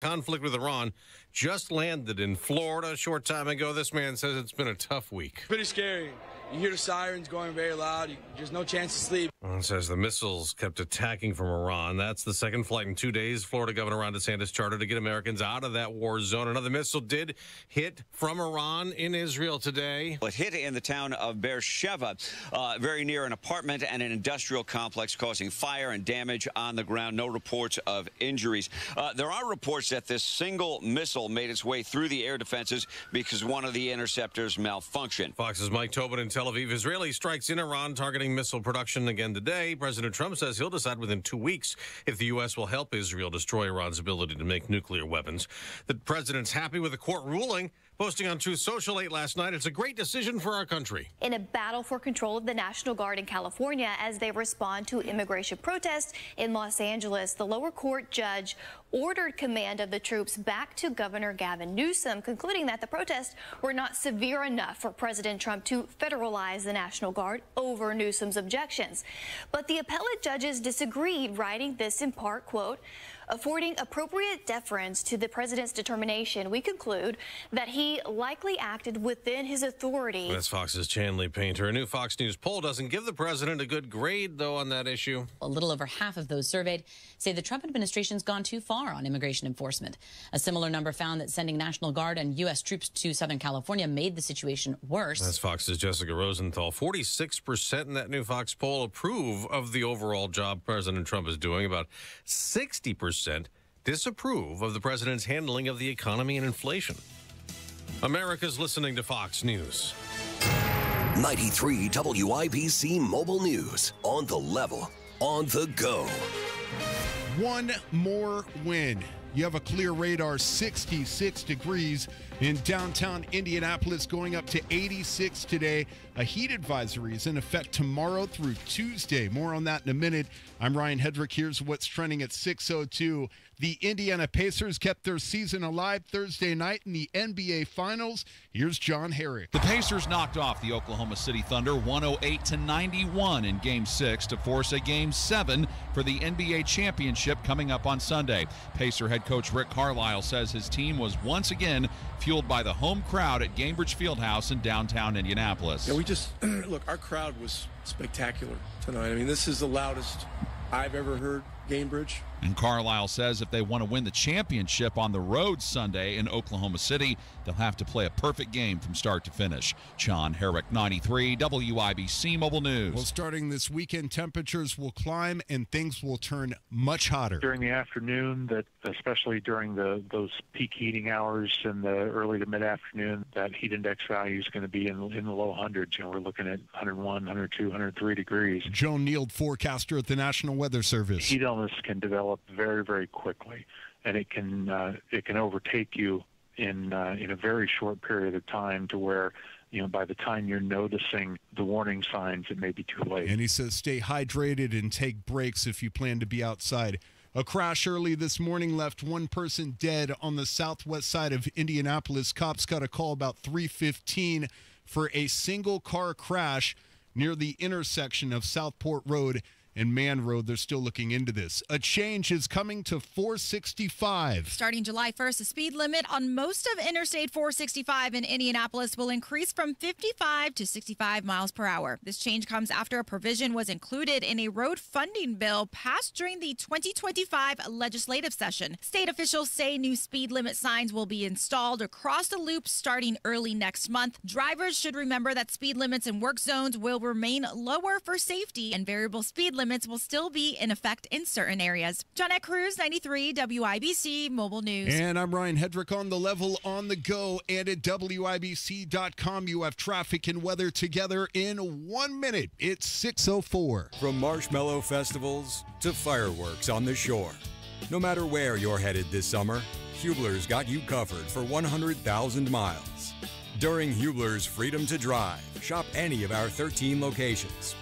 Conflict with Iran just landed in Florida a short time ago. This man says it's been a tough week. Pretty scary. You hear the sirens going very loud. There's no chance to sleep. It says the missiles kept attacking from Iran. That's the second flight in 2 days. Florida Governor Ron DeSantis chartered to get Americans out of that war zone. Another missile did hit from Iran in Israel today. It hit in the town of Beersheba, very near an apartment and an industrial complex, causing fire and damage on the ground. No reports of injuries. There are reports that this single missile made its way through the air defenses because one of the interceptors malfunctioned. Fox's Mike Tobin in Tel Aviv. Israeli strikes in Iran targeting missile production again today. President Trump says he'll decide within 2 weeks if the U.S. will help Israel destroy Iran's ability to make nuclear weapons. The president's happy with the court ruling, posting on Truth Social late last night. It's a great decision for our country. In a battle for control of the National Guard in California as they respond to immigration protests in Los Angeles, the lower court judge ordered command of the troops back to Governor Gavin Newsom, concluding that the protests were not severe enough for President Trump to federalize the National Guard over Newsom's objections. But the appellate judges disagreed, writing this in part, quote, affording appropriate deference to the president's determination, we conclude that he likely acted within his authority. That's Fox's Chanley Painter. A new Fox News poll doesn't give the president a good grade, though, on that issue. A little over half of those surveyed say the Trump administration's gone too far on immigration enforcement. A similar number found that sending National Guard and U.S. troops to Southern California made the situation worse. That's Fox's Jessica Rosenthal. 46% in that new Fox poll approve of the overall job President Trump is doing. About 60% disapprove of the president's handling of the economy and inflation. America's listening to Fox News. 93 WIBC Mobile News. On the level, on the go. One more win. You have a clear radar, 66 degrees in downtown Indianapolis, going up to 86 today. A heat advisory is in effect tomorrow through Tuesday. More on that in a minute. I'm Ryan Hedrick. Here's what's trending at 6:02. The Indiana Pacers kept their season alive Thursday night in the NBA Finals. Here's John Herrick. The Pacers knocked off the Oklahoma City Thunder 108-91 in Game 6 to force a Game 7 for the NBA championship coming up on Sunday. Pacer head coach Rick Carlisle says his team was once again fueled by the home crowd at Gainbridge Fieldhouse in downtown Indianapolis. Yeah, we just, look, our crowd was spectacular tonight. I mean, this is the loudest I've ever heard Gainbridge. And Carlisle says if they want to win the championship on the road Sunday in Oklahoma City, they'll have to play a perfect game from start to finish. John Herrick, 93 WIBC Mobile News. Well, starting this weekend, temperatures will climb and things will turn much hotter. During the afternoon, that especially during those peak heating hours in the early to mid-afternoon, that heat index value is going to be in the low hundreds. You know, we're looking at 101, 102, 103 degrees. Joe Neild, forecaster at the National Weather Service. Heat illness can develop very, very quickly, and it can overtake you in a very short period of time, to where, you know, by the time you're noticing the warning signs, it may be too late. And he says stay hydrated and take breaks if you plan to be outside. A crash early this morning left one person dead on the southwest side of Indianapolis. Cops got a call about 3:15 for a single car crash near the intersection of Southport Road and Man Road. They're still looking into this. A change is coming to 465. Starting July 1st, the speed limit on most of Interstate 465 in Indianapolis will increase from 55 to 65 miles per hour. This change comes after a provision was included in a road funding bill passed during the 2025 legislative session. State officials say new speed limit signs will be installed across the loop starting early next month. Drivers should remember that speed limits in work zones will remain lower for safety, and variable speed limits will still be in effect in certain areas. Johnette Cruz, 93 WIBC Mobile News. And I'm Ryan Hedrick on the level, on the go, and at WIBC.com. You have traffic and weather together in 1 minute. It's 6:04. From marshmallow festivals to fireworks on the shore. No matter where you're headed this summer, Hubler's got you covered for 100,000 miles. During Hubler's Freedom to Drive, shop any of our 13 locations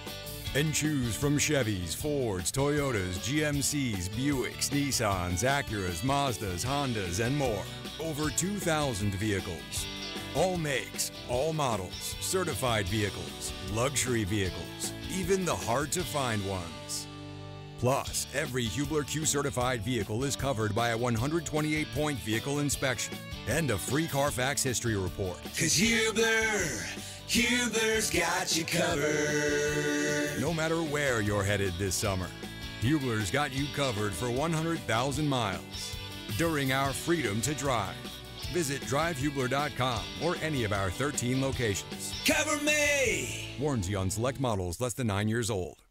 and choose from Chevys, Fords, Toyotas, GMCs, Buicks, Nissans, Acuras, Mazdas, Hondas, and more. Over 2,000 vehicles. All makes, all models, certified vehicles, luxury vehicles, even the hard-to-find ones. Plus, every Hubler Q-certified vehicle is covered by a 128-point vehicle inspection and a free Carfax history report. 'Cause Hubler's got you covered. No matter where you're headed this summer, Hubler's got you covered for 100,000 miles during our Freedom to Drive. Visit drivehubler.com or any of our 13 locations. Cover me! Warranty on select models less than 9 years old.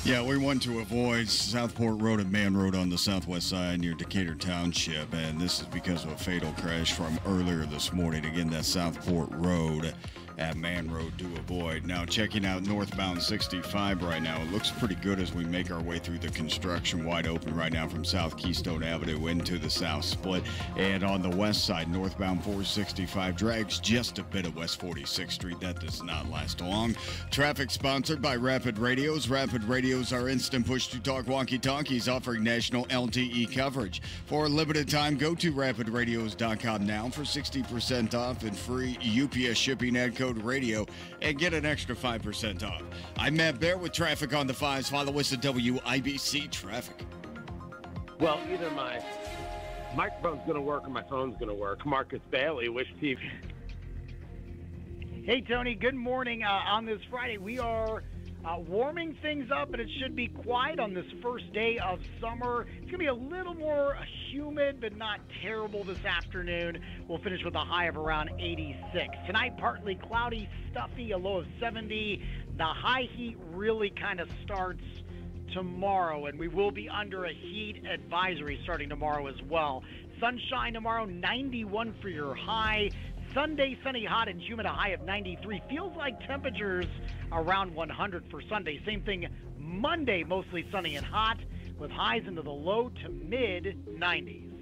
Yeah, we want to avoid Southport Road and Man Road on the southwest side near Decatur Township, and this is because of a fatal crash from earlier this morning. Again, that's Southport Road at Man Road to avoid. Now, checking out northbound 65 right now, it looks pretty good as we make our way through the construction. Wide open right now from South Keystone Avenue into the South Split. And on the west side, northbound 465 drags just a bit of West 46th Street. That does not last long. Traffic sponsored by Rapid Radios. Rapid Radios are instant push-to-talk walkie-talkies offering national LTE coverage. For a limited time, go to rapidradios.com now for 60% off and free UPS shipping at code radio and get an extra 5% off. I'm Matt Bear with traffic on the 5s. Follow us at WIBC Traffic. Well, either my microphone's going to work or my phone's going to work. Marcus Bailey, Wish TV. Hey, Tony. Good morning. On this Friday, we are warming things up, and it should be quiet on this first day of summer. It's going to be a little more humid, but not terrible this afternoon. We'll finish with a high of around 86. Tonight, partly cloudy, stuffy, a low of 70. The high heat really kind of starts tomorrow, and we will be under a heat advisory starting tomorrow as well. Sunshine tomorrow, 91 for your high. Sunday, sunny, hot, and humid, a high of 93. Feels like temperatures around 100 for Sunday. Same thing Monday, mostly sunny and hot, with highs into the low to mid-90s.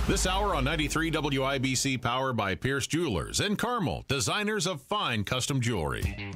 This hour on 93 WIBC, powered by Pierce Jewelers and Carmel, designers of fine custom jewelry.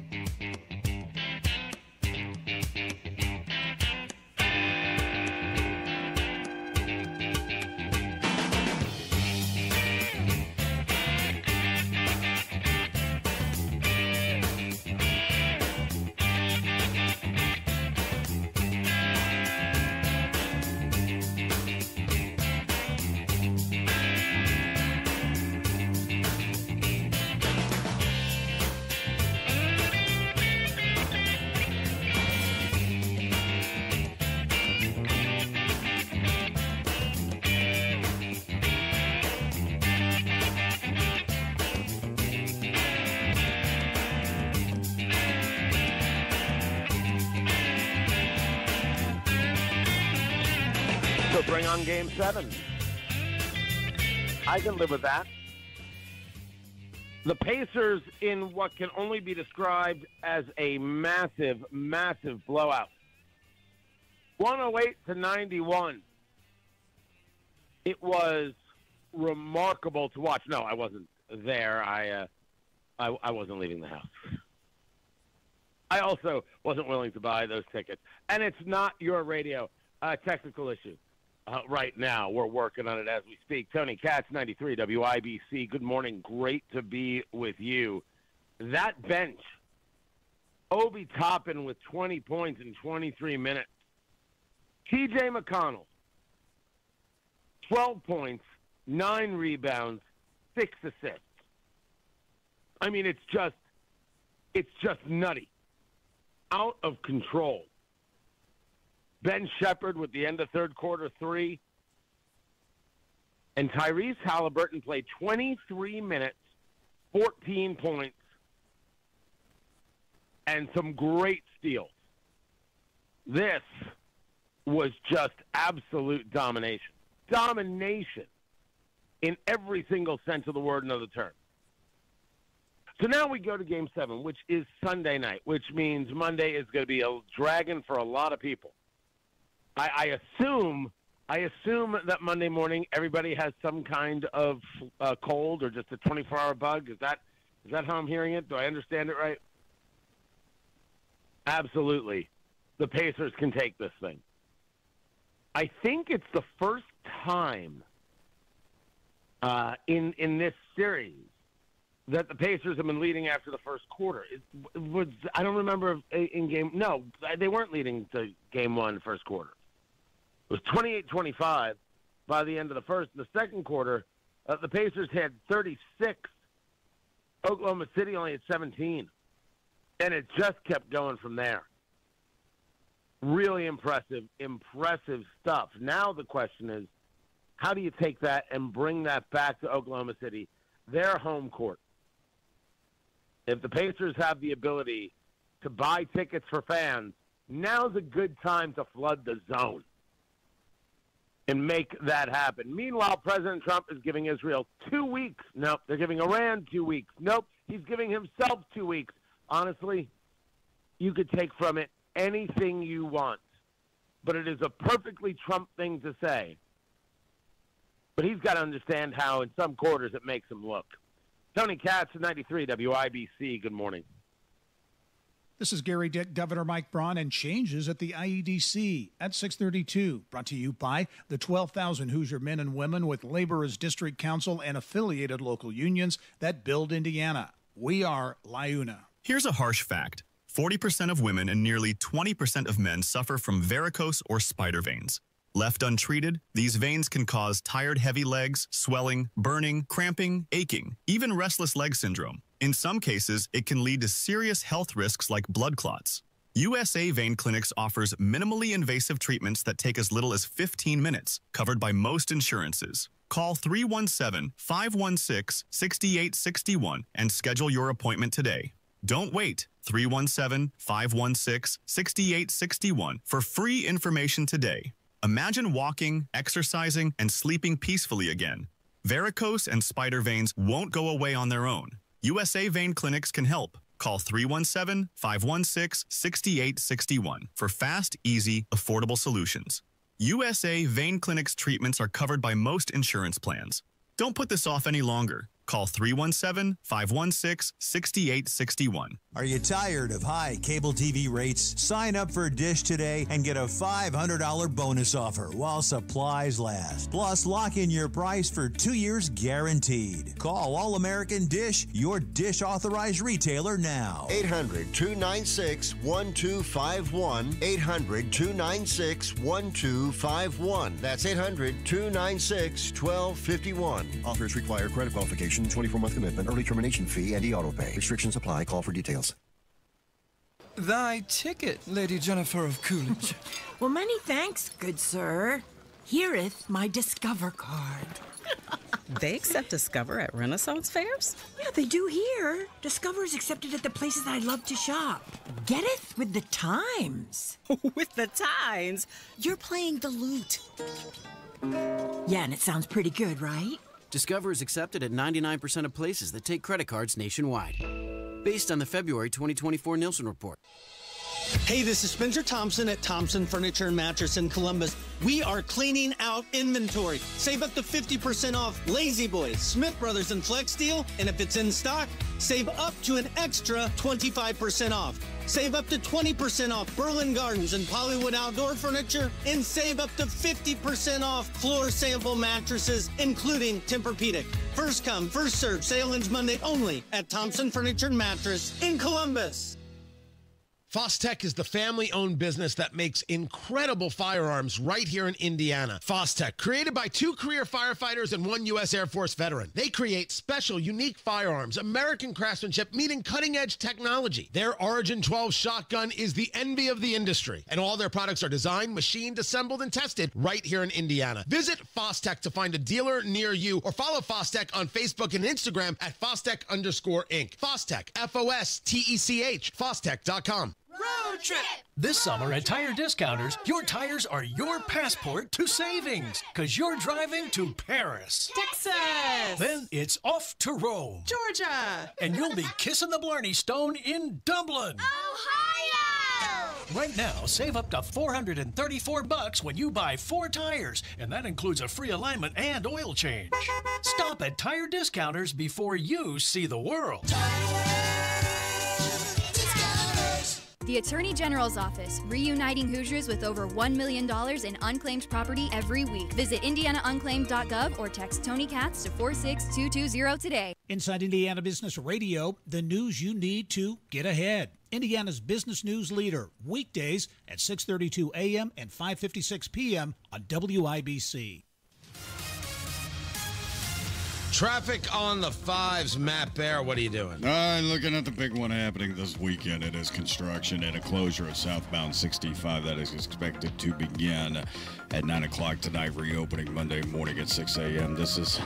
Bring on Game 7. I can live with that. The Pacers in what can only be described as a massive, massive blowout. 108-91. It was remarkable to watch. No, I wasn't there. I wasn't leaving the house. I also wasn't willing to buy those tickets. And it's not your radio. Technical issue. Right now, we're working on it as we speak. Tony Katz, 93 WIBC. Good morning. Great to be with you. That bench, Obi Toppin with 20 points in 23 minutes. T.J. McConnell, 12 points, 9 rebounds, 6 assists. I mean, it's just nutty. Out of control. Ben Shepherd with the end of third quarter 3. And Tyrese Halliburton played 23 minutes, 14 points, and some great steals. This was just absolute domination. Domination in every single sense of the word and of the term. So now we go to Game 7, which is Sunday night, which means Monday is going to be a dragon for a lot of people. I assume that Monday morning everybody has some kind of cold or just a 24-hour bug. Is that how I'm hearing it? Do I understand it right? Absolutely. The Pacers can take this thing. I think it's the first time in this series that the Pacers have been leading after the first quarter. I don't remember in game. No, they weren't leading to game one, first quarter. It was 28-25 by the end of the first. In the second quarter, the Pacers had 36. Oklahoma City only had 17. And it just kept going from there. Really impressive stuff. Now the question is, how do you take that and bring that back to Oklahoma City, their home court? If the Pacers have the ability to buy tickets for fans, now's a good time to flood the zone and make that happen. Meanwhile, President Trump is giving Israel 2 weeks. Nope. They're giving Iran 2 weeks. Nope. He's giving himself 2 weeks. Honestly, you could take from it anything you want, but it is a perfectly Trump thing to say. But he's got to understand how in some quarters it makes him look. Tony Katz, 93 WIBC. Good morning. This is Gary Dick, Governor Mike Braun, and changes at the IEDC at 6:32. Brought to you by the 12,000 Hoosier men and women with labor as district council and affiliated local unions that build Indiana. We are LIUNA. Here's a harsh fact. 40% of women and nearly 20% of men suffer from varicose or spider veins. Left untreated, these veins can cause tired, heavy legs, swelling, burning, cramping, aching, even restless leg syndrome. In some cases, it can lead to serious health risks like blood clots. USA Vein Clinics offers minimally invasive treatments that take as little as 15 minutes, covered by most insurances. Call 317-516-6861 and schedule your appointment today. Don't wait. 317-516-6861 for free information today. Imagine walking, exercising, and sleeping peacefully again. Varicose and spider veins won't go away on their own. USA Vein Clinics can help. Call 317-516-6861 for fast, easy, affordable solutions. USA Vein Clinics treatments are covered by most insurance plans. Don't put this off any longer. Call 317-516-6861. Are you tired of high cable TV rates? Sign up for Dish today and get a $500 bonus offer while supplies last. Plus, lock in your price for 2 years guaranteed. Call All American Dish, your Dish authorized retailer now. 800-296-1251. 800-296-1251. That's 800-296-1251. Offers require credit qualification, 24-month commitment, early termination fee, and e-auto pay. Restrictions apply. Call for details. Thy ticket, Lady Jennifer of Coolidge. Well, many thanks, good sir. Here'th my Discover card. They accept Discover at Renaissance fairs? Yeah, they do here. Discover is accepted at the places I love to shop. Getteth with the times. With the times? You're playing the lute. Yeah, and it sounds pretty good, right? Discover is accepted at 99% of places that take credit cards nationwide. Based on the February 2024 Nielsen report. Hey, this is Spencer Thompson at Thompson Furniture and Mattress in Columbus. We are cleaning out inventory. Save up to 50% off Lazy Boy, Smith Brothers, and Flex Steel. And if it's in stock, save up to an extra 25% off. Save up to 20% off Berlin Gardens and Pollywood Outdoor Furniture. And save up to 50% off floor sample mattresses, including Tempur-Pedic. First come, first served. Sale ends Monday only at Thompson Furniture and Mattress in Columbus. Fostech is the family-owned business that makes incredible firearms right here in Indiana. Fostech, created by 2 career firefighters and 1 U.S. Air Force veteran. They create special, unique firearms, American craftsmanship, meeting cutting-edge technology. Their Origin 12 shotgun is the envy of the industry, and all their products are designed, machined, assembled, and tested right here in Indiana. Visit Fostech to find a dealer near you, or follow Fostech on Facebook and Instagram at Fostech_Inc. Fostech, F-O-S-T-E-C-H, Fostech.com. Road trip! This summer at Tire Discounters, your tires are your passport to savings, because you're driving to Paris, Texas, then it's off to Rome, Georgia, and you'll be kissing the Blarney Stone in Dublin, Ohio! Right now, save up to $434 when you buy 4 tires, and that includes a free alignment and oil change. Stop at Tire Discounters before you see the world. The The Attorney General's Office, reuniting Hoosiers with over $1 million in unclaimed property every week. Visit indianaunclaimed.gov or text Tony Katz to 46220 today. Inside Indiana Business Radio, the news you need to get ahead. Indiana's business news leader, weekdays at 6:32 a.m. and 5:56 p.m. on WIBC. Traffic on the fives. Matt Bear, what are you doing? Looking at the big one happening this weekend. It is construction and a closure of southbound 65 that is expected to begin at 9 o'clock tonight, reopening Monday morning at 6 a.m. This is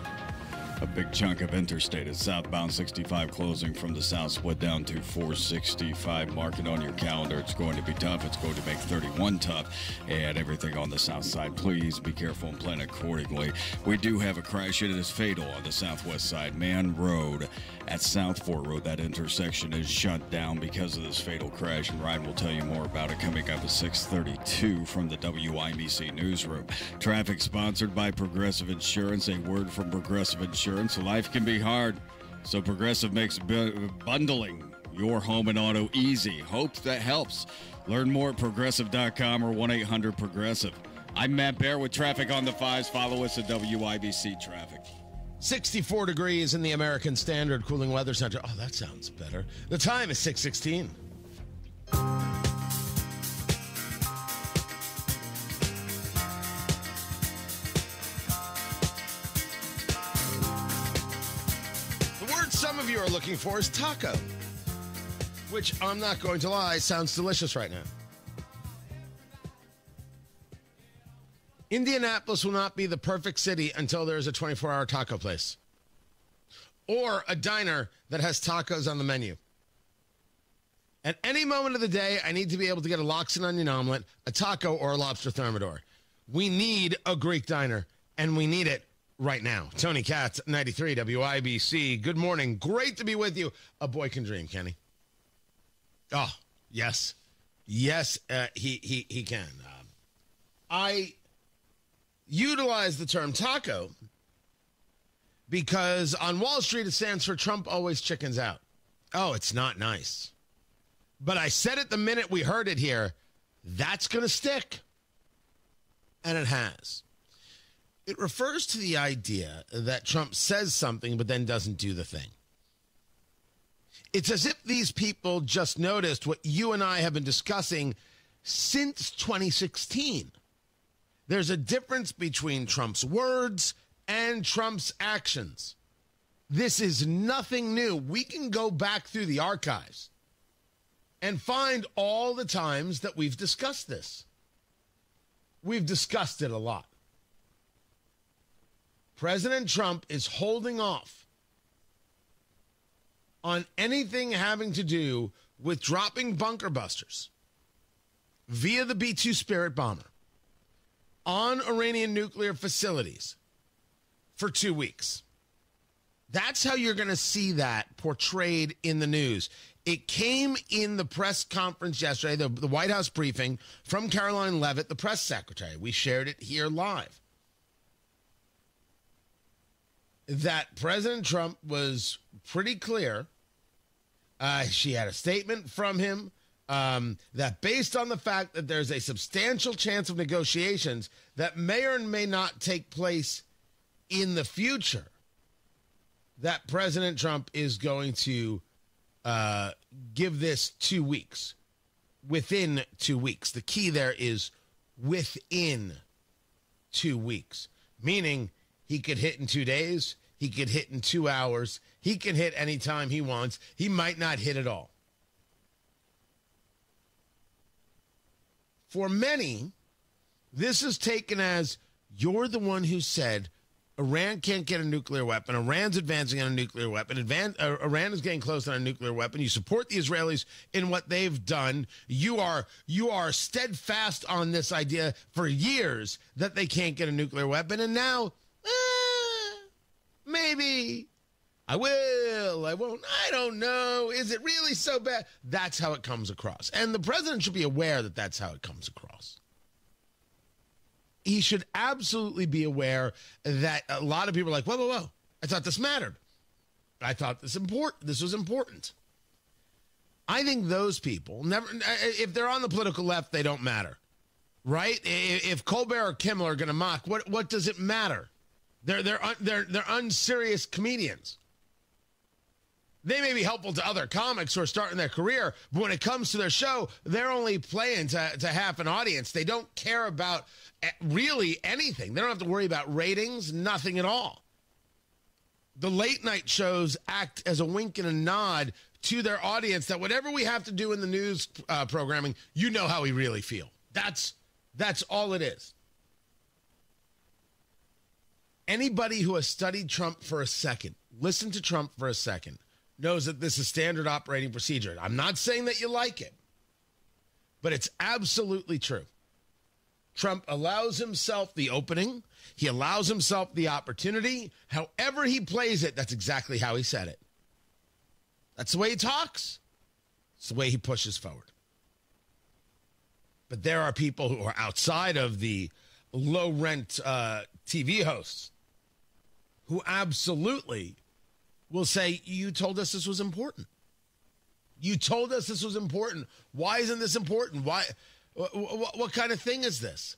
a big chunk of interstate. It's southbound 65 closing from the south split down to 465. Mark it on your calendar. It's going to be tough. It's going to make 31 tough. And everything on the south side, please be careful and plan accordingly. We do have a crash. It is fatal on the southwest side. Man Road at South Fort Road. That intersection is shut down because of this fatal crash. And Ryan will tell you more about it coming up at 6:32 from the WIBC newsroom. Traffic sponsored by Progressive Insurance. A word from Progressive Insurance. Life can be hard, so Progressive makes bundling your home and auto easy. Hope that helps. Learn more at progressive.com or 1-800-PROGRESSIVE. I'm Matt Bear with Traffic on the Fives. Follow us at WIBC Traffic. 64 degrees in the American Standard Cooling Weather Center. Oh, that sounds better. The time is 6:16. Some of you are looking for is taco, which I'm not going to lie, sounds delicious right now. Indianapolis will not be the perfect city until there is a 24-hour taco place or a diner that has tacos on the menu. At any moment of the day, I need to be able to get a lox and onion omelet, a taco, or a lobster thermidor. We need a Greek diner, and we need it right now. Tony Katz, 93 WIBC. Good morning. Great to be with you. A boy can dream, Kenny. Oh, yes. Yes, he can. I utilize the term taco because on Wall Street it stands for Trump always chickens out. Oh, it's not nice. But I said it the minute we heard it here. That's going to stick. And it has. It refers to the idea that Trump says something but then doesn't do the thing. It's as if these people just noticed what you and I have been discussing since 2016. There's a difference between Trump's words and Trump's actions. This is nothing new. We can go back through the archives and find all the times that we've discussed this. We've discussed it a lot. President Trump is holding off on anything having to do with dropping bunker busters via the B-2 Spirit bomber on Iranian nuclear facilities for 2 weeks. That's how you're going to see that portrayed in the news. It came in the press conference yesterday, the White House briefing from Caroline Leavitt, the press secretary. We shared it here live. That President Trump was pretty clear. She had a statement from him that based on the fact that there's a substantial chance of negotiations that may or may not take place in the future, that President Trump is going to give this 2 weeks, within 2 weeks. The key there is within 2 weeks, meaning he could hit in 2 days. He could hit in 2 hours. He can hit anytime he wants. He might not hit at all. For many, this is taken as you're the one who said Iran can't get a nuclear weapon. Iran's advancing on a nuclear weapon. Iran is getting close on a nuclear weapon. You support the Israelis in what they've done. You are steadfast on this idea for years that they can't get a nuclear weapon. And now, maybe I will, I won't, I don't know. Is it really so bad? That's how it comes across. And the president should be aware that that's how it comes across. He should absolutely be aware that a lot of people are like, whoa, whoa, whoa. I thought this mattered. I thought this was important. I think those people never, if they're on the political left, they don't matter, right? If Colbert or Kimmel are going to mock, what does it matter? They're unserious comedians. They may be helpful to other comics who are starting their career, but when it comes to their show, they're only playing to half an audience. They don't care about really anything. They don't have to worry about ratings, nothing at all. The late night shows act as a wink and a nod to their audience that whatever we have to do in the news programming, you know how we really feel. That's all it is. Anybody who has studied Trump for a second, listened to Trump for a second, knows that this is standard operating procedure. I'm not saying that you like it, but it's absolutely true. Trump allows himself the opening. He allows himself the opportunity. However he plays it, that's exactly how he said it. That's the way he talks. It's the way he pushes forward. But there are people who are outside of the low-rent TV hosts who absolutely will say, you told us this was important. You told us this was important. Why isn't this important? Why? What kind of thing is this?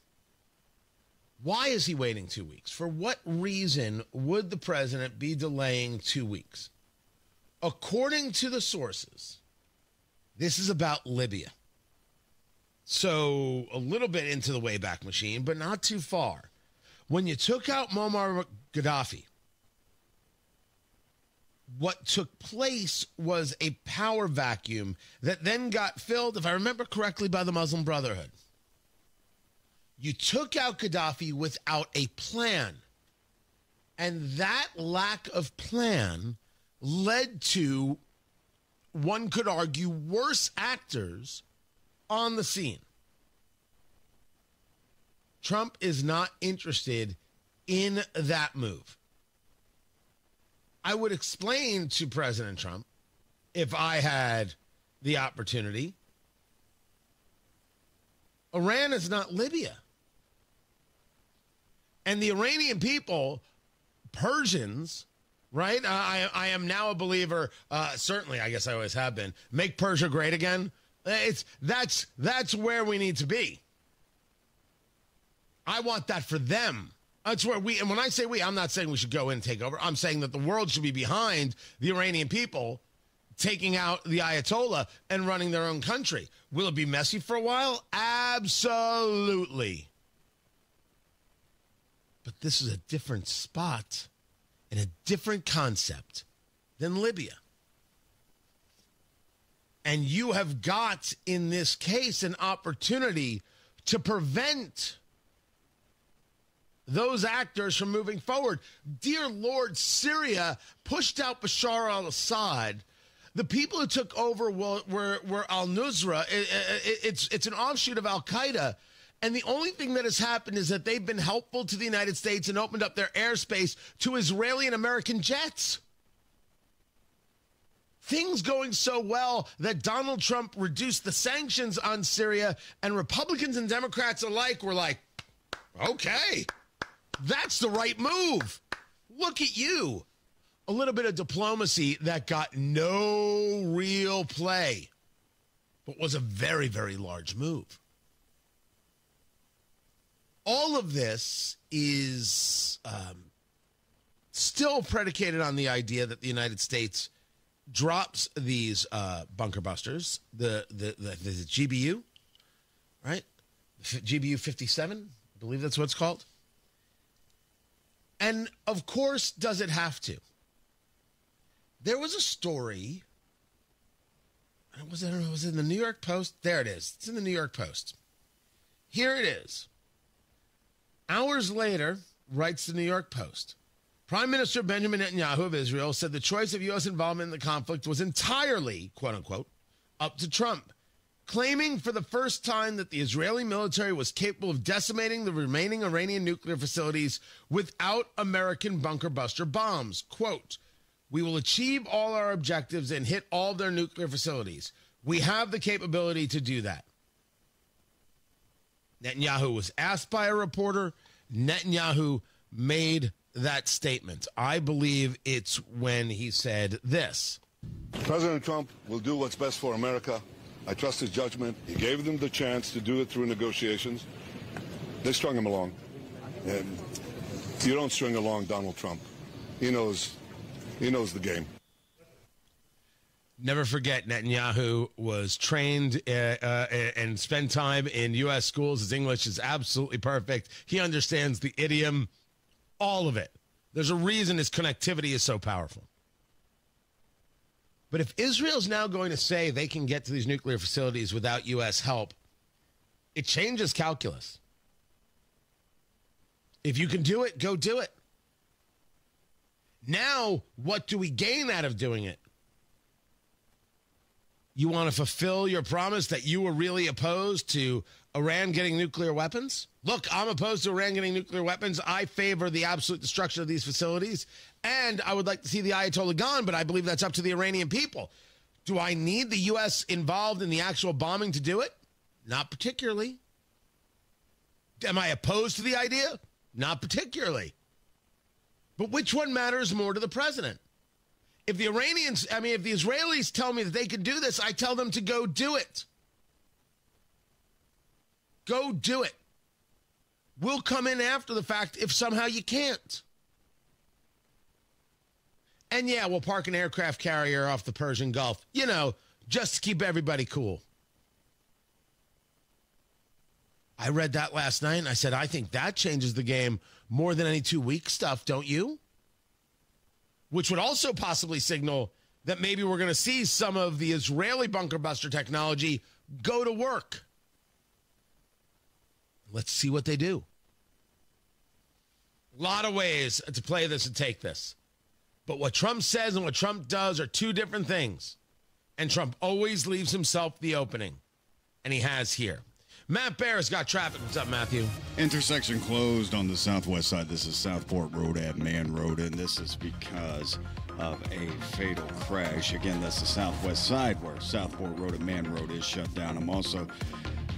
Why is he waiting 2 weeks? For what reason would the president be delaying 2 weeks? According to the sources, this is about Libya. So a little bit into the Wayback Machine, but not too far. When you took out Muammar Gaddafi, what took place was a power vacuum that then got filled, if I remember correctly, by the Muslim Brotherhood. You took out Gaddafi without a plan. And that lack of plan led to, one could argue, worse actors on the scene. Trump is not interested in that move. I would explain to President Trump, if I had the opportunity, Iran is not Libya. And the Iranian people, Persians, right? I am now a believer, certainly, I guess I always have been, make Persia great again. That's where we need to be. I want that for them. That's where we, and when I say we, I'm not saying we should go in and take over. I'm saying that the world should be behind the Iranian people taking out the Ayatollah and running their own country. Will it be messy for a while? Absolutely. But this is a different spot and a different concept than Libya. And you have got, in this case, an opportunity to prevent those actors from moving forward. Dear Lord, Syria pushed out Bashar al-Assad. The people who took over were al-Nusra. It's an offshoot of al-Qaeda. And the only thing that has happened is that they've been helpful to the United States and opened up their airspace to Israeli and American jets. Things going so well that Donald Trump reduced the sanctions on Syria, and Republicans and Democrats alike were like, okay, that's the right move. Look at you. A little bit of diplomacy that got no real play, but was a very, very large move. All of this is still predicated on the idea that the United States drops these bunker busters, the GBU, right? GBU 57, I believe that's what it's called. And, of course, does it have to? There was a story, was it in the New York Post? There it is. It's in the New York Post. Here it is. Hours later, writes the New York Post, Prime Minister Benjamin Netanyahu of Israel said the choice of U.S. involvement in the conflict was entirely, quote unquote, up to Trump, claiming for the first time that the Israeli military was capable of decimating the remaining Iranian nuclear facilities without American bunker buster bombs. Quote, we will achieve all our objectives and hit all their nuclear facilities. We have the capability to do that. Netanyahu was asked by a reporter. Netanyahu made that statement. I believe it's when he said this. President Trump will do what's best for America. I trust his judgment. He gave them the chance to do it through negotiations. They strung him along. And you don't string along Donald Trump. He knows the game. Never forget, Netanyahu was trained and spent time in U.S. schools. His English is absolutely perfect. He understands the idiom, all of it. There's a reason his connectivity is so powerful. But if Israel's now going to say they can get to these nuclear facilities without U.S. help, it changes calculus. If you can do it, go do it. Now, what do we gain out of doing it? You want to fulfill your promise that you were really opposed to Iran getting nuclear weapons? Look, I'm opposed to Iran getting nuclear weapons. I favor the absolute destruction of these facilities. And I would like to see the Ayatollah gone, but I believe that's up to the Iranian people. Do I need the U.S. involved in the actual bombing to do it? Not particularly. Am I opposed to the idea? Not particularly. But which one matters more to the president? If the Israelis tell me that they can do this, I tell them to go do it. Go do it. We'll come in after the fact if somehow you can't. And yeah, we'll park an aircraft carrier off the Persian Gulf, just to keep everybody cool. I read that last night and I said, I think that changes the game more than any 2-week stuff, don't you? Which would also possibly signal that maybe we're going to see some of the Israeli bunker buster technology go to work. Let's see what they do. A lot of ways to play this and take this. But what Trump says and what Trump does are two different things. And Trump always leaves himself the opening. And he has here. Matt Bear's got traffic. What's up, Matthew? Intersection closed on the southwest side. This is Southport Road at Man Road, and this is because of a fatal crash. Again, that's the southwest side where Southport Road at Man Road is shut down. I'm also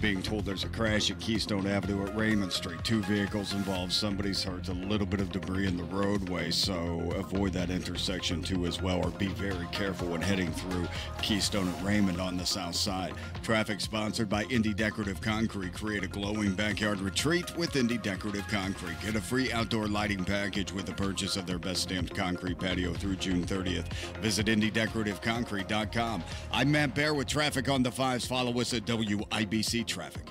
being told there's a crash at Keystone Avenue at Raymond Street. 2 vehicles involved. Somebody's hurt. A little bit of debris in the roadway, so avoid that intersection too as well, or be very careful when heading through Keystone at Raymond on the south side. Traffic sponsored by Indy Decorative Concrete. Create a glowing backyard retreat with Indy Decorative Concrete. Get a free outdoor lighting package with the purchase of their best stamped concrete patio through June 30th. Visit IndyDecorativeConcrete.com. I'm Matt Bear with traffic on the 5s. Follow us at WIBC Traffic.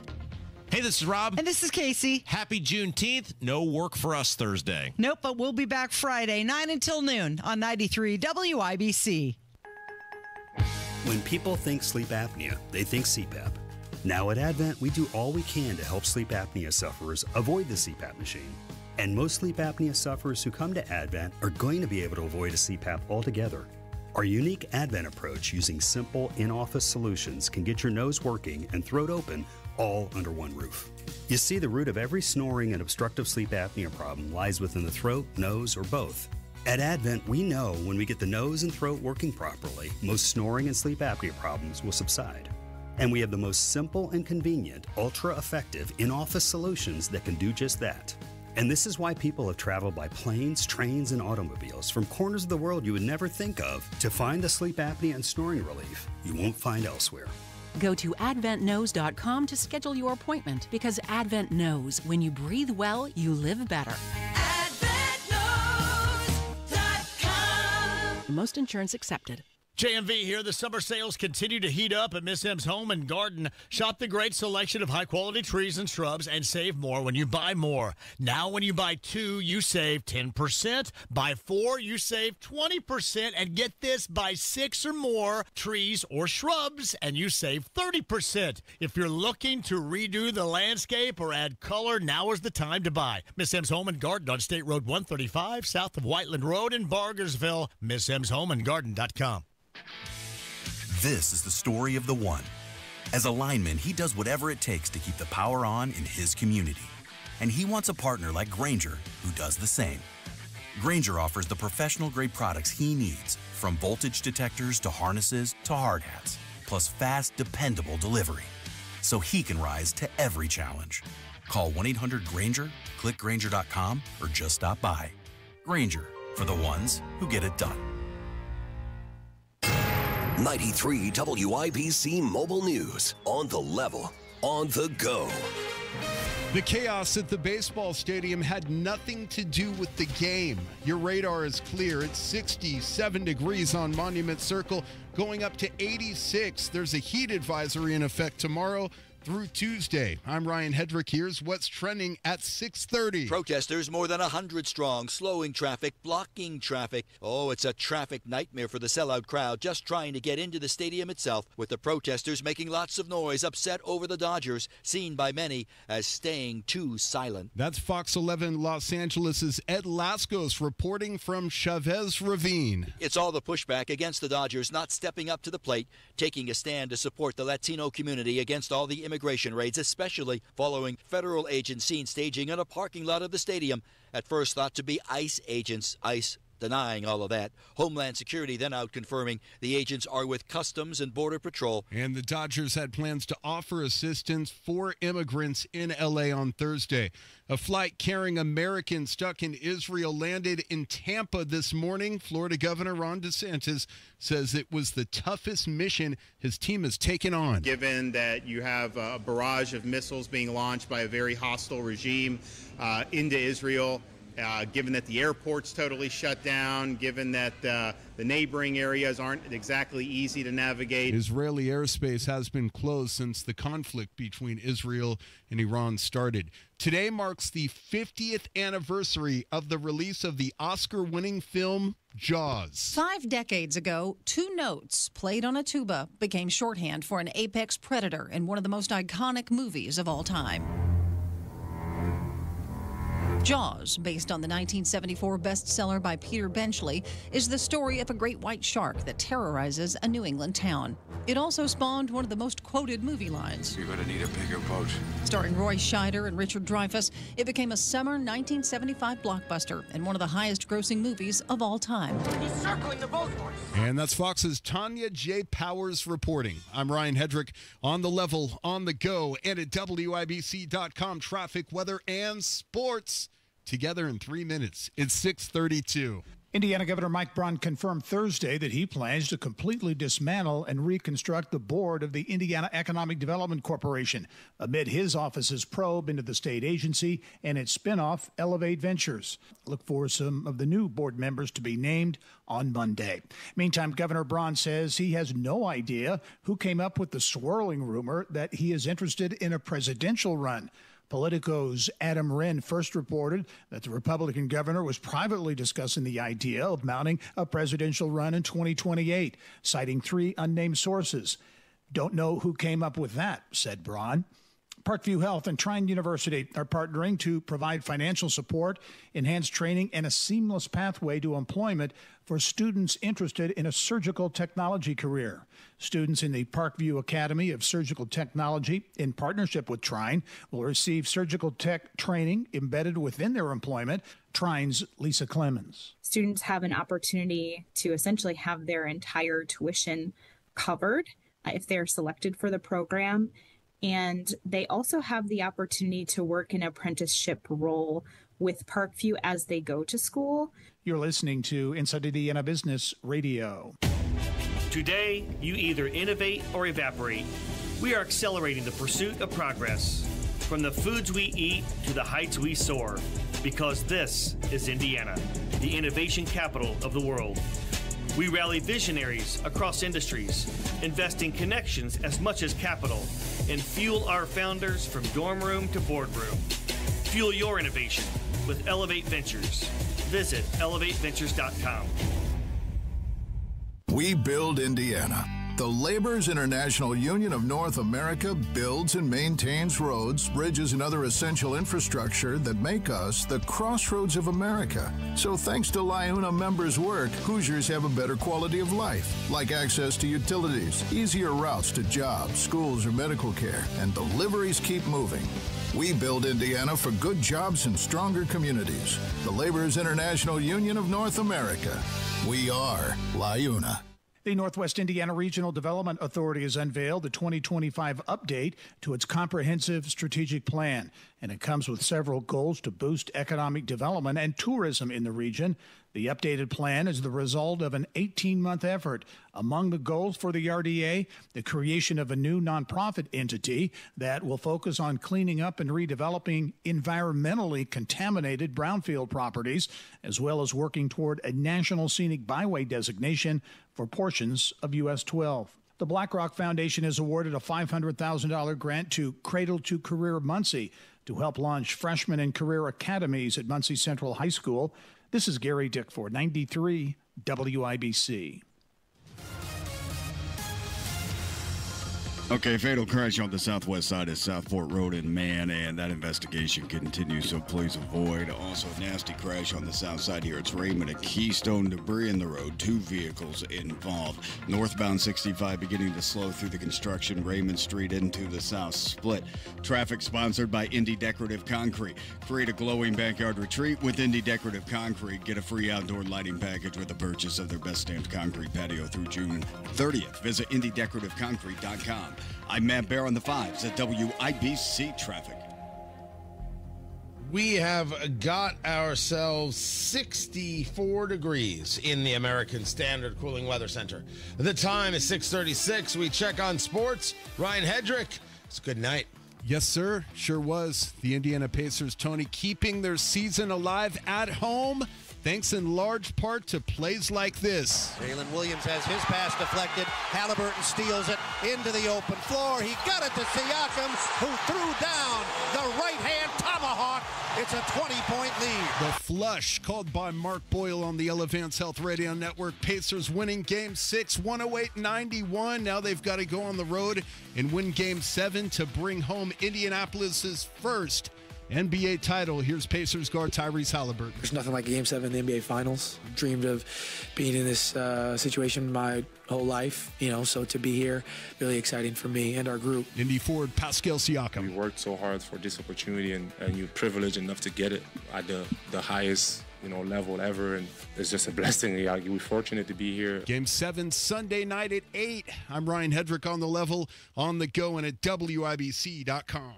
Hey, this is Rob. And this is Casey. Happy Juneteenth. No work for us Thursday. Nope, but we'll be back Friday, 9 until noon on 93 WIBC. When people think sleep apnea, they think CPAP. Now at Advent, we do all we can to help sleep apnea sufferers avoid the CPAP machine. And most sleep apnea sufferers who come to Advent are going to be able to avoid a CPAP altogether. Our unique Advent approach using simple in-office solutions can get your nose working and throat open all under one roof. You see, the root of every snoring and obstructive sleep apnea problem lies within the throat, nose, or both. At Advent, we know when we get the nose and throat working properly, most snoring and sleep apnea problems will subside. And we have the most simple and convenient, ultra-effective in-office solutions that can do just that. And this is why people have traveled by planes, trains, and automobiles from corners of the world you would never think of to find the sleep apnea and snoring relief you won't find elsewhere. Go to AdventKnows.com to schedule your appointment, because Advent knows when you breathe well, you live better. AdventKnows.com. Most insurance accepted. JMV here. The summer sales continue to heat up at Miss M's Home and Garden. Shop the great selection of high-quality trees and shrubs and save more when you buy more. Now when you buy 2, you save 10%. Buy 4, you save 20%. And get this, buy 6 or more trees or shrubs, and you save 30%. If you're looking to redo the landscape or add color, now is the time to buy. Miss M's Home and Garden on State Road 135, south of Whiteland Road in Bargersville. MissMsHomeandGarden.com. This is the story of the one. As a lineman, he does whatever it takes to keep the power on in his community. And he wants a partner like Grainger who does the same. Grainger offers the professional-grade products he needs, from voltage detectors to harnesses to hard hats, plus fast, dependable delivery, so he can rise to every challenge. Call 1-800-GRAINGER, click Grainger.com, or just stop by. Grainger, for the ones who get it done. 93 WIBC Mobile News. On the level, on the go. The chaos at the baseball stadium had nothing to do with the game. Your radar is clear. It's 67 degrees on Monument Circle, going up to 86. There's a heat advisory in effect tomorrow through Tuesday. I'm Ryan Hedrick. Here's what's trending at 6:30. Protesters more than 100 strong, slowing traffic, blocking traffic. Oh, it's a traffic nightmare for the sellout crowd just trying to get into the stadium itself, with the protesters making lots of noise, upset over the Dodgers, seen by many as staying too silent. That's Fox 11 Los Angeles' Ed Lascos reporting from Chavez Ravine. It's all the pushback against the Dodgers not stepping up to the plate, taking a stand to support the Latino community against all the immigration raids, especially following federal agents seen staging in a parking lot of the stadium. At first thought to be ICE agents. ICE denying all of that. Homeland Security then out confirming the agents are with Customs and Border Patrol. And the Dodgers had plans to offer assistance for immigrants in L.A. on Thursday. A flight carrying Americans stuck in Israel landed in Tampa this morning. Florida Governor Ron DeSantis says it was the toughest mission his team has taken on. Given that you have a barrage of missiles being launched by a very hostile regime into Israel, given that the airport's totally shut down, given that the neighboring areas aren't exactly easy to navigate. Israeli airspace has been closed since the conflict between Israel and Iran started. Today marks the 50th anniversary of the release of the Oscar-winning film Jaws. 5 decades ago, 2 notes played on a tuba became shorthand for an apex predator in one of the most iconic movies of all time. Jaws, based on the 1974 bestseller by Peter Benchley, is the story of a great white shark that terrorizes a New England town. It also spawned one of the most quoted movie lines. You're going to need a bigger boat. Starring Roy Scheider and Richard Dreyfuss, it became a summer 1975 blockbuster and one of the highest-grossing movies of all time. He's circling the boat for us. And that's Fox's Tanya J. Powers reporting. I'm Ryan Hedrick, on the level, on the go, and at WIBC.com. Traffic, weather, and sports together in 3 minutes. It's 6:32. Indiana Governor Mike Braun confirmed Thursday that he plans to completely dismantle and reconstruct the board of the Indiana Economic Development Corporation amid his office's probe into the state agency and its spinoff, Elevate Ventures. Look for some of the new board members to be named on Monday. Meantime, Governor Braun says he has no idea who came up with the swirling rumor that he is interested in a presidential run. Politico's Adam Wren first reported that the Republican governor was privately discussing the idea of mounting a presidential run in 2028, citing 3 unnamed sources. Don't know who came up with that, said Braun. Parkview Health and Trine University are partnering to provide financial support, enhanced training, and a seamless pathway to employment for students interested in a surgical technology career. Students in the Parkview Academy of Surgical Technology, in partnership with Trine, will receive surgical tech training embedded within their employment. Trine's Lisa Clemens. Students have an opportunity to essentially have their entire tuition covered if they're selected for the program. And they also have the opportunity to work an apprenticeship role with Parkview as they go to school. You're listening to Inside Indiana Business Radio. Today, you either innovate or evaporate. We are accelerating the pursuit of progress, from the foods we eat to the heights we soar, because this is Indiana, the innovation capital of the world. We rally visionaries across industries, invest in connections as much as capital, and fuel our founders from dorm room to boardroom. Fuel your innovation with Elevate Ventures. Visit elevateventures.com. We build Indiana. The Laborers International Union of North America builds and maintains roads, bridges, and other essential infrastructure that make us the crossroads of America. So thanks to LIUNA members' work, Hoosiers have a better quality of life, like access to utilities, easier routes to jobs, schools, or medical care, and deliveries keep moving. We build Indiana for good jobs and stronger communities. The Laborers International Union of North America. We are LIUNA. The Northwest Indiana Regional Development Authority has unveiled the 2025 update to its comprehensive strategic plan, and it comes with several goals to boost economic development and tourism in the region. The updated plan is the result of an 18-month effort. Among the goals for the RDA, the creation of a new nonprofit entity that will focus on cleaning up and redeveloping environmentally contaminated brownfield properties, as well as working toward a National Scenic Byway designation for portions of US 12. The BlackRock Foundation has awarded a $500,000 grant to Cradle to Career Muncie to help launch freshman and career academies at Muncie Central High School. This is Gary Dickford, 93 WIBC. Okay, fatal crash on the southwest side of Southport Road in Man, and that investigation continues, so please avoid. Also, nasty crash on the south side here. It's Raymond, a Keystone, debris in the road, 2 vehicles involved. Northbound 65 beginning to slow through the construction, Raymond Street into the south split. Traffic sponsored by Indy Decorative Concrete. Create a glowing backyard retreat with Indy Decorative Concrete. Get a free outdoor lighting package with the purchase of their best stamped concrete patio through June 30th. Visit IndyDecorativeConcrete.com. I'm Matt Bear on the 5s at WIBC Traffic. We have got ourselves 64 degrees in the American Standard Cooling Weather Center. The time is 6:36. We check on sports. Ryan Hedrick, it's a good night. Yes, sir. Sure was. The Indiana Pacers, Tony, keeping their season alive at home, thanks in large part to plays like this. Jalen Williams has his pass deflected. Halliburton steals it into the open floor. He got it to Siakam, who threw down the right-hand tomahawk. It's a 20-point lead. The flush called by Mark Boyle on the Elevance Health Radio Network. Pacers winning Game 6, 108-91. Now they've got to go on the road and win Game 7 to bring home Indianapolis's first NBA title. Here's Pacers guard Tyrese Halliburton. There's nothing like Game 7 in the NBA Finals. Dreamed of being in this situation my whole life, so to be here, really exciting for me and our group. Indy forward Pascal Siakam. We worked so hard for this opportunity, and you're privileged enough to get it at the highest level ever, and it's just a blessing. We're fortunate to be here. Game 7 Sunday night at 8. I'm Ryan Hedrick on the level, on the go, and at WIBC.com.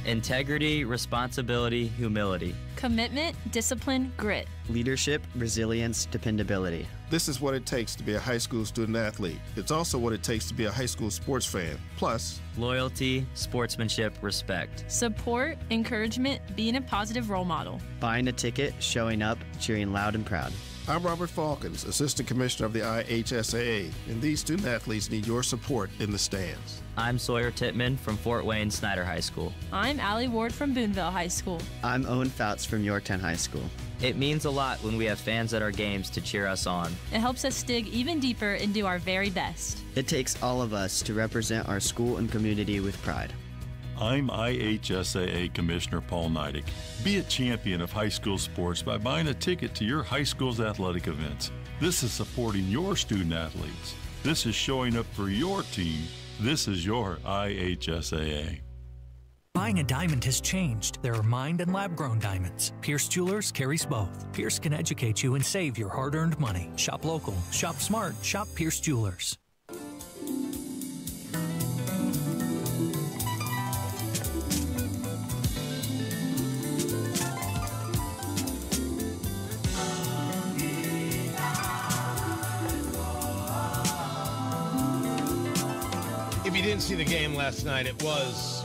Integrity, responsibility, humility. Commitment, discipline, grit. Leadership, resilience, dependability. This is what it takes to be a high school student athlete. It's also what it takes to be a high school sports fan. Plus, loyalty, sportsmanship, respect. Support, encouragement, being a positive role model. Buying a ticket, showing up, cheering loud and proud. I'm Robert Falcons, Assistant Commissioner of the IHSAA, and these student athletes need your support in the stands. I'm Sawyer Tittman from Fort Wayne Snyder High School. I'm Allie Ward from Boonville High School. I'm Owen Fouts from Yorktown High School. It means a lot when we have fans at our games to cheer us on. It helps us dig even deeper and do our very best. It takes all of us to represent our school and community with pride. I'm IHSAA Commissioner Paul Neidig. Be a champion of high school sports by buying a ticket to your high school's athletic events. This is supporting your student athletes. This is showing up for your team. This is your IHSAA. Buying a diamond has changed. There are mined and lab-grown diamonds. Pierce Jewelers carries both. Pierce can educate you and save your hard-earned money. Shop local, shop smart, shop Pierce Jewelers. If you didn't see the game last night, it was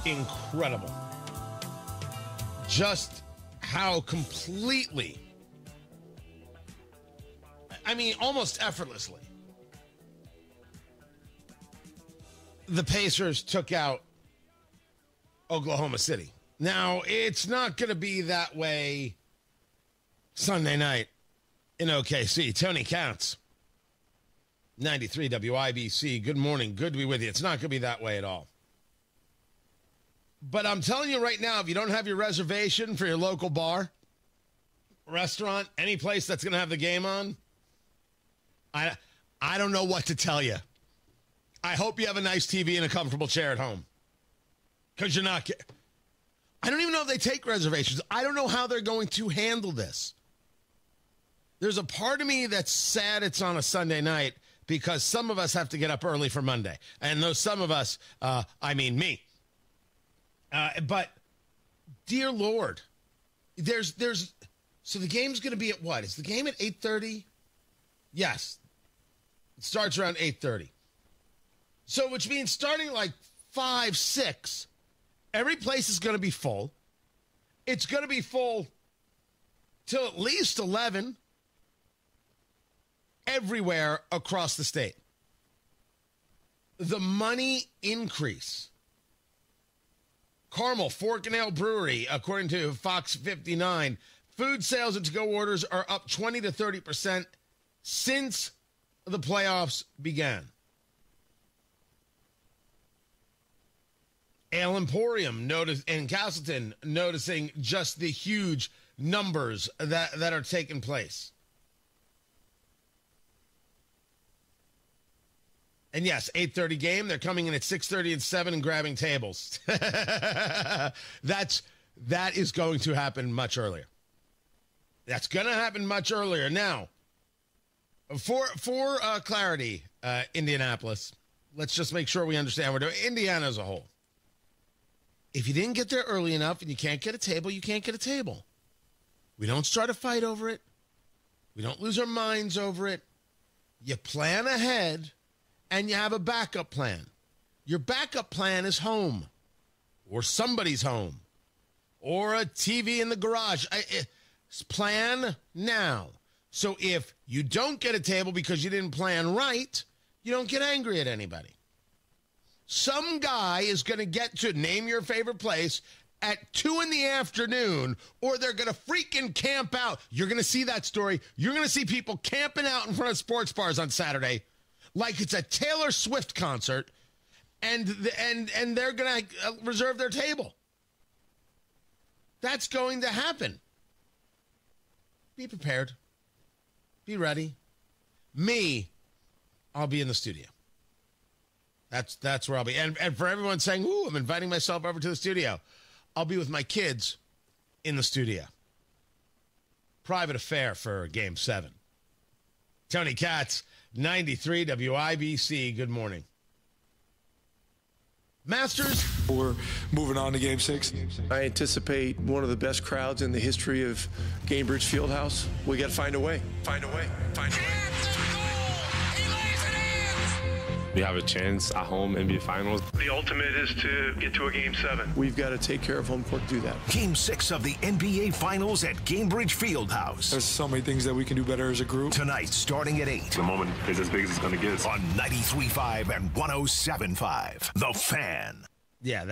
incredible. Just how completely, almost effortlessly, the Pacers took out Oklahoma City. Now, it's not going to be that way Sunday night in OKC. Tony Katz, 93 WIBC. Good morning. Good to be with you. It's not going to be that way at all. But I'm telling you right now, if you don't have your reservation for your local bar, restaurant, any place that's going to have the game on, I don't know what to tell you. I hope you have a nice TV and a comfortable chair at home. Because you're not... I don't even know if they take reservations. I don't know how they're going to handle this. There's a part of me that's sad it's on a Sunday night because some of us have to get up early for Monday. And those some of us, me. But, dear Lord, So the game's going to be at what? Is the game at 8:30? Yes. It starts around 8:30. So which means starting like 5, 6, every place is going to be full. It's going to be full till at least 11 everywhere across the state. The money increase. Carmel, Fork and Ale Brewery, according to Fox 59, food sales and to-go orders are up 20 to 30% since the playoffs began. Ale Emporium in Castleton noticing just the huge numbers that are taking place. And yes, 8:30 game. They're coming in at 6:30 and 7 and grabbing tables. That is going to happen much earlier. That's going to happen much earlier. Now, for clarity, Indianapolis, let's just make sure we understand we're doing Indiana as a whole. If you didn't get there early enough and you can't get a table, you can't get a table. We don't start a fight over it. We don't lose our minds over it. You plan ahead and you have a backup plan. Your backup plan is home or somebody's home or a TV in the garage. Plan now. So if you don't get a table because you didn't plan right, you don't get angry at anybody. Some guy is going to get to name your favorite place at 2 p.m, or they're going to freaking camp out. You're going to see that story. You're going to see people camping out in front of sports bars on Saturday like it's a Taylor Swift concert, and they're going to reserve their table. That's going to happen. Be prepared. Be ready. Me, I'll be in the studio. That's where I'll be. And for everyone saying, ooh, I'm inviting myself over to the studio, I'll be with my kids in the studio. Private affair for Game 7. Tony Katz, 93 WIBC. Good morning. Masters. We're moving on to Game 6. I anticipate one of the best crowds in the history of Gainbridge Fieldhouse. We got to find a way. Find a way. Find a way. We have a chance at home NBA Finals. The ultimate is to get to a Game 7. We've got to take care of home court to do that. Game 6 of the NBA Finals at Gainbridge Fieldhouse. There's so many things that we can do better as a group. Tonight, starting at 8. The moment is as big as it's going to get. On 93.5 and 107.5. The Fan. Yeah,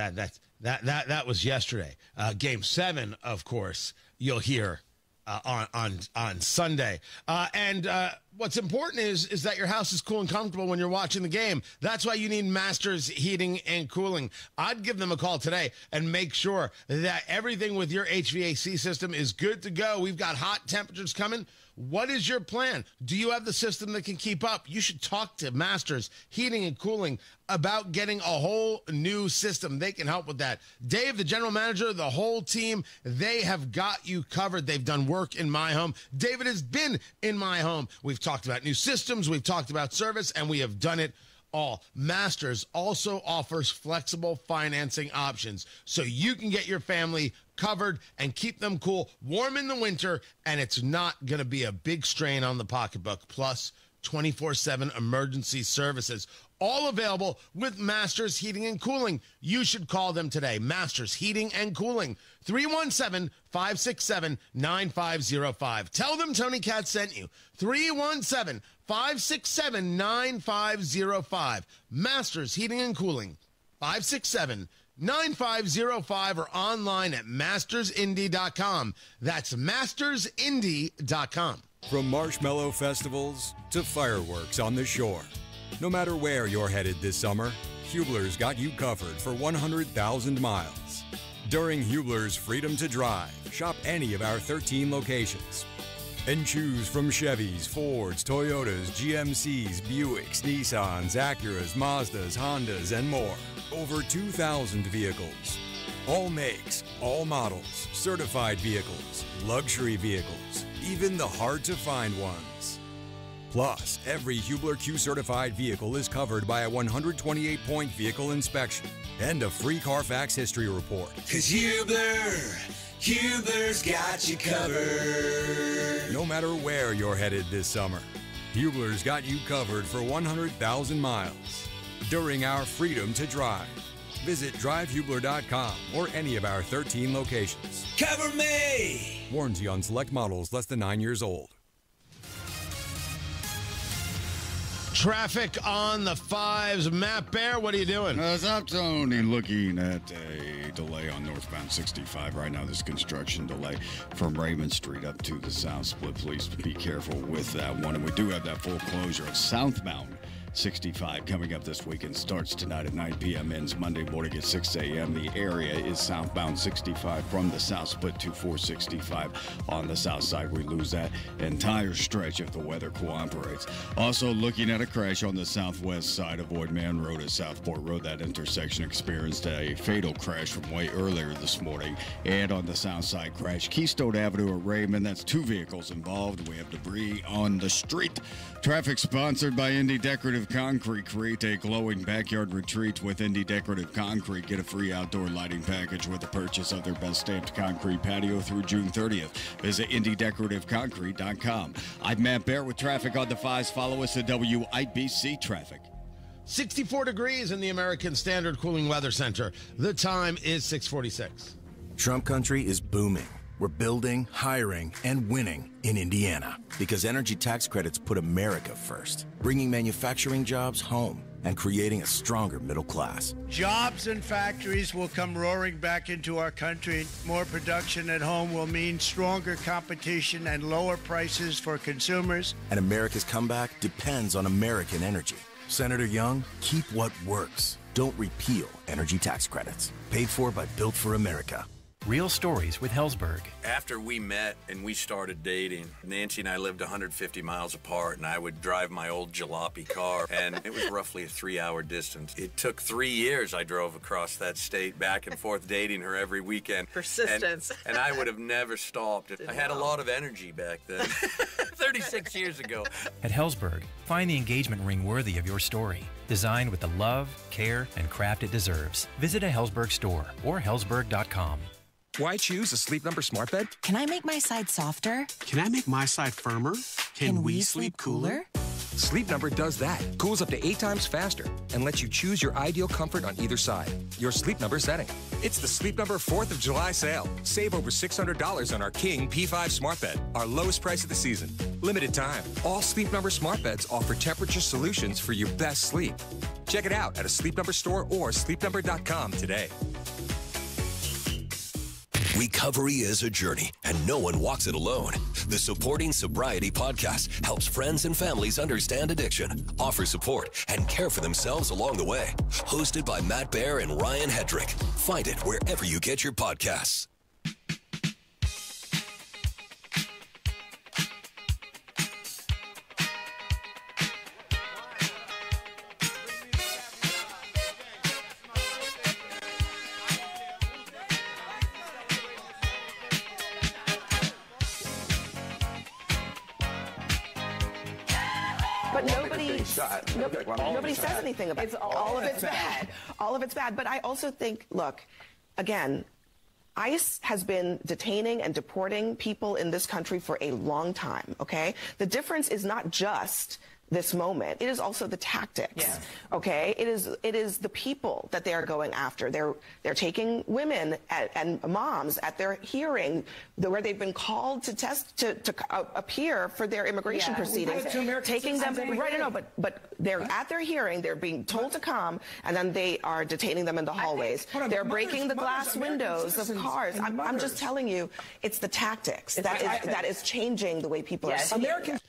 that was yesterday. Game 7, of course, you'll hear on Sunday. And what's important is that your house is cool and comfortable when you're watching the game. That's why you need Masters Heating and Cooling. I'd give them a call today and make sure that everything with your HVAC system is good to go. We've got hot temperatures coming. What is your plan? Do you have the system that can keep up? You should talk to Masters Heating and Cooling about getting a whole new system. They can help with that. Dave, the general manager, the whole team, they have got you covered. They've done work in my home. David has been in my home. We've talked about new systems. We've talked about service, and we have done it all. Masters also offers flexible financing options so you can get your family covered and keep them cool, warm in the winter, and it's not going to be a big strain on the pocketbook. Plus 24/7 emergency services, all available with Masters Heating and Cooling. You should call them today. Masters Heating and Cooling, 317-567-9505. Tell them Tony Katz sent you. 317-567-9505. Masters Heating and Cooling, 567-9505, or online at mastersindy.com. That's mastersindy.com. From marshmallow festivals to fireworks on the shore. No matter where you're headed this summer, Hubler's got you covered for 100,000 miles. During Hubler's Freedom to Drive, shop any of our 13 locations and choose from Chevys, Fords, Toyotas, GMCs, Buicks, Nissans, Acuras, Mazdas, Hondas, and more. Over 2,000 vehicles. All makes, all models, certified vehicles, luxury vehicles, even the hard-to-find ones. Plus, every Hubler Q-certified vehicle is covered by a 128-point vehicle inspection and a free Carfax history report. 'Cause Hubler's got you covered. No matter where you're headed this summer, Hubler's got you covered for 100,000 miles during our Freedom to Drive. Visit drivehubler.com or any of our 13 locations. Cover me! Warranty on select models less than 9 years old. Traffic on the 5s. Matt Bear, what are you doing? What's up, Tony? Looking at a delay on northbound 65 right now. There's construction delay from Raymond Street up to the South Split. Please be careful with that one. And we do have that full closure of southbound 65 coming up this weekend. Starts tonight at 9 p.m. Ends Monday morning at 6 a.m. The area is southbound 65 from the South Split to 465 on the south side. We lose that entire stretch if the weather cooperates. Also looking at a crash on the southwest side. Avoid Man Road at Southport Road. That intersection experienced a fatal crash from way earlier this morning. And on the south side crash, Keystone Avenue at Raymond. That's 2 vehicles involved. We have debris on the street. Traffic sponsored by Indy Decorative Concrete. Create a glowing backyard retreat with Indy Decorative Concrete. Get a free outdoor lighting package with the purchase of their best stamped concrete patio through June 30th. Visit IndyDecorativeConcrete.com. I'm Matt Bear with traffic on the 5s. Follow us at WIBC Traffic. 64 degrees in the American Standard Cooling Weather Center. The time is 6:46. Trump country is booming. We're building, hiring, and winning in Indiana because energy tax credits put America first, bringing manufacturing jobs home and creating a stronger middle class. Jobs and factories will come roaring back into our country. More production at home will mean stronger competition and lower prices for consumers. And America's comeback depends on American energy. Senator Young, keep what works. Don't repeal energy tax credits. Paid for by Built for America. Real stories with Hellsberg. After we met and we started dating, Nancy and I lived 150 miles apart, and I would drive my old jalopy car, and it was roughly a 3-hour distance. It took 3 years I drove across that state back and forth dating her every weekend. Persistence. And I would have never stopped. I had a lot of energy back then, 36 years ago. At Hellsberg, find the engagement ring worthy of your story. Designed with the love, care, and craft it deserves. Visit a Hellsberg store or hellsberg.com. Why choose a Sleep Number smart bed? Can I make my side softer? Can I make my side firmer? Can we sleep cooler? Sleep Number does that. Cools up to 8 times faster and lets you choose your ideal comfort on either side. Your Sleep Number setting. It's the Sleep Number 4th of July sale. Save over $600 on our King P5 smart bed, our lowest price of the season. Limited time. All Sleep Number smart beds offer temperature solutions for your best sleep. Check it out at a Sleep Number store or sleepnumber.com today. Recovery is a journey, and no one walks it alone. The Supporting Sobriety podcast helps friends and families understand addiction, offer support, and care for themselves along the way. Hosted by Matt Bear and Ryan Hedrick. Find it wherever you get your podcasts. Nobody says anything about it. All of it's bad. All of it's bad. But I also think, look, again, ICE has been detaining and deporting people in this country for a long time, okay? The difference is not just this moment. It is also the tactics, okay? It is the people that they are going after. They're taking women and moms at their hearing where they've been called to appear for their immigration proceedings, taking them but they're at their hearing. They're being told to come, and then they are detaining them in the hallways. They're breaking the glass windows of cars. I'm just telling you, it's the tactics that is changing the way people are seeing it.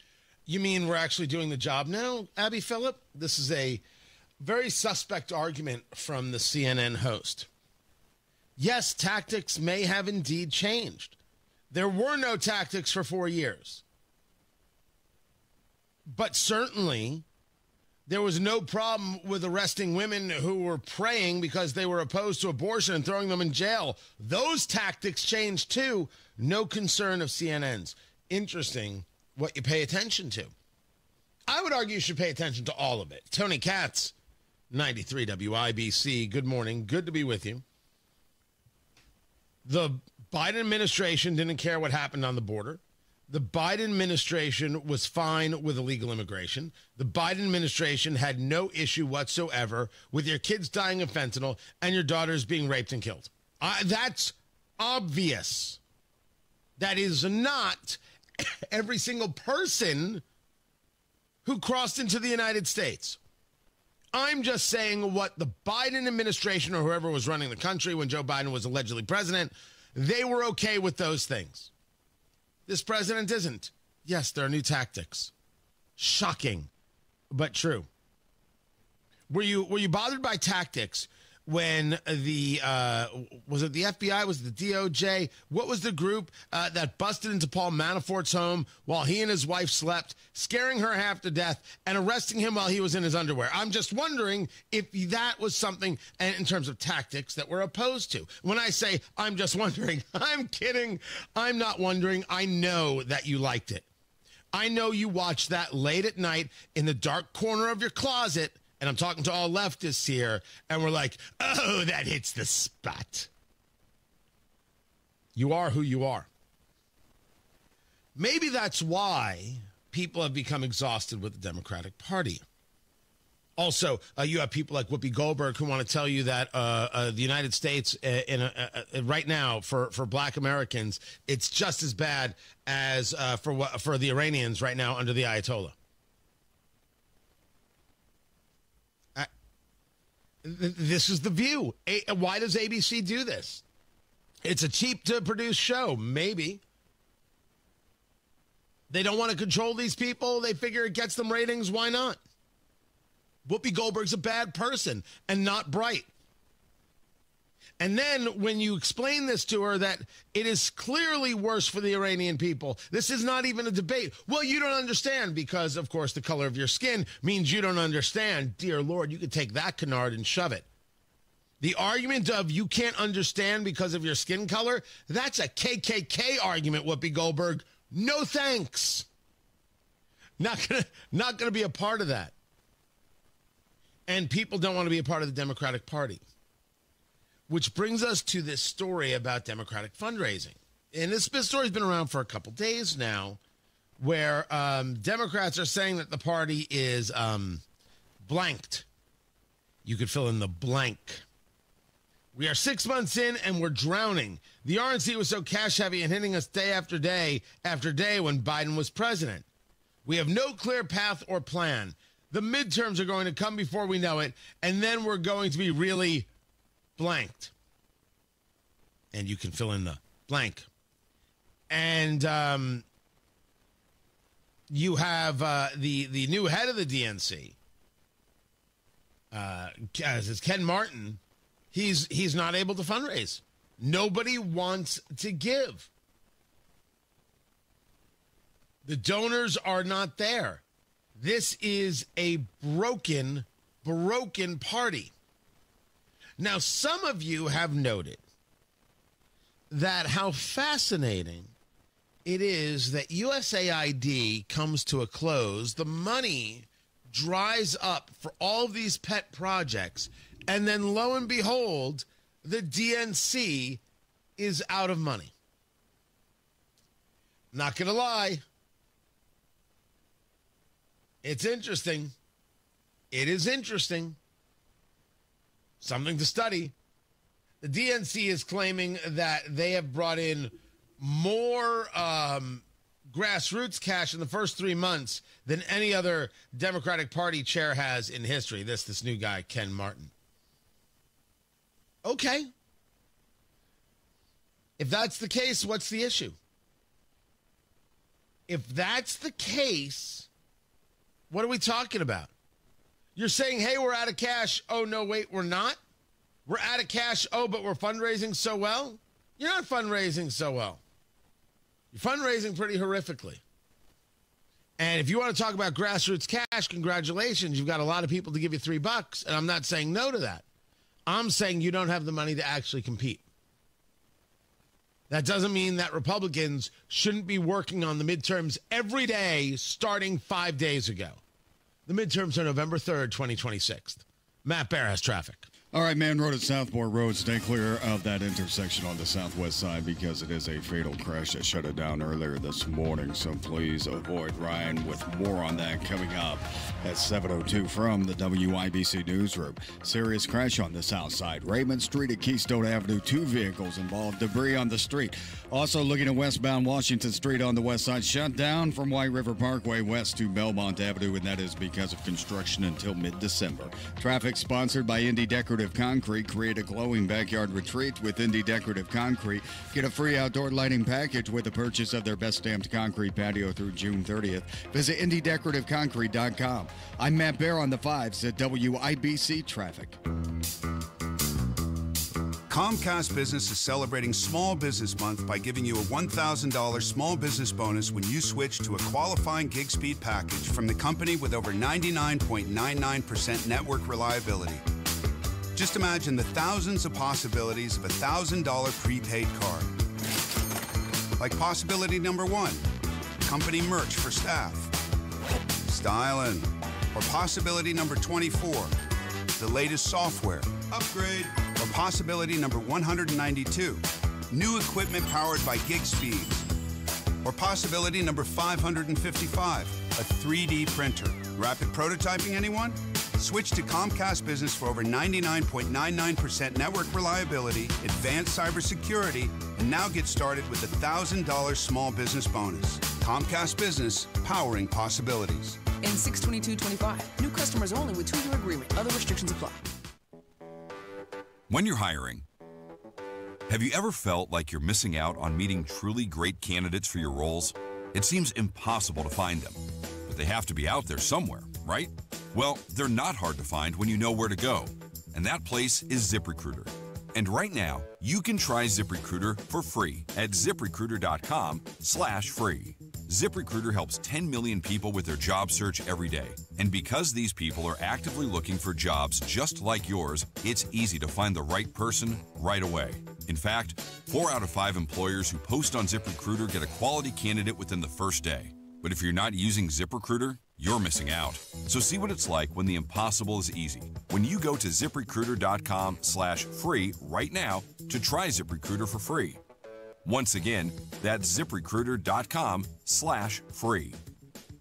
You mean we're actually doing the job now, Abby Phillip? This is a very suspect argument from the CNN host. Yes, tactics may have indeed changed. There were no tactics for 4 years. But certainly, there was no problem with arresting women who were praying because they were opposed to abortion and throwing them in jail. Those tactics changed too. No concern of CNN's. Interesting what you pay attention to. I would argue you should pay attention to all of it. Tony Katz, 93 WIBC. Good morning. Good to be with you. The Biden administration didn't care what happened on the border. The Biden administration was fine with illegal immigration. The Biden administration had no issue whatsoever with your kids dying of fentanyl and your daughters being raped and killed. That's obvious. That is not every single person who crossed into the United States. I'm just saying what the Biden administration or whoever was running the country when Joe Biden was allegedly president, they were okay with those things. This president isn't. Yes, there are new tactics. Shocking, but true. Were you bothered by tactics when the was it the FBI, was it the DOJ? What was the group that busted into Paul Manafort's home while he and his wife slept, scaring her half to death and arresting him while he was in his underwear? I'm just wondering if that was something in terms of tactics that we're opposed to. When I say I'm just wondering, I'm kidding. I'm not wondering. I know that you liked it. I know you watched that late at night in the dark corner of your closet. And I'm talking to all leftists here, and we're like, oh, that hits the spot. You are who you are. Maybe that's why people have become exhausted with the Democratic Party. Also, you have people like Whoopi Goldberg who want to tell you that the United States right now for black Americans, it's just as bad as for the Iranians right now under the Ayatollah. This is the view. Why does ABC do this? It's a cheap-to-produce show, maybe. They don't want to control these people. They figure it gets them ratings. Why not? Whoopi Goldberg's a bad person and not bright. And then when you explain this to her that it is clearly worse for the Iranian people, this is not even a debate. Well, you don't understand because, of course, the color of your skin means you don't understand. Dear Lord, you could take that canard and shove it. The argument of you can't understand because of your skin color, that's a KKK argument, Whoopi Goldberg. No thanks. Not gonna be a part of that. And people don't want to be a part of the Democratic Party. Which brings us to this story about Democratic fundraising. And this story's been around for a couple days now, where Democrats are saying that the party is blanked. You could fill in the blank. We are 6 months in and we're drowning. The RNC was so cash heavy and hitting us day after day after day when Biden was president. We have no clear path or plan. The midterms are going to come before we know it, and then we're going to be really blanked. And you can fill in the blank. And you have the new head of the DNC, as Ken Martin. He's not able to fundraise. Nobody wants to give. The donors are not there. This is a broken party. Now, some of you have noted that how fascinating it is that USAID comes to a close. The money dries up for all of these pet projects. And then lo and behold, the DNC is out of money. Not going to lie. It's interesting. It is interesting. Something to study. The DNC is claiming that they have brought in more grassroots cash in the first 3 months than any other Democratic Party chair has in history. This new guy, Ken Martin. Okay. If that's the case, what's the issue? If that's the case, what are we talking about? You're saying, hey, we're out of cash. Oh, no, wait, we're not? We're out of cash. Oh, but we're fundraising so well? You're not fundraising so well. You're fundraising pretty horrifically. And if you want to talk about grassroots cash, congratulations. You've got a lot of people to give you $3, and I'm not saying no to that. I'm saying you don't have the money to actually compete. That doesn't mean that Republicans shouldn't be working on the midterms every day starting 5 days ago. The midterms are November 3rd, 2026. Matt Bear has traffic. All right, Man Road at Southport Road. Stay clear of that intersection on the southwest side because it is a fatal crash that shut it down earlier this morning. So please avoid Ryan with more on that coming up at 7:02 from the WIBC Newsroom. Serious crash on the south side. Raymond Street at Keystone Avenue. 2 vehicles involved. Debris on the street. Also looking at westbound Washington Street on the west side. Shut down from White River Parkway west to Belmont Avenue, and that is because of construction until mid-December. Traffic sponsored by Indy Decorative Concrete. Create a glowing backyard retreat with Indy Decorative Concrete. Get a free outdoor lighting package with the purchase of their best stamped concrete patio through June 30th. Visit IndyDecorativeConcrete.com. I'm Matt Bear on the 5s at WIBC Traffic. Comcast Business is celebrating Small Business Month by giving you a $1,000 small business bonus when you switch to a qualifying gig speed package from the company with over 99.99% network reliability. Just imagine the thousands of possibilities of a $1,000 prepaid card. Like possibility number 1, company merch for staff. Styling. Or possibility number 24, the latest software. Upgrade. Or possibility number 192, new equipment powered by gig speeds. Or possibility number 555, a 3D printer. Rapid prototyping, anyone? Switch to Comcast Business for over 99.99% network reliability, advanced cybersecurity, and now get started with a $1,000 small business bonus. Comcast Business, powering possibilities. In 6/22/25, new customers only with 2-year agreement. Other restrictions apply. When you're hiring, have you ever felt like you're missing out on meeting truly great candidates for your roles? It seems impossible to find them, but they have to be out there somewhere, right? Well, they're not hard to find when you know where to go, and that place is ZipRecruiter. And right now, you can try ZipRecruiter for free at ZipRecruiter.com/free. ZipRecruiter helps 10 million people with their job search every day. And because these people are actively looking for jobs just like yours, it's easy to find the right person right away. In fact, 4 out of 5 employers who post on ZipRecruiter get a quality candidate within the first day. But if you're not using ZipRecruiter, you're missing out. So see what it's like when the impossible is easy. When you go to ZipRecruiter.com/free right now to try ZipRecruiter for free. Once again, that's ZipRecruiter.com/free.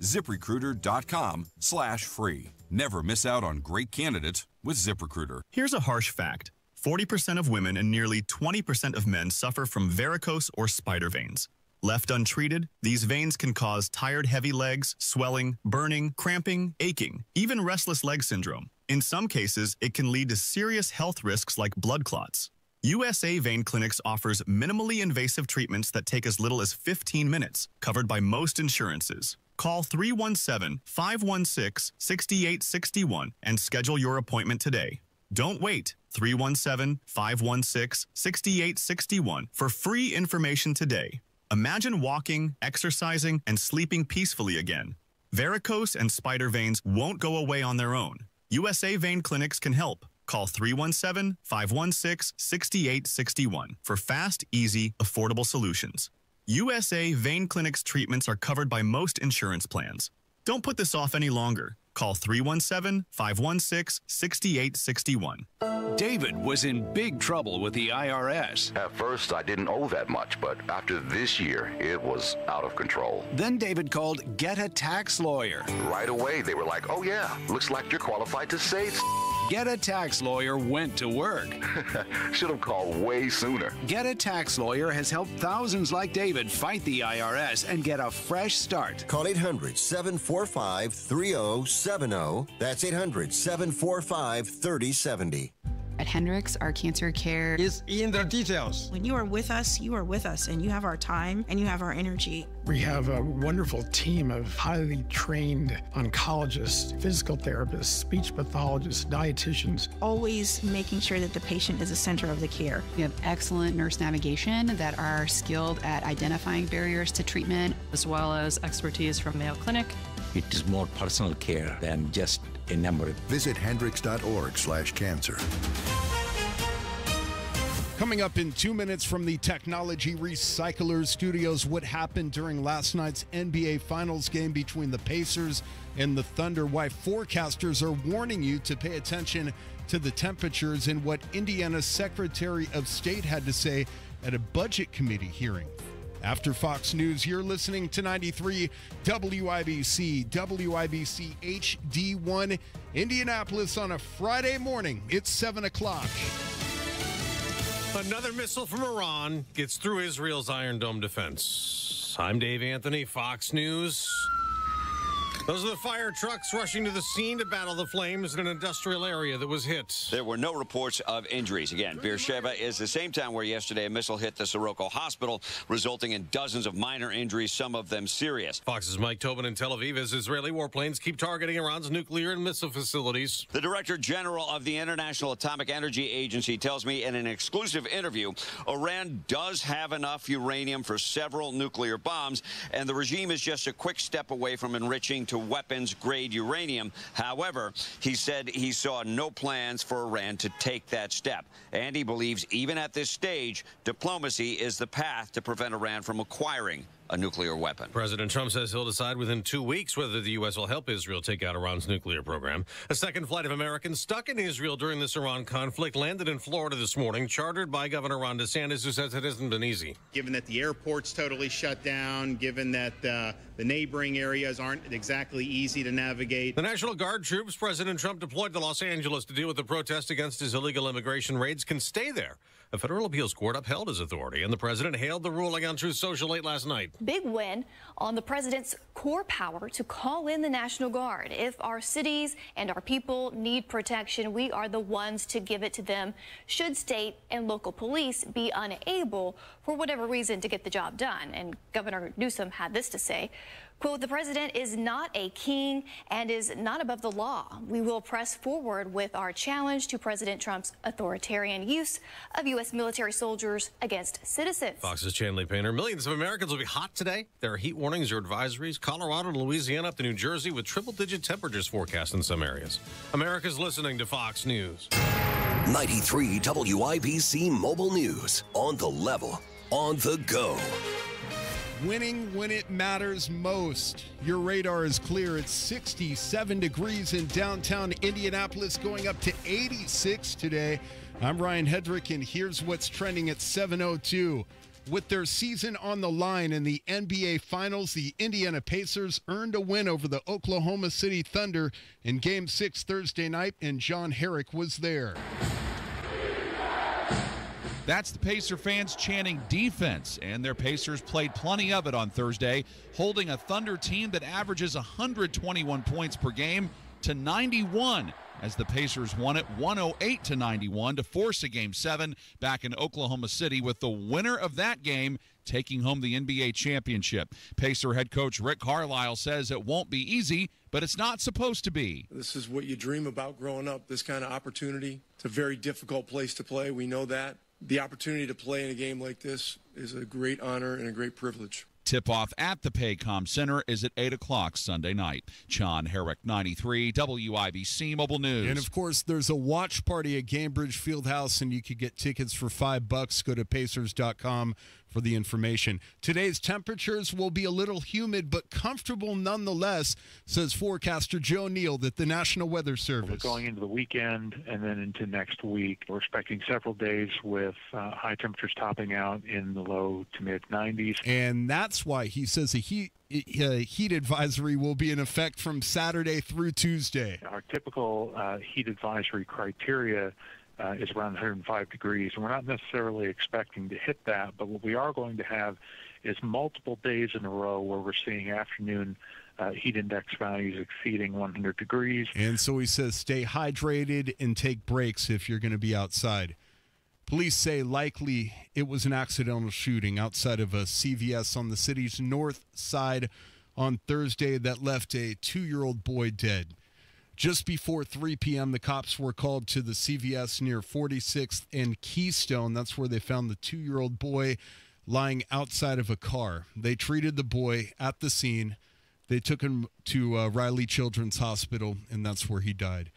ZipRecruiter.com/free. Never miss out on great candidates with ZipRecruiter. Here's a harsh fact. 40% of women and nearly 20% of men suffer from varicose or spider veins. Left untreated, these veins can cause tired, heavy legs, swelling, burning, cramping, aching, even restless leg syndrome. In some cases, it can lead to serious health risks like blood clots. USA Vein Clinics offers minimally invasive treatments that take as little as 15 minutes, covered by most insurances. Call 317-516-6861 and schedule your appointment today. Don't wait. 317-516-6861 for free information today. Imagine walking, exercising, and sleeping peacefully again. Varicose and spider veins won't go away on their own. USA Vein Clinics can help. Call 317-516-6861 for fast, easy, affordable solutions. USA Vein Clinics treatments are covered by most insurance plans. Don't put this off any longer. Call 317-516-6861. David was in big trouble with the IRS. At first, I didn't owe that much, but after this year, it was out of control. Then David called Get a Tax Lawyer. Right away, they were like, oh yeah, looks like you're qualified to say Get a Tax Lawyer went to work. Should have called way sooner. Get a Tax Lawyer has helped thousands like David fight the IRS and get a fresh start. Call 800-745-3070. That's 800-745-3070. At Hendricks, our cancer care is in the details. When you are with us, and you have our time and you have our energy. We have a wonderful team of highly trained oncologists, physical therapists, speech pathologists, dietitians. Always making sure that the patient is the center of the care. We have excellent nurse navigation that are skilled at identifying barriers to treatment, as well as expertise from Mayo Clinic. It is more personal care than just a number. Visit hendricks.org/cancer. Coming up in 2 minutes from the Technology Recyclers Studios, what happened during last night's NBA Finals game between the Pacers and the Thunder, why forecasters are warning you to pay attention to the temperatures, and what Indiana's Secretary of State had to say at a budget committee hearing. After Fox News, you're listening to 93 WIBC, WIBC HD1, Indianapolis on a Friday morning. It's 7 o'clock. Another missile from Iran gets through Israel's Iron Dome defense. I'm Dave Anthony, Fox News. Those are the fire trucks rushing to the scene to battle the flames in an industrial area that was hit. There were no reports of injuries. Again, Beersheba is the same town where yesterday a missile hit the Soroka Hospital, resulting in dozens of minor injuries, some of them serious. Fox's Mike Tobin in Tel Aviv as Israeli warplanes keep targeting Iran's nuclear and missile facilities. The Director General of the International Atomic Energy Agency tells me in an exclusive interview, Iran does have enough uranium for several nuclear bombs, and the regime is just a quick step away from enriching to weapons-grade uranium. However, he said he saw no plans for Iran to take that step. And he believes even at this stage, diplomacy is the path to prevent Iran from acquiring a nuclear weapon. President Trump says he'll decide within 2 weeks whether the U.S. will help Israel take out Iran's nuclear program. A second flight of Americans stuck in Israel during this Iran conflict landed in Florida this morning, chartered by Governor Ron DeSantis, who says it hasn't been easy. Given that the airport's totally shut down, given that the neighboring areas aren't exactly easy to navigate. The National Guard troops President Trump deployed to Los Angeles to deal with the protest against his illegal immigration raids can stay there. A federal appeals court upheld his authority, and the president hailed the ruling on Truth Social late last night. Big win on the president's core power to call in the National Guard. If our cities and our people need protection, we are the ones to give it to them, should state and local police be unable, for whatever reason, to get the job done. And Governor Newsom had this to say, quote, "The president is not a king and is not above the law. We will press forward with our challenge to President Trump's authoritarian use of U.S. military soldiers against citizens." Fox's Chanley Painter. Millions of Americans will be hot today. There are heat warnings or advisories. Colorado to Louisiana up to New Jersey with triple-digit temperatures forecast in some areas. America's listening to Fox News. 93 WIBC Mobile News. On the level. On the go. Winning when it matters most. Your radar is clear. It's 67 degrees in downtown Indianapolis, going up to 86 today. I'm Ryan Hedrick, and here's what's trending at 7:02. With their season on the line in the NBA Finals, the Indiana Pacers earned a win over the Oklahoma City Thunder in Game 6 Thursday night, and John Herrick was there. That's the Pacer fans chanting defense, and their Pacers played plenty of it on Thursday, holding a Thunder team that averages 121 points per game to 91, as the Pacers won it 108-91 to force a Game 7 back in Oklahoma City, with the winner of that game taking home the NBA championship. Pacer head coach Rick Carlisle says it won't be easy, but it's not supposed to be. This is what you dream about growing up, this kind of opportunity. It's a very difficult place to play. We know that. The opportunity to play in a game like this is a great honor and a great privilege. Tip-off at the Paycom Center is at 8 o'clock Sunday night. John Herrick, 93 WIBC Mobile News. And, of course, there's a watch party at Gainbridge Fieldhouse, and you could get tickets for $5. Go to Pacers.com for the information. Today's temperatures will be a little humid, but comfortable nonetheless, says forecaster Joe Neal at the National Weather Service. We're going into the weekend and then into next week. We're expecting several days with high temperatures topping out in the low to mid-90s. And that's why he says a heat advisory will be in effect from Saturday through Tuesday. Our typical heat advisory criteria is around 105 degrees, and we're not necessarily expecting to hit that, but what we are going to have is multiple days in a row where we're seeing afternoon heat index values exceeding 100 degrees. And so he says stay hydrated and take breaks if you're going to be outside. Police say likely it was an accidental shooting outside of a CVS on the city's north side on Thursday that left a 2-year-old boy dead. Just before 3 p.m., the cops were called to the CVS near 46th and Keystone. That's where they found the 2-year-old boy lying outside of a car. They treated the boy at the scene. They took him to Riley Children's Hospital, and that's where he died.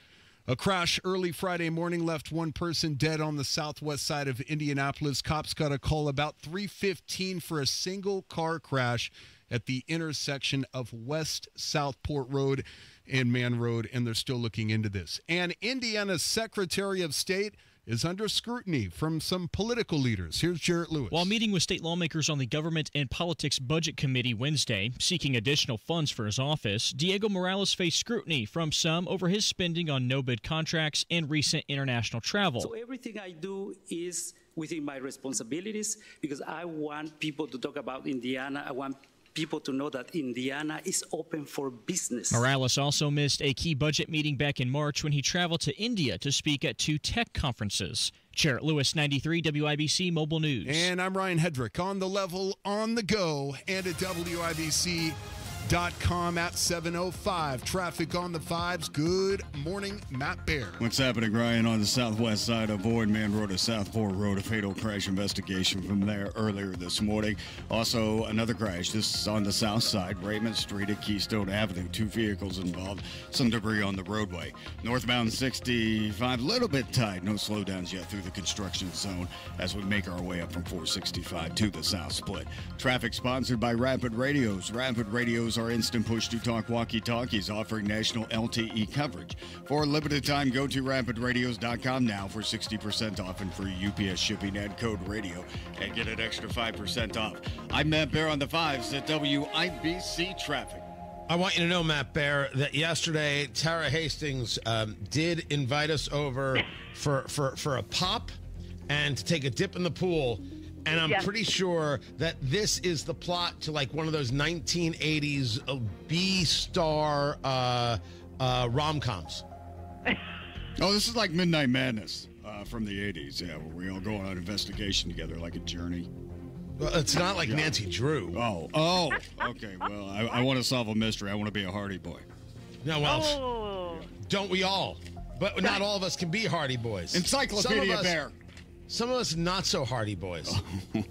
A crash early Friday morning left one person dead on the southwest side of Indianapolis. Cops got a call about 3:15 for a single car crash at the intersection of West Southport Road and Man Road, and they're still looking into this. And Indiana's Secretary of State is under scrutiny from some political leaders. Here's Jarrett Lewis. While meeting with state lawmakers on the Government and Politics Budget Committee Wednesday, seeking additional funds for his office, Diego Morales faced scrutiny from some over his spending on no-bid contracts and recent international travel. So everything I do is within my responsibilities because I want people to talk about Indiana. I want people to know that Indiana is open for business. Morales also missed a key budget meeting back in March when he traveled to India to speak at 2 tech conferences. Jarrett Lewis, 93 WIBC Mobile News. And I'm Ryan Hedrick on the level, on the go, and at WIBC.com at 7:05. Traffic on the 5s. Good morning, Matt Bear. What's happening, Ryan? On the southwest side of Boardman Road to Southport Road, a fatal crash investigation from there earlier this morning. Also, another crash. This is on the south side, Raymond Street at Keystone Avenue. 2 vehicles involved. Some debris on the roadway. Northbound 65, a little bit tight. No slowdowns yet through the construction zone as we make our way up from 465 to the south split. Traffic sponsored by Rapid Radios. Rapid Radios are instant push-to-talk walkie-talkies offering national LTE coverage. For a limited time, go to rapidradios.com now for 60% off and free UPS shipping and code radio and get an extra 5% off. I'm Matt Bear on the 5s at WIBC Traffic. I want you to know, Matt Bear, that yesterday Tara Hastings did invite us over for a pop and to take a dip in the pool. And I'm pretty sure that this is the plot to like one of those 1980s B-star rom-coms. Oh, this is like Midnight Madness from the 80s, yeah, where we all go on an investigation together like a journey. Well, it's not like Nancy Drew. Oh, okay. Well, I want to solve a mystery. I want to be a Hardy Boy. No, well, don't we all? But not all of us can be Hardy Boys. Encyclopedia Bear. Some of us not so Hardy Boys. Okay.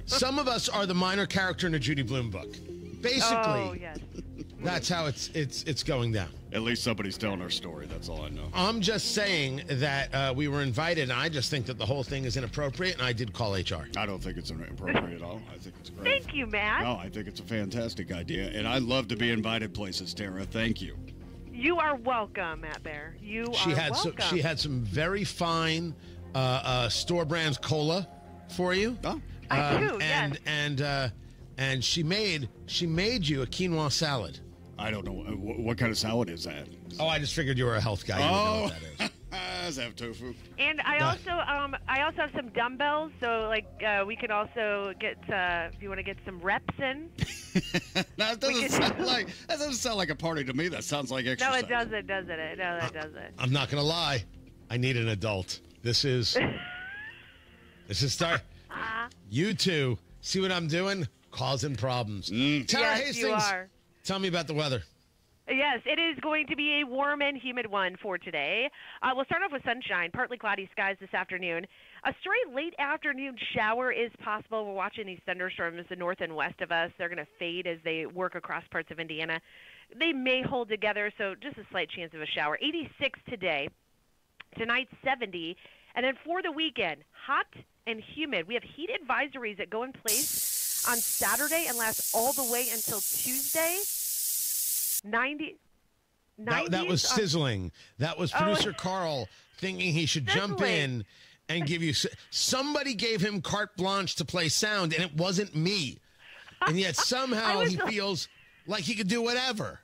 Some of us are the minor character in a Judy Blume book. Basically, that's how it's going down. At least somebody's telling our story. That's all I know. I'm just saying that we were invited, and I just think that the whole thing is inappropriate, and I did call HR. I don't think it's inappropriate at all. I think it's great. Thank you, Matt. No, I think it's a fantastic idea, and I love to be invited places, Tara. Thank you. You are welcome, Matt Bear. She had some very fine store brand cola for you. Oh. I do, yes. And she made you a quinoa salad. I don't know what kind of salad is that. Oh, I just figured you were a health guy. You know what that is. Does that have tofu? And I also have some dumbbells, so we could also get if you want to get some reps in. That doesn't sound like a party to me. That sounds like exercise. No, it doesn't, doesn't it? No, that doesn't. I'm not gonna lie. I need an adult. This is start. You two see what I'm doing? Causing problems. Tara Hastings, you are. Tell me about the weather. Yes, it is going to be a warm and humid one for today. We'll start off with sunshine, partly cloudy skies this afternoon. A stray late afternoon shower is possible. We're watching these thunderstorms the north and west of us. They're going to fade as they work across parts of Indiana. They may hold together, so just a slight chance of a shower. 86 today. Tonight, 70. And then for the weekend, hot and humid. We have heat advisories that go in place on Saturday and last all the way until Tuesday. 90. That was sizzling. That was producer Carl thinking he should jump in and give you. Somebody gave him carte blanche to play sound, and it wasn't me. And yet somehow he feels like he could do whatever.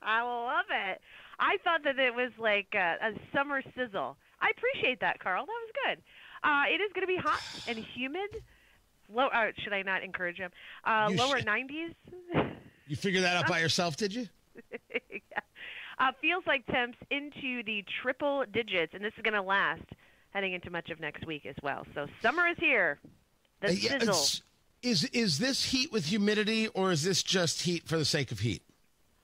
I love it. I thought that it was like a summer sizzle. I appreciate that, Carl. That was good. It is going to be hot and humid. Should I not encourage him? Lower 90s. You figured that out by yourself, did you? Yeah. Feels like temps into the triple digits, and this is going to last heading into much of next week as well. So summer is here. The sizzle. Is this heat with humidity, or is this just heat for the sake of heat?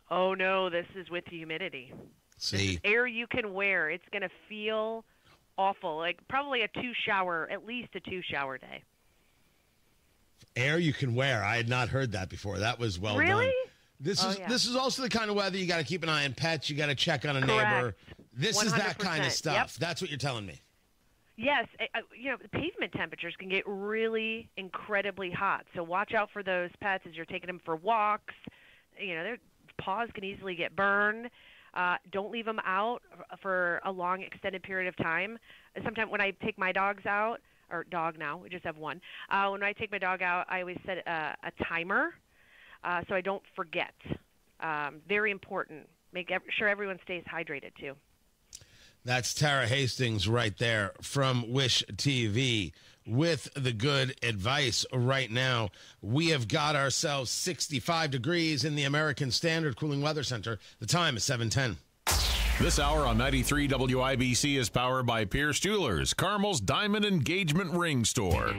Oh, no, this is with humidity. See. This is air you can wear. It's going to feel awful, like probably at least a 2-shower day. Air you can wear. I had not heard that before. That was well done. Really? This is also the kind of weather you got to keep an eye on pets. You got to check on a neighbor. This is that kind of 100%. stuff. Yep. That's what you're telling me. Yes, the pavement temperatures can get really incredibly hot. So watch out for those pets as you're taking them for walks. Their paws can easily get burned. Don't leave them out for a long, extended period of time. Sometimes when I take my dogs out, or dog now, we just have one. When I take my dog out, I always set a timer so I don't forget. Very important. Make sure everyone stays hydrated, too. That's Tara Hastings right there from Wish TV with the good advice right now. We have got ourselves 65 degrees in the American Standard Cooling Weather Center. The time is 7:10. This hour on 93 WIBC is powered by Pierce Jewelers, Carmel's Diamond Engagement Ring Store.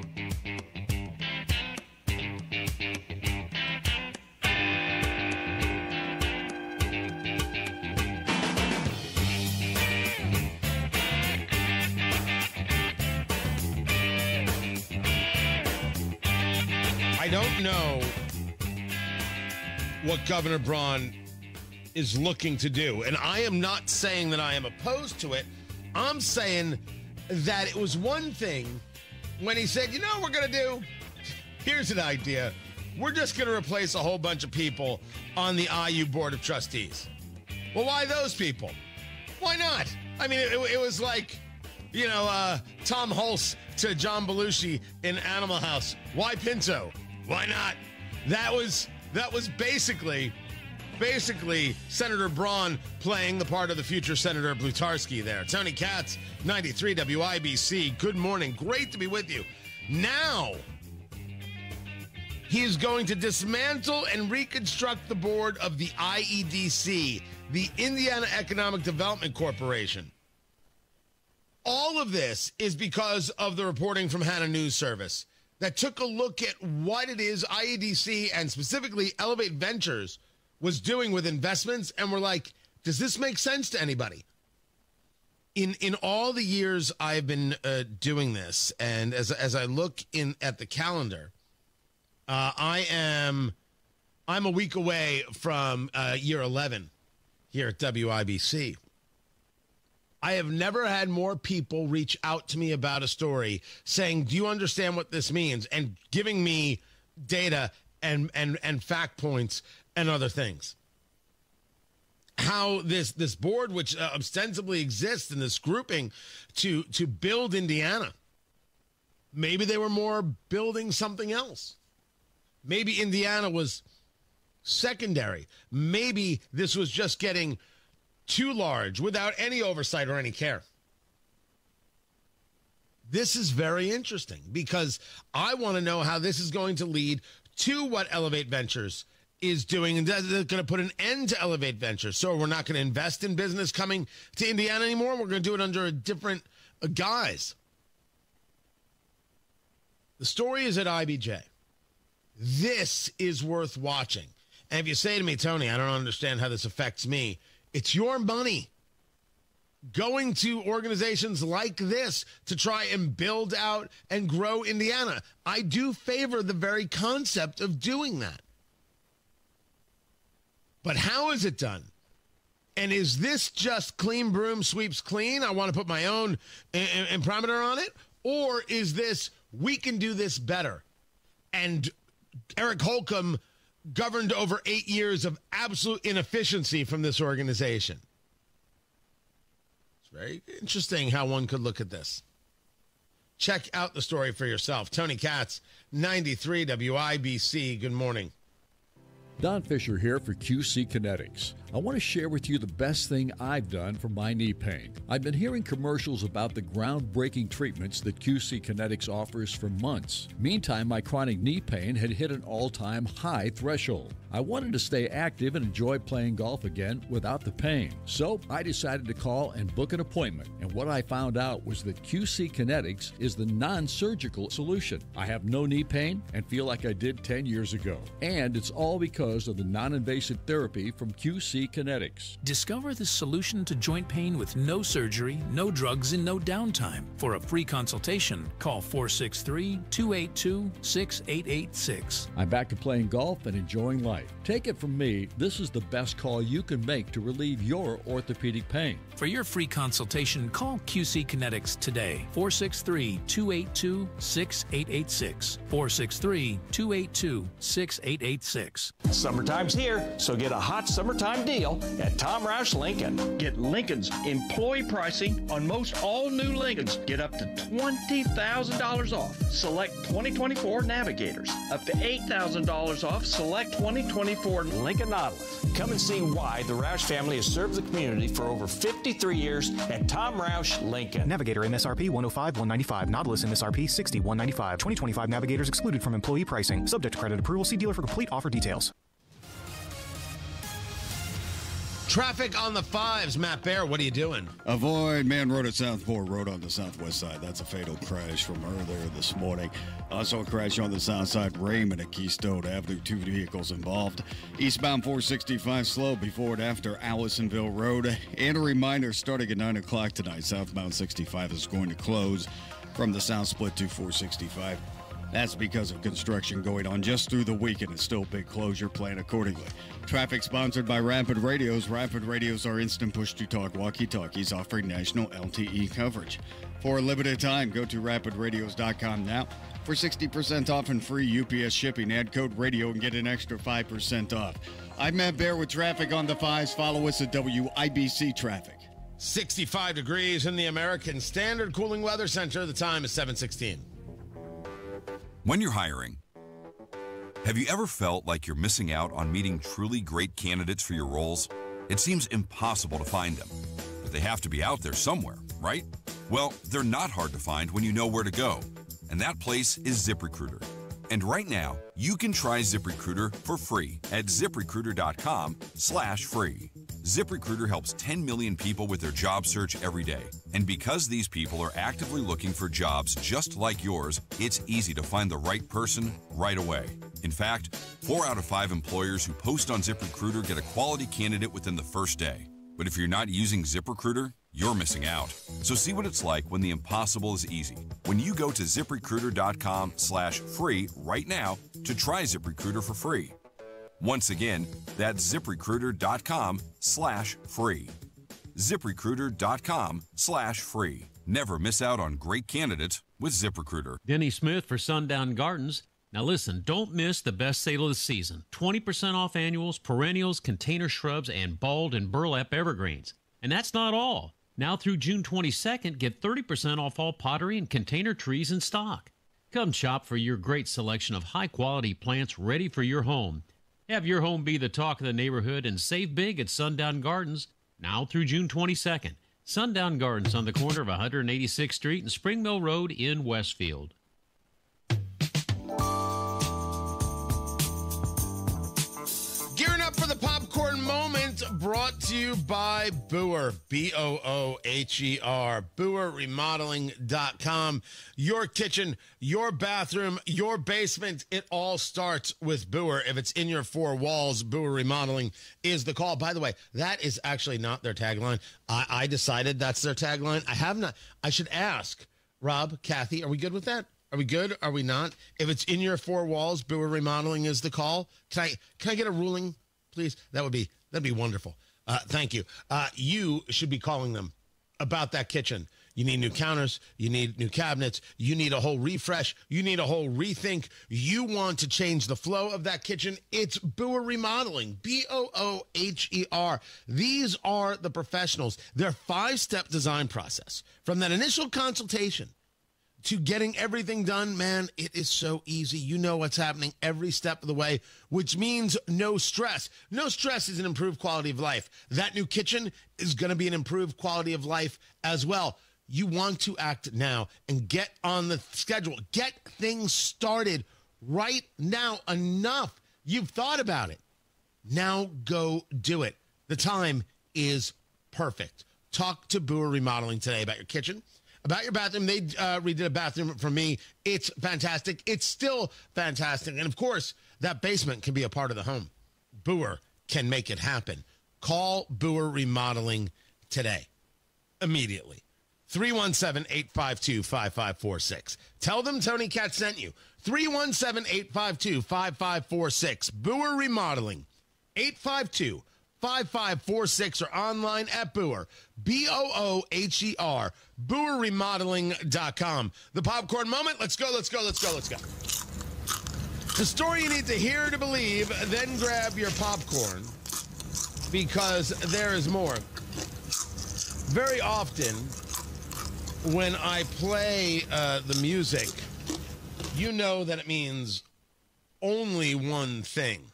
I don't know what Governor Braun is looking to do, and I am not saying that I am opposed to it. I'm saying that it was one thing when he said, what we're going to do? Here's an idea. We're just going to replace a whole bunch of people on the IU Board of Trustees. Well, why those people? Why not? I mean, it was like, Tom Hulse to John Belushi in Animal House. Why Pinto? Why not? That was basically Senator Braun playing the part of the future Senator Blutarski there. Tony Katz, 93 WIBC. Good morning. Great to be with you. Now, he is going to dismantle and reconstruct the board of the IEDC, the Indiana Economic Development Corporation. All of this is because of the reporting from Hannah News Service that took a look at what it is IEDC and specifically Elevate Ventures was doing with investments, and we're like, does this make sense to anybody? In all the years I've been doing this, and as I look at the calendar, I'm a week away from year 11 here at WIBC. I have never had more people reach out to me about a story saying, do you understand what this means? And giving me data and fact points and other things. How this board, which ostensibly exists in this grouping to build Indiana, maybe they were more building something else. Maybe Indiana was secondary. Maybe this was just getting too large without any oversight or any care. This is very interesting because I want to know how this is going to lead to what Elevate Ventures is doing, and is it going to put an end to Elevate Ventures? So we're not going to invest in business coming to Indiana anymore. We're going to do it under a different guise. The story is at IBJ. This is worth watching. And if you say to me, Tony, I don't understand how this affects me, it's your money going to organizations like this to try and build out and grow Indiana. I do favor the very concept of doing that. But how is it done? And is this just clean broom sweeps clean? I want to put my own parameter on it. Or is this, we can do this better? And Eric Holcomb governed over 8 years of absolute inefficiency from this organization. It's very interesting how one could look at this. Check out the story for yourself. Tony Katz, 93 WIBC. Good morning. Don Fisher here for QC Kinetics. I want to share with you the best thing I've done for my knee pain. I've been hearing commercials about the groundbreaking treatments that QC Kinetics offers for months. Meantime, my chronic knee pain had hit an all-time high threshold. I wanted to stay active and enjoy playing golf again without the pain. So I decided to call and book an appointment. And what I found out was that QC Kinetics is the non-surgical solution. I have no knee pain and feel like I did 10 years ago. And it's all because of the non-invasive therapy from QC QC Kinetics. Discover the solution to joint pain with no surgery, no drugs, and no downtime. For a free consultation, call 463-282-6886. I'm back to playing golf and enjoying life. Take it from me, this is the best call you can make to relieve your orthopedic pain. For your free consultation, call QC Kinetics today. 463-282-6886. 463-282-6886. Summertime's here, so get a hot summertime deal at Tom Roush Lincoln. Get Lincoln's employee pricing on most all new Lincolns. Get up to $20,000 off select 2024 Navigators. Up to $8,000 off select 2024 Lincoln Nautilus. Come and see why the Roush family has served the community for over 53 years at Tom Roush Lincoln. Navigator MSRP 105-195. Nautilus MSRP 60-195. 2025 Navigators excluded from employee pricing. Subject to credit approval. See dealer for complete offer details. Traffic on the 5s. Matt Bear, what are you doing? Avoid Man Road at Southport Road on the southwest side. That's a fatal crash from earlier this morning. Also a crash on the south side, Raymond at Keystone Avenue. 2 vehicles involved. Eastbound 465 slow before and after Allisonville Road. And a reminder, starting at 9 o'clock tonight, southbound 65 is going to close from the south split to 465. That's because of construction going on just through the weekend. It's still a big closure. Plan accordingly. Traffic sponsored by Rapid Radios. Rapid Radios are instant push-to-talk walkie-talkies offering national LTE coverage. For a limited time, go to rapidradios.com now. For 60% off and free UPS shipping, add code radio and get an extra 5% off. I'm Matt Bear with traffic on the 5s. Follow us at WIBC Traffic. 65 degrees in the American Standard Cooling Weather Center. The time is 7:16. When you're hiring, have you ever felt like you're missing out on meeting truly great candidates for your roles? It seems impossible to find them, but they have to be out there somewhere, right? Well, they're not hard to find when you know where to go, and that place is ZipRecruiter. And right now, you can try ZipRecruiter for free at ZipRecruiter.com/free. ZipRecruiter helps 10 million people with their job search every day. And because these people are actively looking for jobs just like yours, it's easy to find the right person right away. In fact, 4 out of 5 employers who post on ZipRecruiter get a quality candidate within the first day. But if you're not using ZipRecruiter, you're missing out. So see what it's like when the impossible is easy. When you go to ZipRecruiter.com/free right now to try ZipRecruiter for free. Once again, that's ZipRecruiter.com/free. ZipRecruiter.com/free. Never miss out on great candidates with ZipRecruiter. Denny Smith for Sundown Gardens. Now listen, don't miss the best sale of the season. 20% off annuals, perennials, container shrubs, and bulb and burlap evergreens. And that's not all. Now through June 22nd, get 30% off all pottery and container trees in stock. Come shop for your great selection of high-quality plants ready for your home. Have your home be the talk of the neighborhood and save big at Sundown Gardens now through June 22nd. Sundown Gardens on the corner of 186th Street and Spring Mill Road in Westfield. Gearing up for the popcorn moment, brought to you by Booher, Booher, BooherRemodeling.com. Your kitchen, your bathroom, your basement, it all starts with Booher. If it's in your 4 walls, Booher Remodeling is the call. By the way, that is actually not their tagline. I decided that's their tagline. I have not. I should ask. Rob, Kathy, are we good with that? Are we good? Are we not? If it's in your 4 walls, Booher Remodeling is the call. Can I get a ruling, please? That'd be wonderful. Thank you. You should be calling them about that kitchen. You need new counters. You need new cabinets. You need a whole refresh. You need a whole rethink. You want to change the flow of that kitchen. It's Booher Remodeling, Booher. These are the professionals. Their 5-step design process, from that initial consultation to getting everything done, man, it is so easy. You know what's happening every step of the way, which means no stress. No stress is an improved quality of life. That new kitchen is going to be an improved quality of life as well. You want to act now and get on the schedule. Get things started right now. Enough. You've thought about it. Now go do it. The time is perfect. Talk to Booher Remodeling today about your kitchen, about your bathroom. They redid a bathroom for me. It's fantastic. It's still fantastic. And, of course, that basement can be a part of the home. Booher can make it happen. Call Boer Remodeling today, immediately. 317-852-5546. Tell them Tony Katz sent you. 317-852-5546. Boer Remodeling. 852-5546 or online at Boer. Booher. BoerRemodeling.com. The popcorn moment. Let's go. The story you need to hear to believe, then grab your popcorn because there is more. Very often when I play the music, you know that it means only one thing.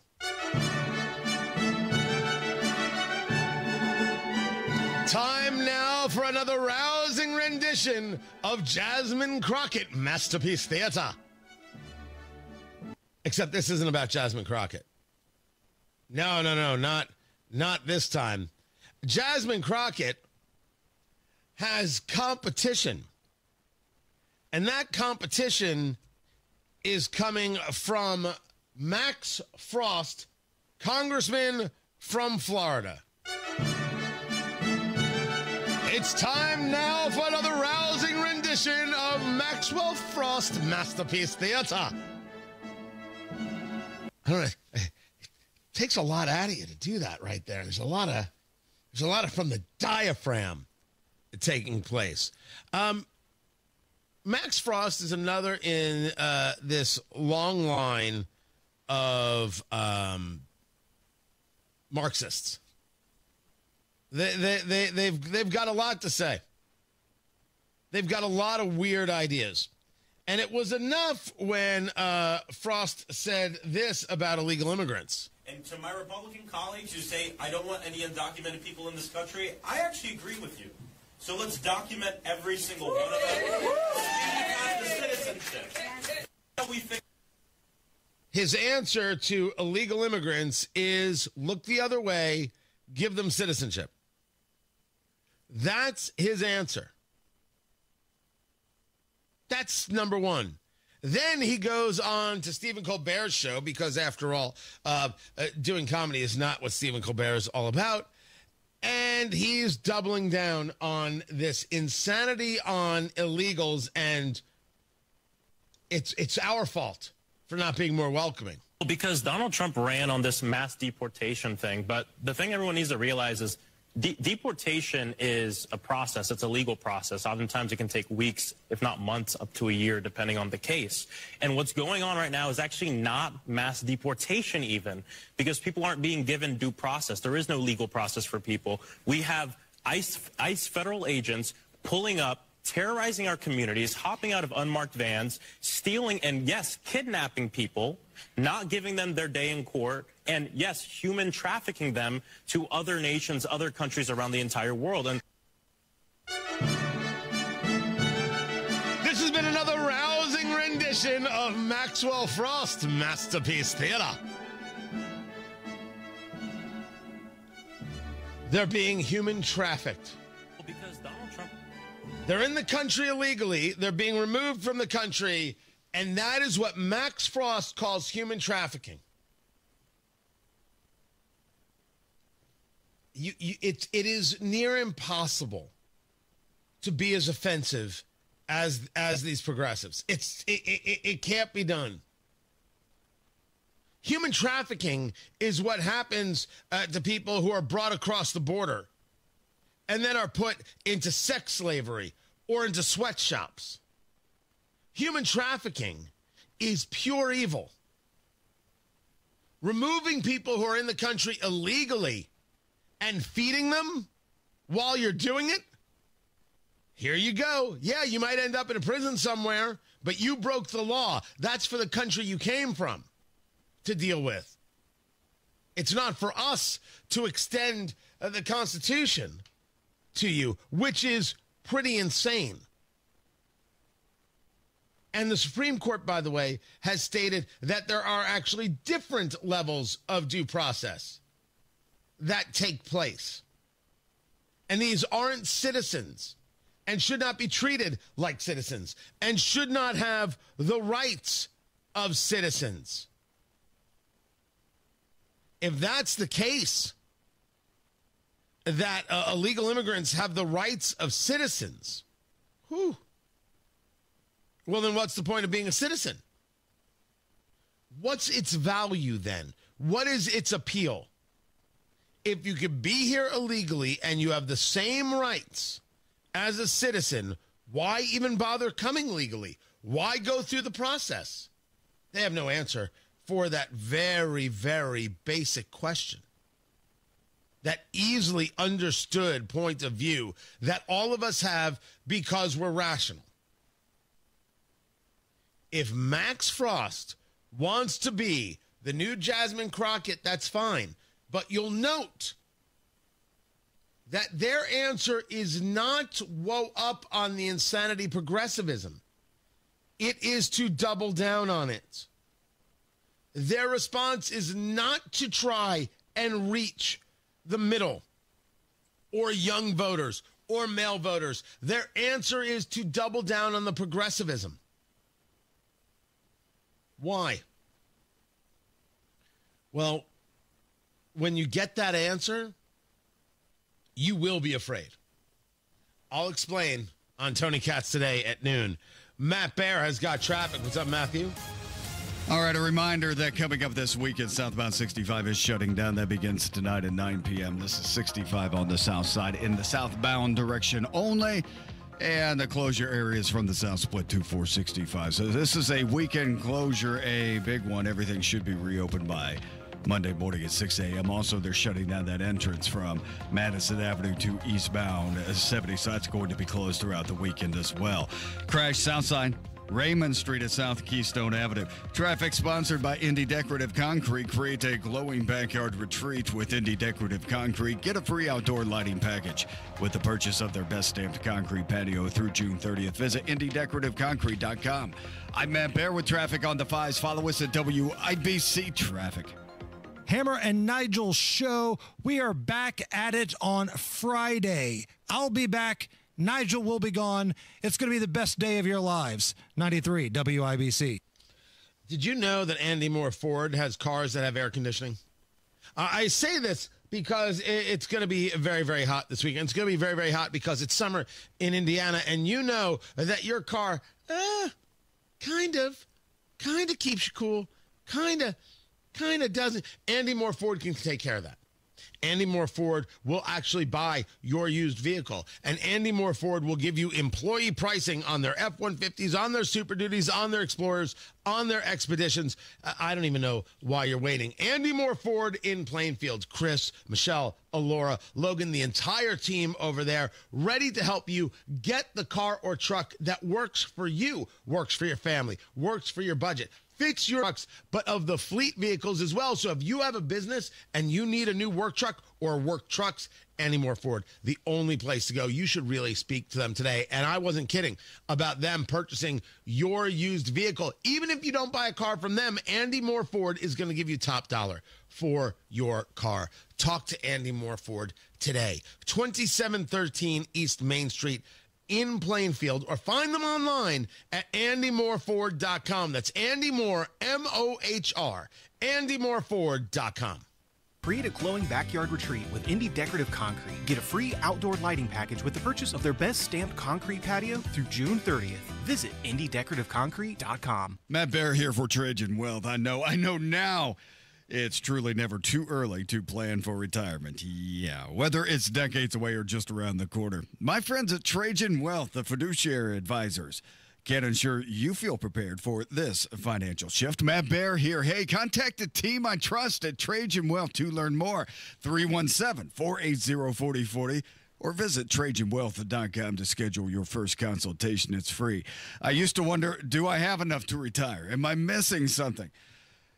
Time now for another rousing rendition of Jasmine Crockett Masterpiece Theater. Except this isn't about Jasmine Crockett. No, not this time. Jasmine Crockett has competition. And that competition is coming from Max Frost, congressman from Florida. It's time now for another rousing rendition of Maxwell Frost Masterpiece Theater. I don't know. It takes a lot out of you to do that right there. There's a lot of from the diaphragm taking place. Max Frost is another in this long line of Marxists. They've got a lot to say. They've got a lot of weird ideas. And it was enough when Frost said this about illegal immigrants. And to my Republican colleagues who say, I don't want any undocumented people in this country, I actually agree with you. So let's document every single one of them. The citizenship. His answer to illegal immigrants is look the other way, give them citizenship. That's his answer. That's number one. Then he goes on to Stephen Colbert's show because, after all, doing comedy is not what Stephen Colbert is all about. And he's doubling down on this insanity on illegals, and it's our fault for not being more welcoming. Because Donald Trump ran on this mass deportation thing, but the thing everyone needs to realize is deportation is a process. It's a legal process. Oftentimes it can take weeks, if not months, up to a year, depending on the case. And what's going on right now is actually not mass deportation even, because people aren't being given due process. There is no legal process for people. We have ICE federal agents pulling up, terrorizing our communities, hopping out of unmarked vans, stealing and, yes, kidnapping people, not giving them their day in court, and, yes, human trafficking them to other nations, other countries around the entire world. And this has been another rousing rendition of Maxwell Frost Masterpiece Theater. They're being human trafficked. Because Donald Trump... They're in the country illegally. They're being removed from the country. And that is what Max Frost calls human trafficking. It is near impossible to be as offensive as these progressives. It can't be done. Human trafficking is what happens to people who are brought across the border and then are put into sex slavery or into sweatshops. Human trafficking is pure evil. Removing people who are in the country illegally and feeding them while you're doing it, here you go. Yeah, you might end up in a prison somewhere, but you broke the law. That's for the country you came from to deal with. It's not for us to extend the Constitution to you, which is pretty insane. And the Supreme Court, by the way, has stated that there are actually different levels of due process that take place. And these aren't citizens and should not be treated like citizens and should not have the rights of citizens. If that's the case, that illegal immigrants have the rights of citizens. Whew. Well, then what's the point of being a citizen? What's its value then? What is its appeal? If you could be here illegally and you have the same rights as a citizen, why even bother coming legally? Why go through the process? They have no answer for that very, very basic question. That easily understood point of view that all of us have because we're rational. If Max Frost wants to be the new Jasmine Crockett, that's fine. But you'll note that their answer is not woe up on the insanity progressivism. It is to double down on it. Their response is not to try and reach the middle or young voters or male voters. Their answer is to double down on the progressivism. Why? Well, when you get that answer, you will be afraid. I'll explain on Tony Katz today at noon. Matt Bear has got traffic. What's up, Matthew? All right, a reminder that coming up this weekend, southbound 65 is shutting down. That begins tonight at 9 p.m. This is 65 on the south side in the southbound direction only. And the closure areas from the south split to 465. So this is a weekend closure, a big one. Everything should be reopened by Monday morning at 6 a.m. Also, they're shutting down that entrance from Madison Avenue to eastbound 70. So that's going to be closed throughout the weekend as well. Crash south side. Raymond Street at South Keystone Avenue. Traffic sponsored by Indy Decorative Concrete. Create a glowing backyard retreat with Indy Decorative Concrete. Get a free outdoor lighting package with the purchase of their best stamped concrete patio through June 30th. Visit IndyDecorativeConcrete.com. I'm Matt Bear with traffic on the 5s. Follow us at WIBC Traffic. Hammer and Nigel show. We are back at it on Friday. I'll be back. Nigel will be gone. It's going to be the best day of your lives. 93 WIBC. Did you know that Andy Moore Ford has cars that have air conditioning? I say this because it's going to be very, very hot this weekend. It's going to be very, very hot because it's summer in Indiana, and you know that your car kind of keeps you cool, kind of doesn't. Andy Moore Ford can take care of that. Andy Moore Ford will actually buy your used vehicle. And Andy Moore Ford will give you employee pricing on their F-150s, on their Super Duties, on their Explorers, on their Expeditions. I don't even know why you're waiting. Andy Moore Ford in Plainfield. Chris, Michelle, Alora, Logan, the entire team over there, ready to help you get the car or truck that works for you, works for your family, works for your budget. Fix your trucks, but of the fleet vehicles as well. So if you have a business and you need a new work truck or work trucks, Andy Moore Ford, the only place to go. You should really speak to them today. And I wasn't kidding about them purchasing your used vehicle. Even if you don't buy a car from them, Andy Moore Ford is going to give you top dollar for your car. Talk to Andy Moore Ford today. 2713 East Main Street in Plainfield, or find them online at andymoreford.com. That's Andy Moore, M-O-H-R, andymoreford.com. Create a glowing backyard retreat with Indy Decorative Concrete. Get a free outdoor lighting package with the purchase of their best stamped concrete patio through June 30th. Visit IndyDecorativeConcrete.com. Matt Bear here for Trajan Wealth. I know now. It's truly never too early to plan for retirement. Yeah, whether it's decades away or just around the corner. My friends at Trajan Wealth, the fiduciary advisors, can ensure you feel prepared for this financial shift. Matt Bear here. Hey, contact the team I trust at Trajan Wealth to learn more. 317-480-4040 or visit TrajanWealth.com to schedule your first consultation. It's free. I used to wonder, do I have enough to retire? Am I missing something?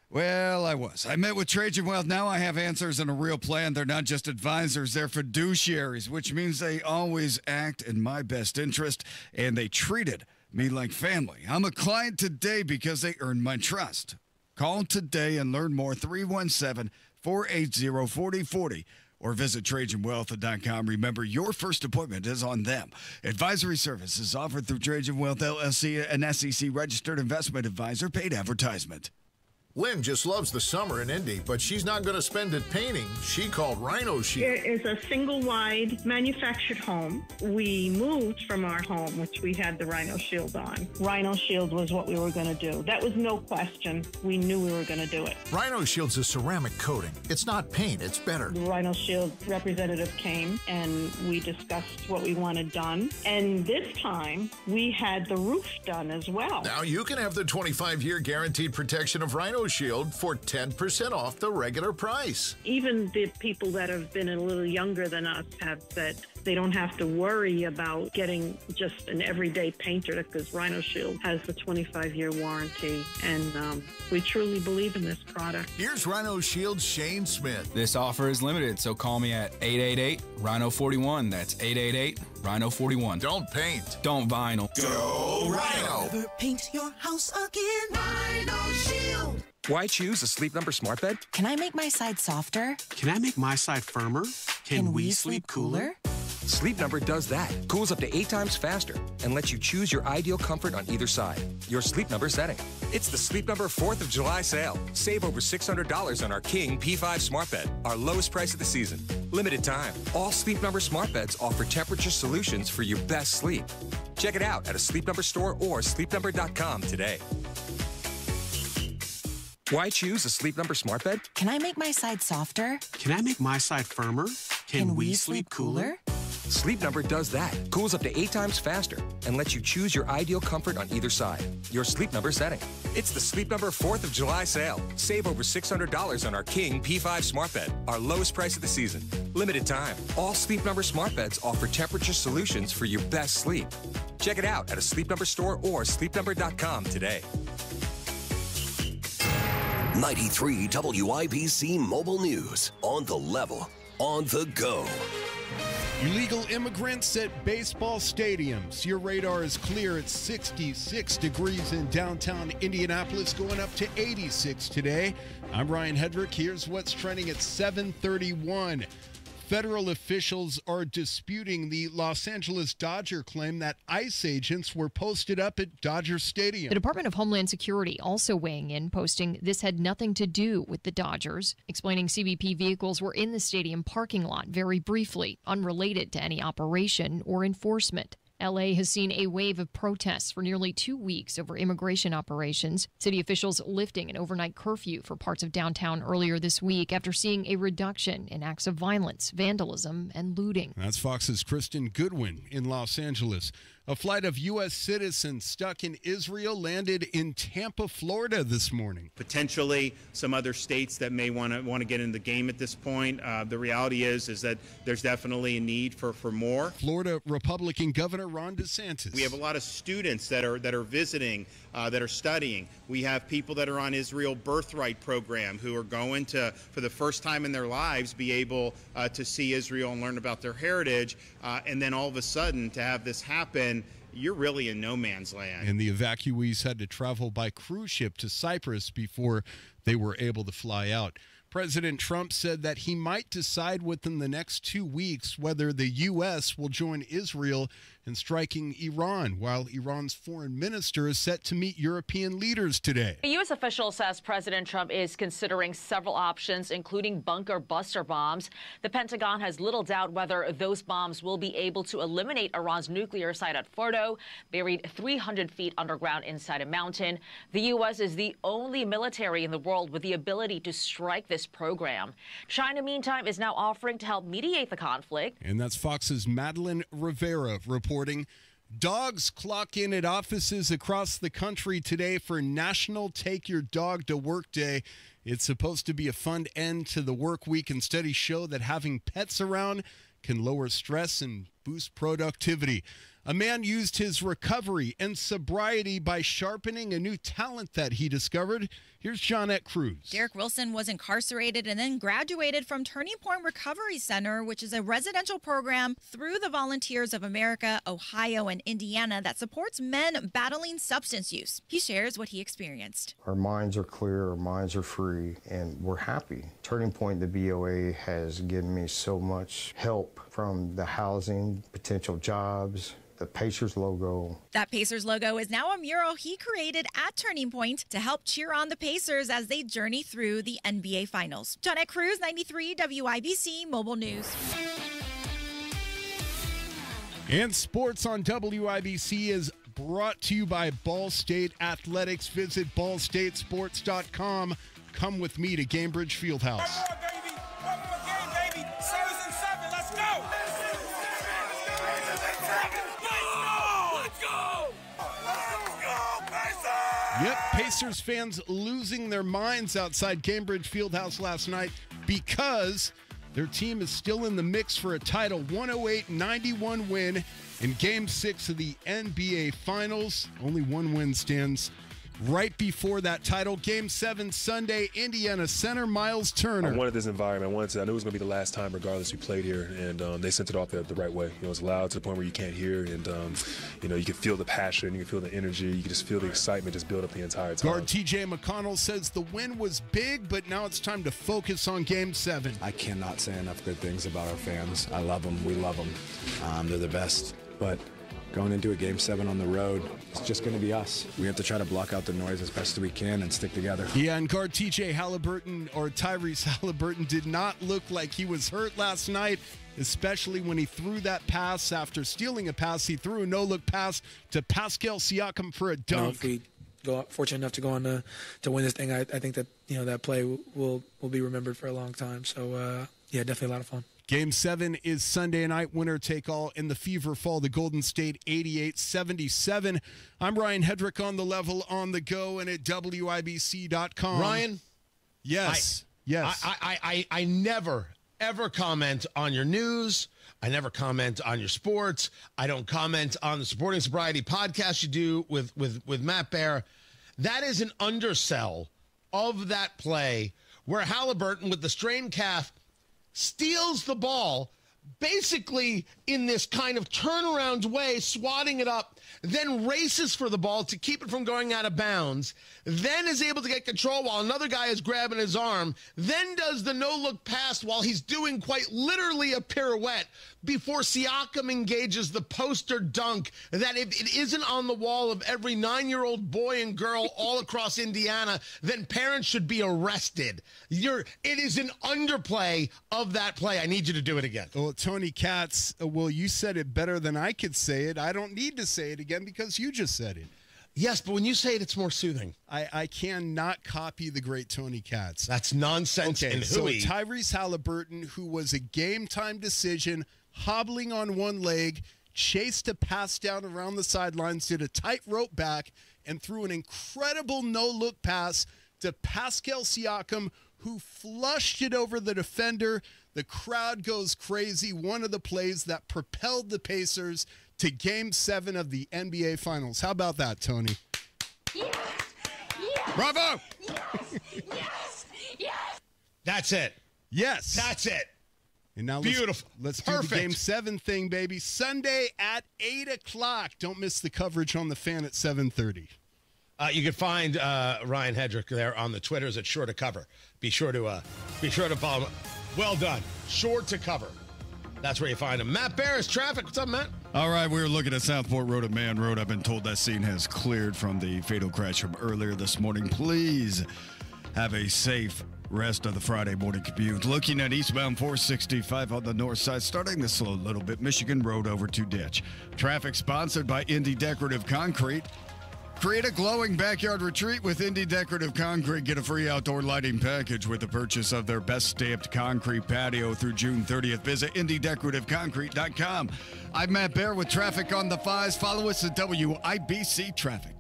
Well, I was. I met with Trajan Wealth. Now I have answers and a real plan. They're not just advisors, they're fiduciaries, which means they always act in my best interest, and they treated me like family. I'm a client today because they earned my trust. Call today and learn more. 317-480-4040 or visit TrajanWealth.com. Remember, your first appointment is on them. Advisory services offered through Trajan Wealth, LLC, an SEC-registered investment advisor. Paid advertisement. Lynn just loves the summer in Indy, but she's not going to spend it painting. She called Rhino Shield. It is a single-wide manufactured home. We moved from our home, which we had the Rhino Shield on. Rhino Shield was what we were going to do. That was no question. We knew we were going to do it. Rhino Shield's a ceramic coating. It's not paint, it's better. The Rhino Shield representative came, and we discussed what we wanted done. And this time, we had the roof done as well. Now you can have the 25-year guaranteed protection of Rhino Shield for 10% off the regular price. Even the people that have been a little younger than us have said they don't have to worry about getting just an everyday painter because Rhino Shield has the 25-year warranty, and we truly believe in this product. Here's Rhino Shield's Shane Smith. This offer is limited, so call me at 888-RHINO-41. That's 888-RHINO-41. Don't paint. Don't vinyl. Go Rhino! Never paint your house again. Rhino Shield. Why choose a Sleep Number smart bed? Can I make my side softer? Can I make my side firmer? Can we sleep cooler? Sleep Number does that. Cools up to 8 times faster and lets you choose your ideal comfort on either side. Your Sleep Number setting. It's the Sleep Number 4th of July sale. Save over $600 on our King P5 smart bed, our lowest price of the season. Limited time. All Sleep Number smart beds offer temperature solutions for your best sleep. Check it out at a Sleep Number store or sleepnumber.com today. Why choose a Sleep Number smart bed? Can I make my side softer? Can I make my side firmer? Can we sleep cooler? Sleep Number does that. Cools up to 8 times faster and lets you choose your ideal comfort on either side. Your Sleep Number setting. It's the Sleep Number 4th of July sale. Save over $600 on our King P5 smart bed, our lowest price of the season. Limited time. All Sleep Number smart beds offer temperature solutions for your best sleep. Check it out at a Sleep Number store or sleepnumber.com today. 93 WIBC Mobile News. On the level, on the go. Illegal immigrants at baseball stadiums. Your radar is clear at 66 degrees in downtown Indianapolis, going up to 86 today. I'm Ryan Hedrick. Here's what's trending at 7:31. Federal officials are disputing the Los Angeles Dodger claim that ICE agents were posted up at Dodger Stadium. The Department of Homeland Security also weighing in, posting this had nothing to do with the Dodgers, explaining CBP vehicles were in the stadium parking lot very briefly, unrelated to any operation or enforcement. LA has seen a wave of protests for nearly 2 weeks over immigration operations. City officials lifting an overnight curfew for parts of downtown earlier this week after seeing a reduction in acts of violence, vandalism, and looting. That's Fox's Kristen Goodwin in Los Angeles. A flight of U.S. citizens stuck in Israel landed in Tampa, Florida this morning. Potentially some other states that may want to get in the game at this point. The reality is that there's definitely a need for more. Florida Republican Governor Ron DeSantis. We have a lot of students that are visiting, that are studying. We have people that are on Israel Birthright program who are going to, for the first time in their lives, be able to see Israel and learn about their heritage. And then all of a sudden to have this happen, you're really in no man's land. And the evacuees had to travel by cruise ship to Cyprus before they were able to fly out. President Trump said that he might decide within the next 2 weeks whether the U.S. will join Israel in striking Iran, while Iran's foreign minister is set to meet European leaders today. A U.S. official says President Trump is considering several options, including bunker buster bombs. The Pentagon has little doubt whether those bombs will be able to eliminate Iran's nuclear site at Fordo, buried 300 feet underground inside a mountain. The U.S. is the only military in the world with the ability to strike this program. China, meantime, is now offering to help mediate the conflict. And that's Fox's Madeline Rivera reporting. Dogs clock in at offices across the country today for National Take Your Dog to Work Day. It's supposed to be a fun end to the work week, and studies show that having pets around can lower stress and boost productivity. A man used his recovery and sobriety by sharpening a new talent that he discovered. Here's Johnette Cruz. Derek Wilson was incarcerated and then graduated from Turning Point Recovery Center, which is a residential program through the Volunteers of America, Ohio, and Indiana that supports men battling substance use. He shares what he experienced. Our minds are clear, our minds are free, and we're happy. Turning Point, the BOA, has given me so much help from the housing, potential jobs, the Pacers logo. That Pacers logo is now a mural he created at Turning Point to help cheer on the Pacers. Pacers as they journey through the NBA Finals. Jeanette Cruz, 93 WIBC Mobile News. And sports on WIBC is brought to you by Ball State Athletics. Visit ballstatesports.com. Come with me to Gainbridge Fieldhouse. One more game, baby. 7s and 7. Let's go. Let's go. Let's go, Pacers. Yep, Pacers fans losing their minds outside Gainbridge Fieldhouse last night because their team is still in the mix for a title. 108-91 win in Game 6 of the NBA Finals. Only one win stands right before that title. Game 7 Sunday, Indiana center Miles Turner. I wanted this environment. I knew it was going to be the last time regardless who played here, and they sent it off the right way. It was loud to the point where you can't hear, and you can feel the passion, you can feel the energy, you can just feel the excitement just build up the entire time. Guard TJ McConnell says the win was big, but now it's time to focus on Game 7. I cannot say enough good things about our fans. I love them. We love them. They're the best. But going into a Game 7 on the road, it's just going to be us. We have to try to block out the noise as best as we can and stick together. Yeah, and guard Tyrese Halliburton did not look like he was hurt last night, especially when he threw that pass after stealing a pass. He threw a no-look pass to Pascal Siakam for a dunk. If we go fortunate enough to go on to win this thing, I think that that play will be remembered for a long time. So yeah, definitely a lot of fun. Game 7 is Sunday night, winner take all, and the Fever fall to Golden State 88-77. I'm Ryan Hedrick on the level, on the go, and at WIBC.com. Ryan? Yes. I never, ever comment on your news. I never comment on your sports. I don't comment on the Supporting Sobriety podcast you do with Matt Baer. That is an undersell of that play where Halliburton with the strained calf steals the ball, basically in this kind of turnaround way, swatting it up, then races for the ball to keep it from going out of bounds, then is able to get control while another guy is grabbing his arm, then does the no-look pass while he's doing quite literally a pirouette before Siakam engages the poster dunk that if it isn't on the wall of every 9-year-old boy and girl all across Indiana, then parents should be arrested. It is an underplay of that play. I need you to do it again. Well, Tony Katz, you said it better than I could say it. I don't need to say it again because you just said it. Yes, but when you say it, it's more soothing. I cannot copy the great Tony Katz. That's nonsense and hooey. So Tyrese Halliburton, who was a game-time decision, hobbling on one leg, chased a pass down around the sidelines, did a tight rope back, and threw an incredible no-look pass to Pascal Siakam, who flushed it over the defender. The crowd goes crazy. One of the plays that propelled the Pacers to Game 7 of the NBA Finals. How about that, Tony? Yes! Yes! Bravo! Yes! Yes! Yes! That's it. Yes. That's it. And now beautiful. Let's do the Game 7 thing, baby. Sunday at 8 o'clock. Don't miss the coverage on the Fan at 7:30. You can find Ryan Hedrick there on the Twitters at Sure to Cover. Be sure to follow him. Well done. Sure to Cover. That's where you find him. Matt Barris, traffic. What's up, Matt? All right, we're looking at Southport Road at Man Road. I've been told that scene has cleared from the fatal crash from earlier this morning. Please have a safe rest of the Friday morning commute. Looking at eastbound 465 on the north side, starting to slow a little bit. Michigan Road over to Ditch. Traffic sponsored by Indy Decorative Concrete. Create a glowing backyard retreat with Indy Decorative Concrete. Get a free outdoor lighting package with the purchase of their best stamped concrete patio through June 30th. Visit IndyDecorativeConcrete.com. I'm Matt Baer with traffic on the 5s. Follow us at WIBC Traffic.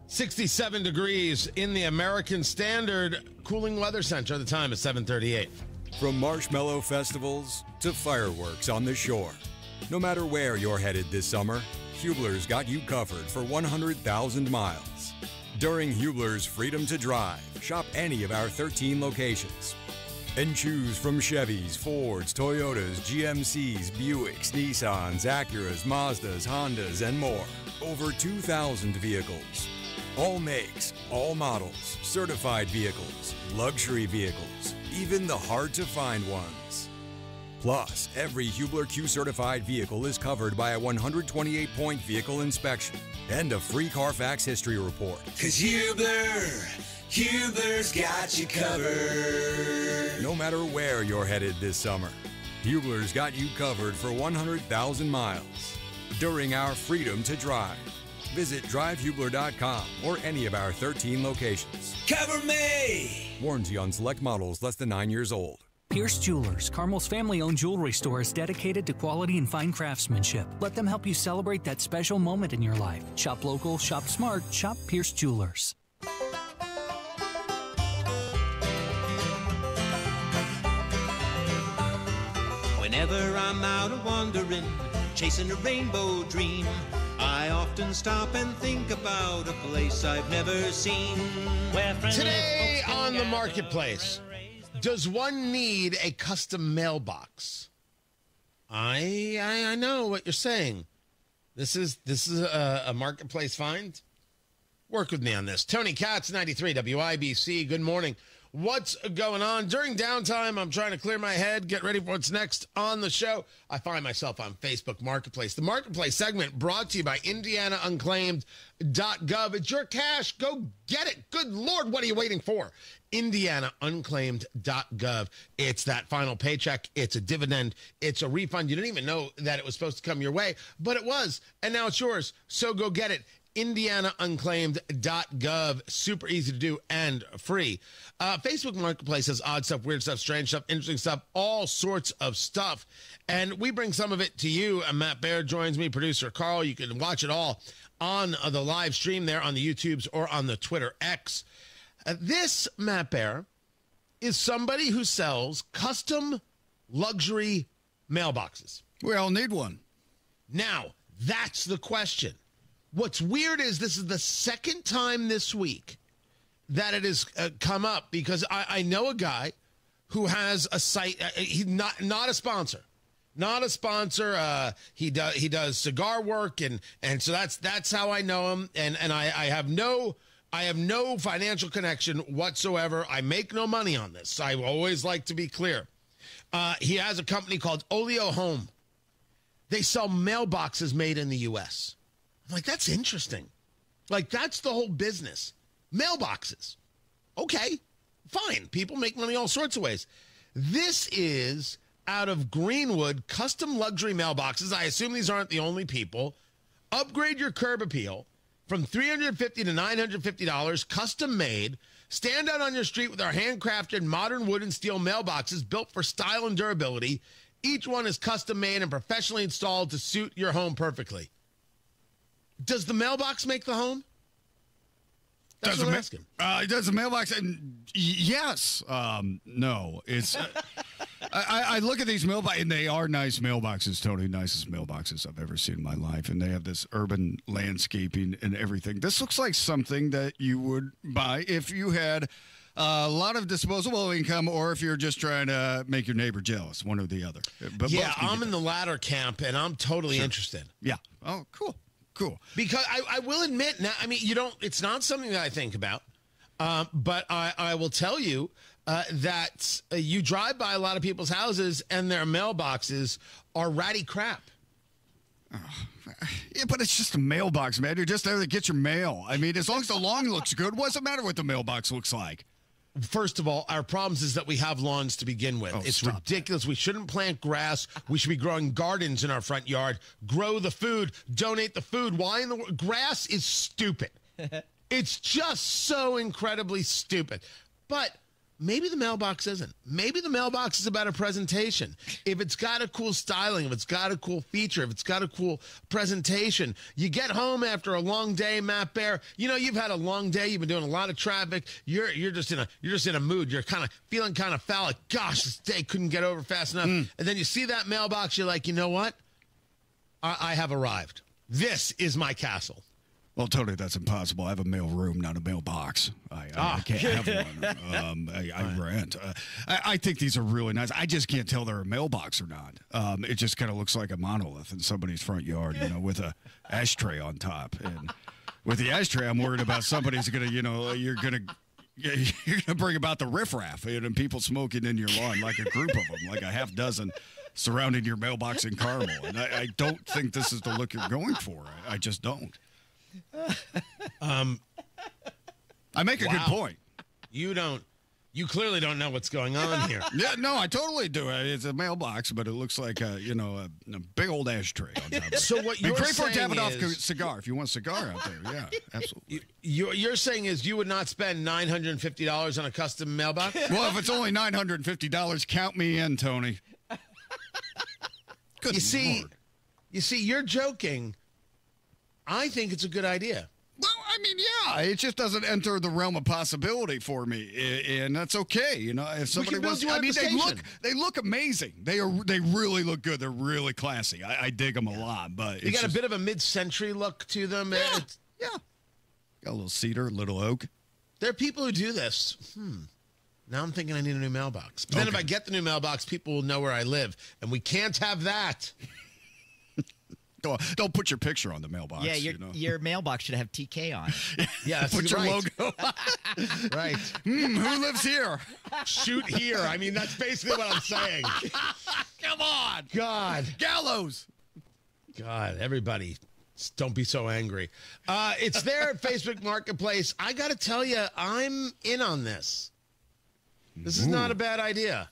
67 degrees in the American Standard Cooling Weather Center. The time is 7:38. From marshmallow festivals to fireworks on the shore. No matter where you're headed this summer, Hubler's got you covered for 100,000 miles. During Hubler's Freedom to Drive, shop any of our 13 locations and choose from Chevys, Fords, Toyotas, GMCs, Buicks, Nissans, Acuras, Mazdas, Hondas, and more. Over 2,000 vehicles. All makes, all models, certified vehicles, luxury vehicles, even the hard-to-find ones. Plus, every Hubler Q-certified vehicle is covered by a 128-point vehicle inspection and a free Carfax history report. 'Cause Hubler's got you covered. No matter where you're headed this summer, Hubler's got you covered for 100,000 miles during our Freedom to Drive. Visit drivehubler.com or any of our 13 locations. Cover me! Warranty on select models less than 9 years old. Pierce Jewelers, Carmel's family-owned jewelry store, is dedicated to quality and fine craftsmanship. Let them help you celebrate that special moment in your life. Shop local, shop smart, shop Pierce Jewelers. Whenever I'm out a-wandering, chasing a rainbow dream, I often stop and think about a place I've never seen. Today on the marketplace, does one need a custom mailbox? I know what you're saying. This is a marketplace find. Work with me on this. Tony Katz, 93 WIBC. Good morning. What's going on? During downtime, I'm trying to clear my head, get ready for what's next on the show. I find myself on Facebook Marketplace. The Marketplace segment brought to you by IndianaUnclaimed.gov. It's your cash. Go get it. Good Lord, what are you waiting for? IndianaUnclaimed.gov. It's that final paycheck. It's a dividend. It's a refund. You didn't even know that it was supposed to come your way, but it was, and now it's yours. So go get it. IndianaUnclaimed.gov. Super easy to do and free. Facebook Marketplace has odd stuff, weird stuff, strange stuff, interesting stuff, all sorts of stuff. And we bring some of it to you. Matt Baird joins me, producer Carl. You can watch it all on the live stream there on the YouTubes or on the Twitter X. This, Matt Baird, is somebody who sells custom luxury mailboxes. We all need one. Now, that's the question. What's weird is this is the second time this week that it has come up, because I know a guy who has a site. He's not a sponsor, not a sponsor. He does cigar work, and so that's how I know him. And I have no financial connection whatsoever. I make no money on this. I always like to be clear. He has a company called Oleo Home. They sell mailboxes made in the U.S. I'm like, that's interesting. Like, that's the whole business. Mailboxes. Okay, fine. People make money all sorts of ways. This is out of Greenwood, custom luxury mailboxes. I assume these aren't the only people. Upgrade your curb appeal from $350 to $950, custom made. Stand out on your street with our handcrafted modern wood and steel mailboxes built for style and durability. Each one is custom made and professionally installed to suit your home perfectly. Does the mailbox make the home? That's what I'm asking. Does the mailbox? Yes. No. It's. I look at these mailboxes, and they are nice mailboxes, Tony. Nicest mailboxes I've ever seen in my life. And they have this urban landscaping and everything. This looks like something that you would buy if you had a lot of disposable income, or if you're just trying to make your neighbor jealous, one or the other. But yeah, I'm in the latter camp, and I'm totally interested. Yeah. Oh, cool. Cool. Because I will admit, now, I mean, it's not something that I think about, but I will tell you that you drive by a lot of people's houses and their mailboxes are ratty crap. Yeah, but it's just a mailbox, man. You're just there to get your mail. I mean, as long as the lawn looks good, what does it matter what the mailbox looks like? First of all, our problems is that we have lawns to begin with. It's ridiculous. We shouldn't plant grass. We should be growing gardens in our front yard. Grow the food. Donate the food. Why in the world? Grass is stupid. It's just so incredibly stupid. But maybe the mailbox isn't. Maybe the mailbox is about a presentation. If it's got a cool styling, if it's got a cool feature, if it's got a cool presentation, you get home after a long day, Matt Bear. You know, you've had a long day. You've been doing a lot of traffic. You're just in a mood. You're kind of feeling kind of foul. Like, gosh, this day couldn't get over fast enough. And then you see that mailbox. You're like, you know what? I have arrived. This is my castle. Well, Tony, that's impossible. I have a mail room, not a mailbox. I can't have one. I rent. I think these are really nice. I just can't tell they're a mailbox or not. It just kind of looks like a monolith in somebody's front yard, with a ashtray on top. And with the ashtray, I'm worried about somebody's going to, you're going to bring about the riffraff and people smoking in your lawn, like a group of them, like a half dozen surrounding your mailbox in Carmel. And I don't think this is the look you're going for. I just don't. I make a good point. You clearly don't know what's going on here. Yeah, no, I totally do. It's a mailbox, but it looks like a big old ashtray on top of it. So what you're great for a saying Davidoff is, cigar if you want a cigar out there. Yeah, absolutely. You're saying is you would not spend $950 on a custom mailbox? Well, if it's only $950, count me in, Tony. Good You see, Lord. You're joking. I think it's a good idea. Well, I mean, yeah, it just doesn't enter the realm of possibility for me, and that's okay. You know, if somebody wants, I mean, they look amazing. They really look good. They're really classy. I dig them a lot. But you got a bit of a mid-century look to them. Yeah. Got a little cedar, a little oak. There are people who do this. Now I'm thinking I need a new mailbox. But then if I get the new mailbox, people will know where I live, and we can't have that. Don't put your picture on the mailbox. Yeah, your mailbox should have TK on it. Yeah, put your logo. Right. Who lives here? Shoot here. I mean, that's basically what I'm saying. Come on. God. Gallows. God, everybody, don't be so angry. It's there at Facebook Marketplace. I got to tell you, I'm in on this. This is not a bad idea.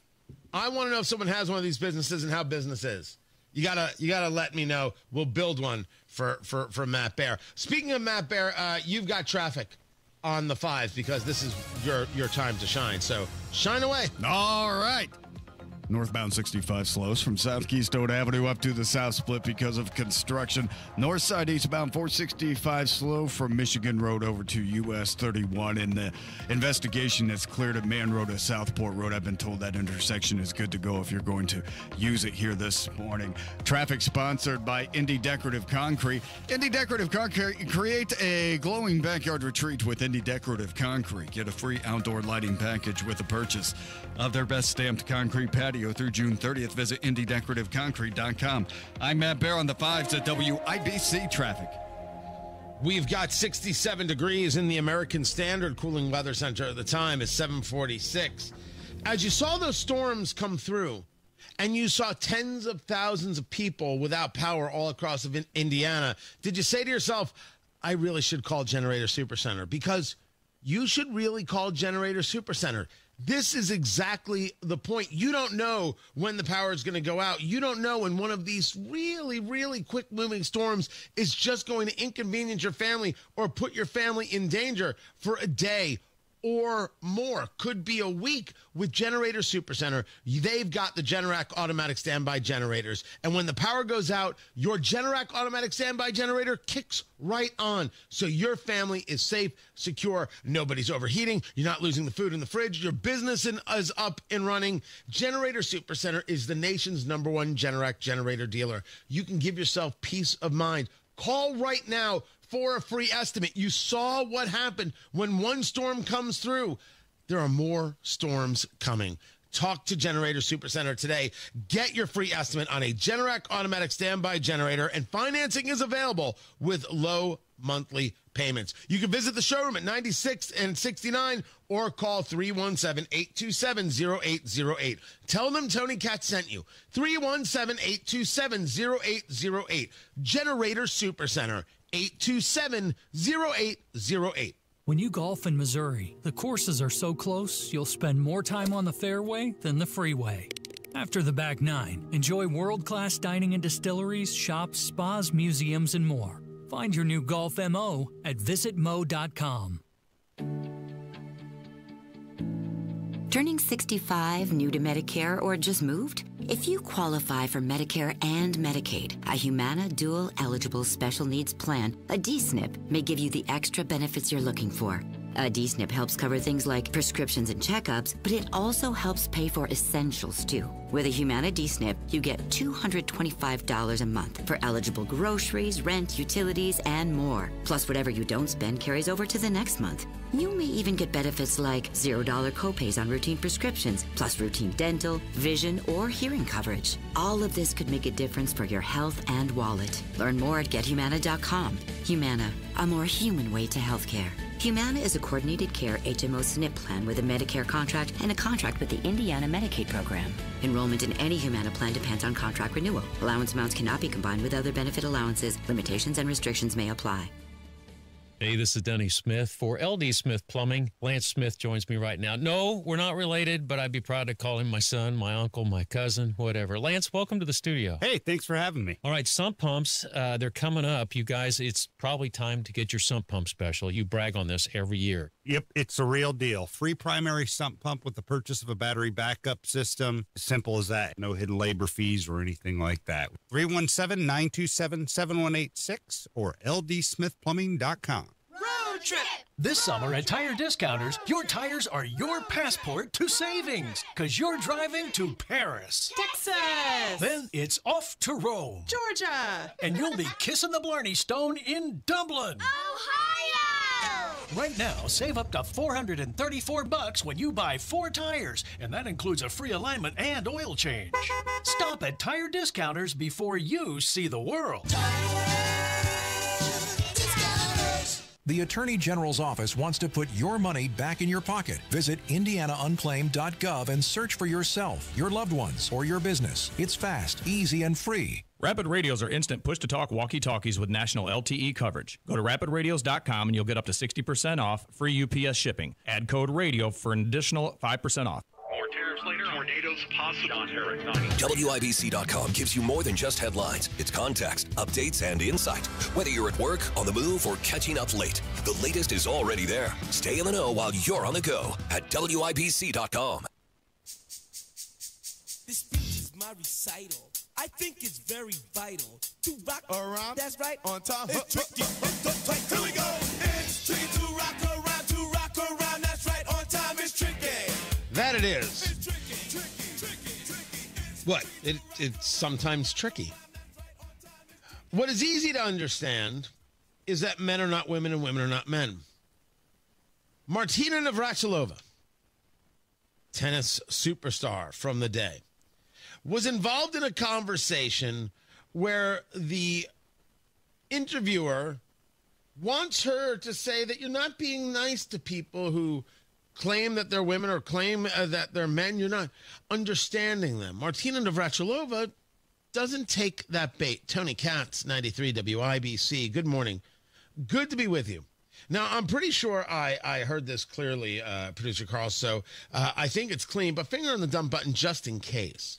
I want to know if someone has one of these businesses and how business is. You gotta let me know. We'll build one for Matt Bear. Speaking of Matt Bear, you've got traffic on the 5s because this is your time to shine. So shine away. All right. Northbound 65 slows from South Keystone Avenue up to the South Split because of construction. North side eastbound 465 slow from Michigan Road over to US 31. And the investigation that's cleared at Man Road to Southport Road. I've been told that intersection is good to go if you're going to use it here this morning. Traffic sponsored by Indy Decorative Concrete. Indy Decorative Concrete, create a glowing backyard retreat with Indy Decorative Concrete. Get a free outdoor lighting package with the purchase of their best stamped concrete patio through June 30th. Visit IndyDecorativeConcrete.com. I'm Matt Bear on the 5s at WIBC Traffic. We've got 67 degrees in the American Standard Cooling Weather Center. The time is 7:46. As you saw those storms come through, and you saw tens of thousands of people without power all across Indiana, did you say to yourself, I really should call Generator Supercenter? Because you should really call Generator Supercenter. This is exactly the point. You don't know when the power is going to go out. You don't know when one of these really, really quick-moving storms is just going to inconvenience your family or put your family in danger for a day or more. Could be a week. With Generator Supercenter, they've got the Generac automatic standby generators. And when the power goes out, your Generac automatic standby generator kicks right on. So your family is safe, secure, nobody's overheating, you're not losing the food in the fridge, your business is up and running. Generator Supercenter is the nation's #1 Generac generator dealer. You can give yourself peace of mind. Call right now for a free estimate. You saw what happened when one storm comes through. There are more storms coming. Talk to Generator Supercenter today. Get your free estimate on a Generac automatic standby generator, and financing is available with low monthly payments. You can visit the showroom at 96 and 69 or call 317-827-0808. Tell them Tony Katz sent you. 317-827-0808. Generator Supercenter, 827-0808. When you golf in Missouri, the courses are so close, you'll spend more time on the fairway than the freeway. After the back nine, enjoy world-class dining and distilleries, shops, spas, museums, and more. Find your new golf MO at visitmo.com. Turning 65, new to Medicare, or just moved? If you qualify for Medicare and Medicaid, a Humana Dual Eligible Special Needs Plan, a D-SNP, may give you the extra benefits you're looking for. A D-SNP helps cover things like prescriptions and checkups, but it also helps pay for essentials, too. With a Humana D-SNP, you get $225 a month for eligible groceries, rent, utilities, and more. Plus, whatever you don't spend carries over to the next month. You may even get benefits like $0 copays on routine prescriptions, plus routine dental, vision, or hearing coverage. All of this could make a difference for your health and wallet. Learn more at GetHumana.com. Humana, a more human way to healthcare. Humana is a coordinated care HMO SNP plan with a Medicare contract and a contract with the Indiana Medicaid program. Enroll Enrollment in any Humana plan depends on contract renewal. Allowance amounts cannot be combined with other benefit allowances. Limitations and restrictions may apply. Hey, this is Denny Smith for LD Smith Plumbing. Lance Smith joins me right now. No, we're not related, but I'd be proud to call him my son, my uncle, my cousin, whatever. Lance, welcome to the studio. Hey, thanks for having me. All right, sump pumps, they're coming up. You guys, it's probably time to get your sump pump special. You brag on this every year. Yep, it's a real deal. Free primary sump pump with the purchase of a battery backup system. Simple as that. No hidden labor fees or anything like that. 317-927-7186 or ldsmithplumbing.com. Road trip! This summer at Tire Discounters, your tires are your passport to savings, because you're driving to Paris, Texas, then it's off to Rome, Georgia, and you'll be kissing the Blarney Stone in Dublin, Ohio! Right now, save up to $434 when you buy 4 tires, and that includes a free alignment and oil change. Stop at Tire Discounters before you see the world. The Attorney General's office wants to put your money back in your pocket. Visit indianaunclaimed.gov and search for yourself, your loved ones, or your business. It's fast, easy, and free. Rapid Radios are instant push-to-talk walkie-talkies with national LTE coverage. Go to rapidradios.com and you'll get up to 60% off, free UPS shipping. Add code RADIO for an additional 5% off. More tariffs later, tornadoes possible. WIBC.com gives you more than just headlines. It's context, updates, and insight. Whether you're at work, on the move, or catching up late, the latest is already there. Stay in the know while you're on the go at WIBC.com. This speech is my recital. I think it's very vital to rock around. That's right, on time. It's tricky. Here we go. It's tricky to rock around, to rock around. That's right, on time. It's tricky. That it is. It's tricky. What? It's sometimes tricky. What is easy to understand is that men are not women and women are not men. Martina Navratilova, tennis superstar from the day, was involved in a conversation where the interviewer wants her to say that you're not being nice to people who claim that they're women or claim that they're men. You're not understanding them. Martina Navratilova doesn't take that bait. Tony Katz, 93 WIBC. Good morning. Good to be with you. Now, I'm pretty sure I heard this clearly, Producer Carl, so I think it's clean, but finger on the dumb button just in case.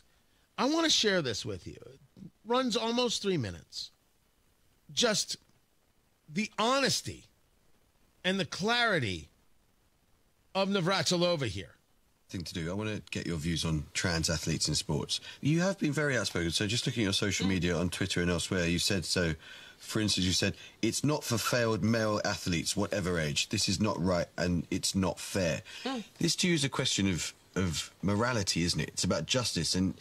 I want to share this with you. It runs almost 3 minutes. Just the honesty and the clarity of Navratilova here. Thing to do. I want to get your views on trans athletes in sports. You have been very outspoken. So just looking at your social media on Twitter and elsewhere, you said so. For instance, you said, it's not for failed male athletes, whatever age. This is not right and it's not fair. This to you is a question of morality, isn't it? It's about justice. And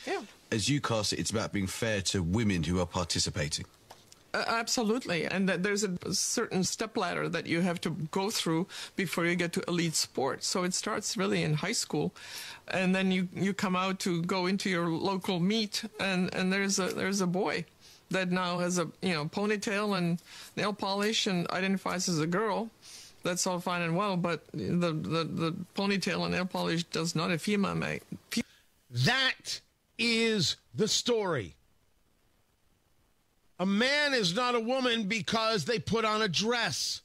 as you cast it, it's about being fair to women who are participating. Absolutely. And that there's a certain stepladder that you have to go through before you get to elite sport. So it starts really in high school. And then you come out to go into your local meet and there's a boy that now has a ponytail and nail polish and identifies as a girl. That's all fine and well, but the ponytail and nail polish does not a female make. That is the story. A man is not a woman because they put on a dress.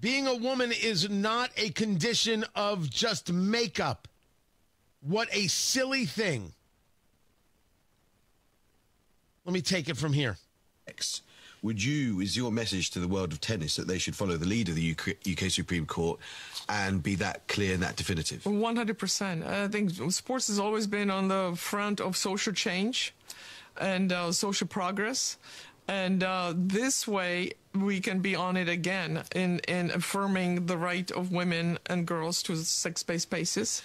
Being a woman is not a condition of just makeup. What a silly thing. Let me take it from here. Is your message to the world of tennis that they should follow the lead of the UK Supreme Court and be that clear and that definitive? 100%. I think sports has always been on the front of social change and social progress. And this way, we can be on it again in affirming the right of women and girls to sex-based spaces.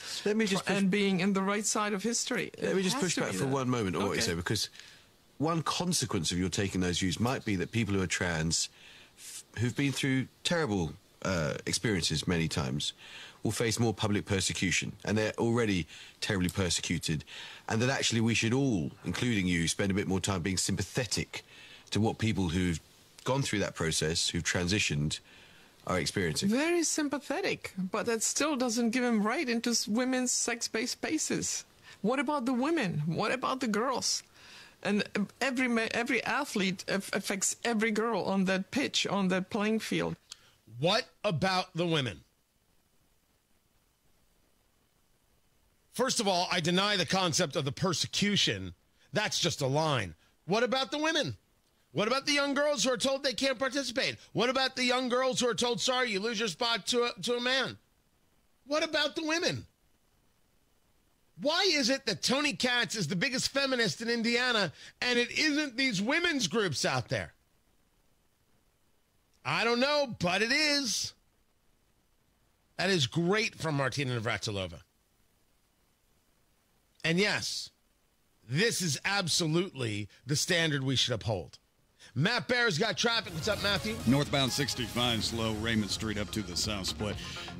And being in the right side of history. Let me just push back for one moment on what you say, because one consequence of your taking those views might be that people who are trans, who've been through terrible experiences many times, will face more public persecution, and they're already terribly persecuted, and that actually we should all, including you, spend a bit more time being sympathetic to what people who've gone through that process, who've transitioned, are experiencing. Very sympathetic, but that still doesn't give him right into women's sex-based spaces. What about the women? What about the girls? And every athlete affects every girl on that pitch, on that playing field. What about the women? First of all, I deny the concept of the persecution. That's just a line. What about the women? What about the young girls who are told they can't participate? What about the young girls who are told, sorry, you lose your spot to a man? What about the women? Why is it that Tony Katz is the biggest feminist in Indiana and it isn't these women's groups out there? I don't know, but it is. That is great from Martina Navratilova. And yes, this is absolutely the standard we should uphold. Matt Bear's got traffic. What's up, Matthew? Northbound 65 slow, Raymond Street up to the south split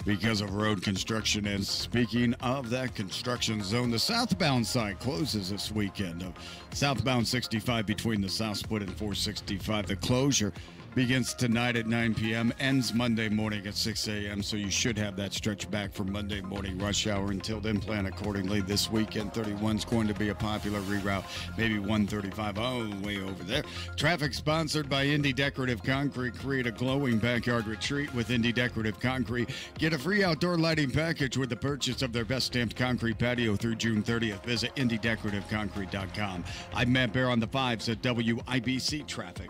because of road construction. And speaking of that construction zone, the southbound side closes this weekend. Southbound 65 between the south split and 465. The closure begins tonight at 9 p.m., ends Monday morning at 6 a.m., so you should have that stretch back for Monday morning rush hour. Until then, plan accordingly. This weekend, 31 is going to be a popular reroute, maybe 135, way over there. Traffic sponsored by Indy Decorative Concrete. Create a glowing backyard retreat with Indy Decorative Concrete. Get a free outdoor lighting package with the purchase of their best stamped concrete patio through June 30th. Visit IndyDecorativeConcrete.com. I'm Matt Bear on the 5s at WIBC Traffic.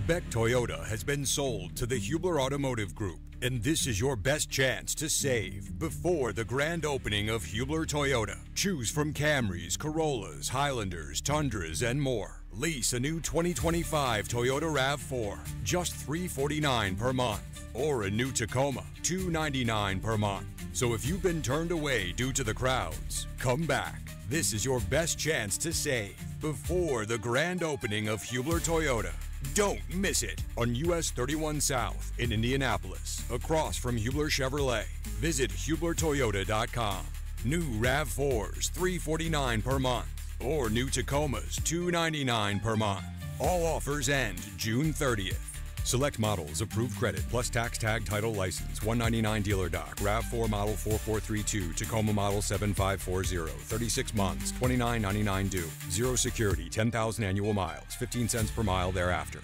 Beck Toyota has been sold to the Hubler Automotive Group, and this is your best chance to save before the grand opening of Hubler Toyota. Choose from Camrys, Corollas, Highlanders, Tundras, and more. Lease a new 2025 Toyota RAV4, just $349 per month, or a new Tacoma, $299 per month. So if you've been turned away due to the crowds, come back. This is your best chance to save before the grand opening of Hubler Toyota. Don't miss it on US 31 South in Indianapolis, across from Hubler Chevrolet. Visit HublerToyota.com. New RAV4s, $349 per month, or new Tacomas, $299 per month. All offers end June 30th. Select models, approved credit, plus tax tag title license, $199 dealer doc, RAV4 model 4432, Tacoma model 7540, 36 months, $29.99 due, 0 security, 10,000 annual miles, 15 cents per mile thereafter.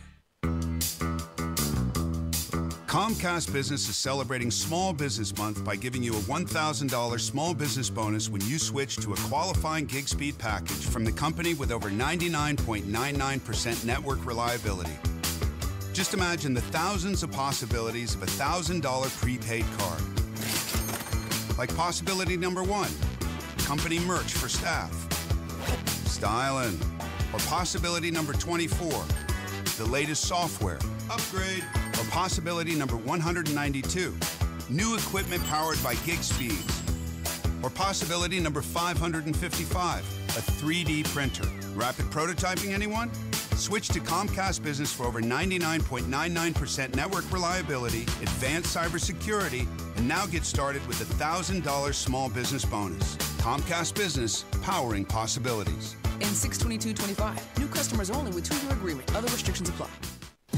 Comcast Business is celebrating Small Business Month by giving you a $1,000 small business bonus when you switch to a qualifying gig speed package from the company with over 99.99% network reliability. Just imagine the thousands of possibilities of a $1,000 prepaid card. Like possibility number 1, company merch for staff. Styling. Or possibility number 24, the latest software. Upgrade. Or possibility number 192, new equipment powered by gig speeds. Or possibility number 555, a 3D printer. Rapid prototyping, anyone? Switch to Comcast Business for over 99.99% network reliability, advanced cybersecurity, and now get started with a $1,000 small business bonus. Comcast Business, powering possibilities. In 6/22/25, new customers only with 2-year agreement. Other restrictions apply.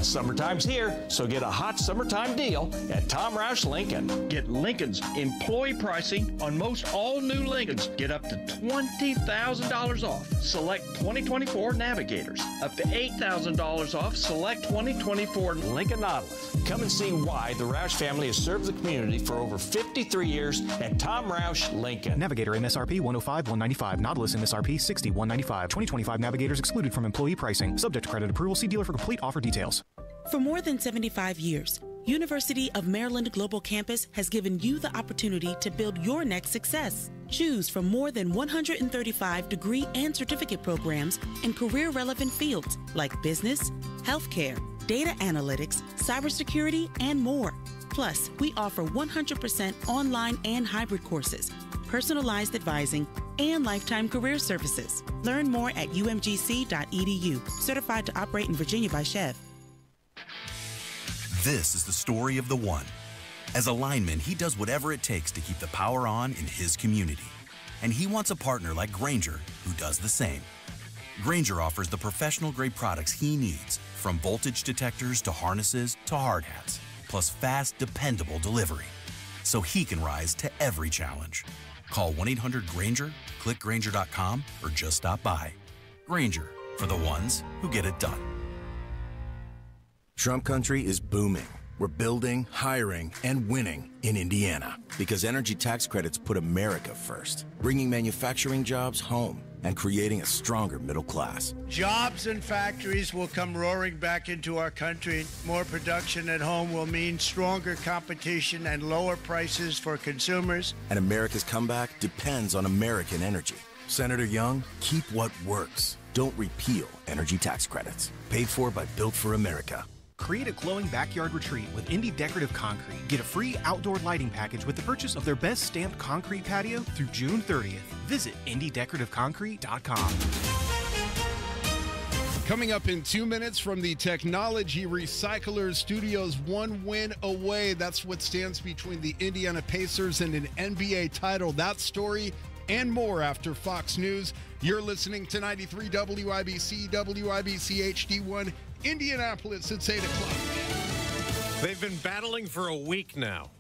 Summertime's here, so get a hot summertime deal at Tom Roush Lincoln. Get Lincoln's employee pricing on most all new Lincolns. Get up to $20,000 off select 2024 Navigators. Up to $8,000 off select 2024 Lincoln Nautilus. Come and see why the Roush family has served the community for over 53 years at Tom Roush Lincoln. Navigator MSRP $105,195. Nautilus MSRP $60,195. 2025 Navigators excluded from employee pricing. Subject to credit approval. See dealer for complete offer details. For more than 75 years, University of Maryland Global Campus has given you the opportunity to build your next success. Choose from more than 135 degree and certificate programs in career-relevant fields like business, healthcare, data analytics, cybersecurity, and more. Plus, we offer 100% online and hybrid courses, personalized advising, and lifetime career services. Learn more at umgc.edu. Certified to operate in Virginia by Chev. This is the story of the one. As a lineman, he does whatever it takes to keep the power on in his community. And he wants a partner like Grainger who does the same. Grainger offers the professional-grade products he needs, from voltage detectors to harnesses to hard hats, plus fast, dependable delivery, so he can rise to every challenge. Call 1-800-GRANGER, click Grainger.com, or just stop by. Grainger, for the ones who get it done. Trump country is booming. We're building, hiring, and winning in Indiana because energy tax credits put America first, bringing manufacturing jobs home and creating a stronger middle class. Jobs and factories will come roaring back into our country. More production at home will mean stronger competition and lower prices for consumers. And America's comeback depends on American energy. Senator Young, keep what works. Don't repeal energy tax credits. Paid for by Built for America. Create a glowing backyard retreat with Indie Decorative Concrete. Get a free outdoor lighting package with the purchase of their best stamped concrete patio through June 30th. Visit IndieDecorativeConcrete.com. Coming up in 2 minutes from the Technology Recyclers Studios, 1 win away. That's what stands between the Indiana Pacers and an NBA title. That story and more after Fox News. You're listening to 93 WIBC, WIBC HD1, Indianapolis. It's 8 o'clock. They've been battling for a week now.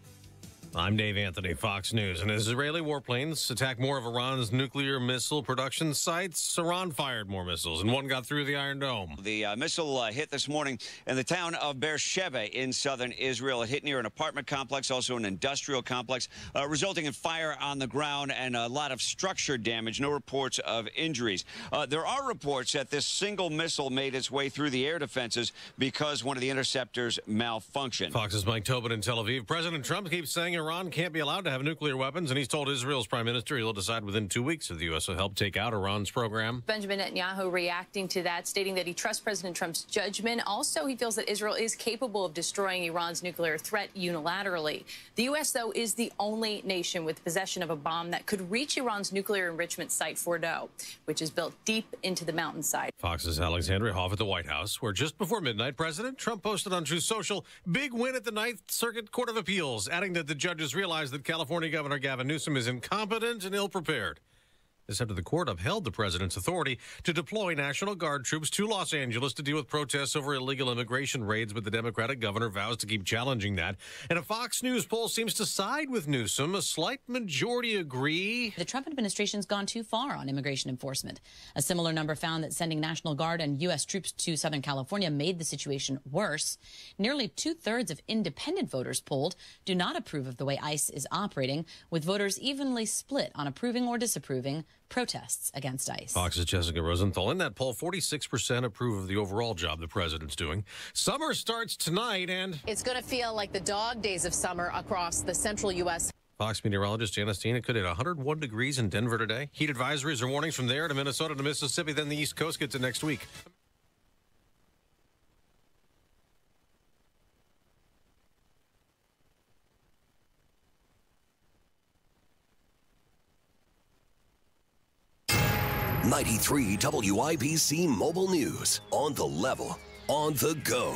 I'm Dave Anthony, Fox News. And as Israeli warplanes attack more of Iran's nuclear missile production sites, Iran fired more missiles, and one got through the Iron Dome. The missile hit this morning in the town of Beersheba in southern Israel. It hit near an apartment complex, also an industrial complex, resulting in fire on the ground and a lot of structure damage. No reports of injuries. There are reports that this single missile made its way through the air defenses because one of the interceptors malfunctioned. Fox's Mike Tobin in Tel Aviv. President Trump keeps saying Iran can't be allowed to have nuclear weapons, and he's told Israel's prime minister he'll decide within 2 weeks if the U.S. will help take out Iran's program. Benjamin Netanyahu reacting to that, stating that he trusts President Trump's judgment. Also, he feels that Israel is capable of destroying Iran's nuclear threat unilaterally. The U.S., though, is the only nation with possession of a bomb that could reach Iran's nuclear enrichment site Fordow, which is built deep into the mountainside. Fox's Alexandria Hoff at the White House, where just before midnight, President Trump posted on Truth Social, big win at the Ninth Circuit Court of Appeals, adding that the judges realized that California Governor Gavin Newsom is incompetent and ill-prepared. This after the court upheld the president's authority to deploy National Guard troops to Los Angeles to deal with protests over illegal immigration raids, but the Democratic governor vows to keep challenging that. And a Fox News poll seems to side with Newsom. A slight majority agree. The Trump administration's gone too far on immigration enforcement. A similar number found that sending National Guard and U.S. troops to Southern California made the situation worse. Nearly 2/3 of independent voters polled do not approve of the way ICE is operating, with voters evenly split on approving or disapproving protests against ICE. Fox's Jessica Rosenthal. In that poll, 46% approve of the overall job the president's doing. Summer starts tonight, and it's going to feel like the dog days of summer across the central U.S. Fox meteorologist Janice Dean, it could hit 101 degrees in Denver today. Heat advisories or warnings from there to Minnesota to Mississippi, then the East Coast gets it next week. '93 WIBC Mobile News. On the level, on the go.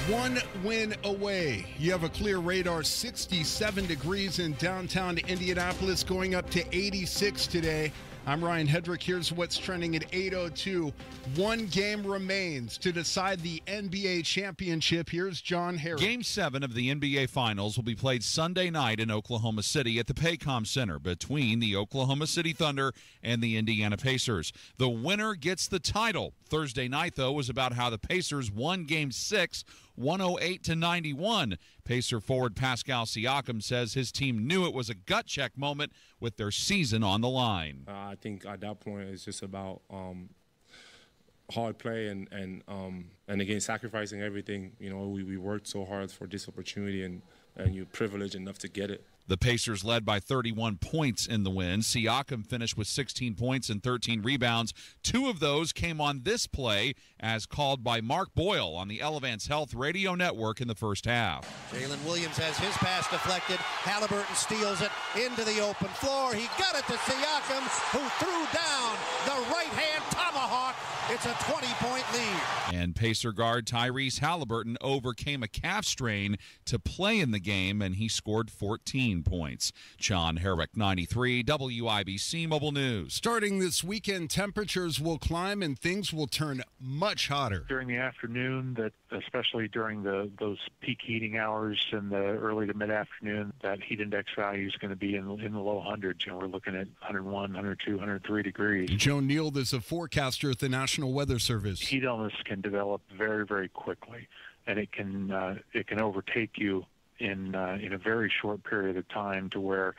1 win away. You have a clear radar, 67 degrees in downtown Indianapolis, going up to 86 today. I'm Ryan Hedrick. Here's what's trending at 8:02. 1 game remains to decide the NBA championship. Here's John Harris. Game 7 of the NBA Finals will be played Sunday night in Oklahoma City at the Paycom Center between the Oklahoma City Thunder and the Indiana Pacers. The winner gets the title. Thursday night, though, was about how the Pacers won Game 6, 108-91. Pacer forward Pascal Siakam says his team knew it was a gut check moment with their season on the line. I think at that point it's just about hard play and again sacrificing everything. You know, we worked so hard for this opportunity and you're privileged enough to get it. The Pacers led by 31 points in the win. Siakam finished with 16 points and 13 rebounds. 2 of those came on this play, as called by Mark Boyle on the Elevance Health Radio Network in the first half. Jalen Williams has his pass deflected. Halliburton steals it into the open floor. He got it to Siakam, who threw down the right-hand tomahawk It's a 20-point lead. And Pacer guard Tyrese Halliburton overcame a calf strain to play in the game, and he scored 14 points. John Herrick, 93, WIBC Mobile News. Starting this weekend, temperatures will climb and things will turn much hotter. During the afternoon, that especially during those peak heating hours in the early to mid-afternoon, that heat index value is going to be in the low hundreds. We're looking at 101, 102, 103 degrees. Joe Neal is a forecaster at the National Weather Service. Heat illness can develop very, very quickly, and it can overtake you in a very short period of time, to where,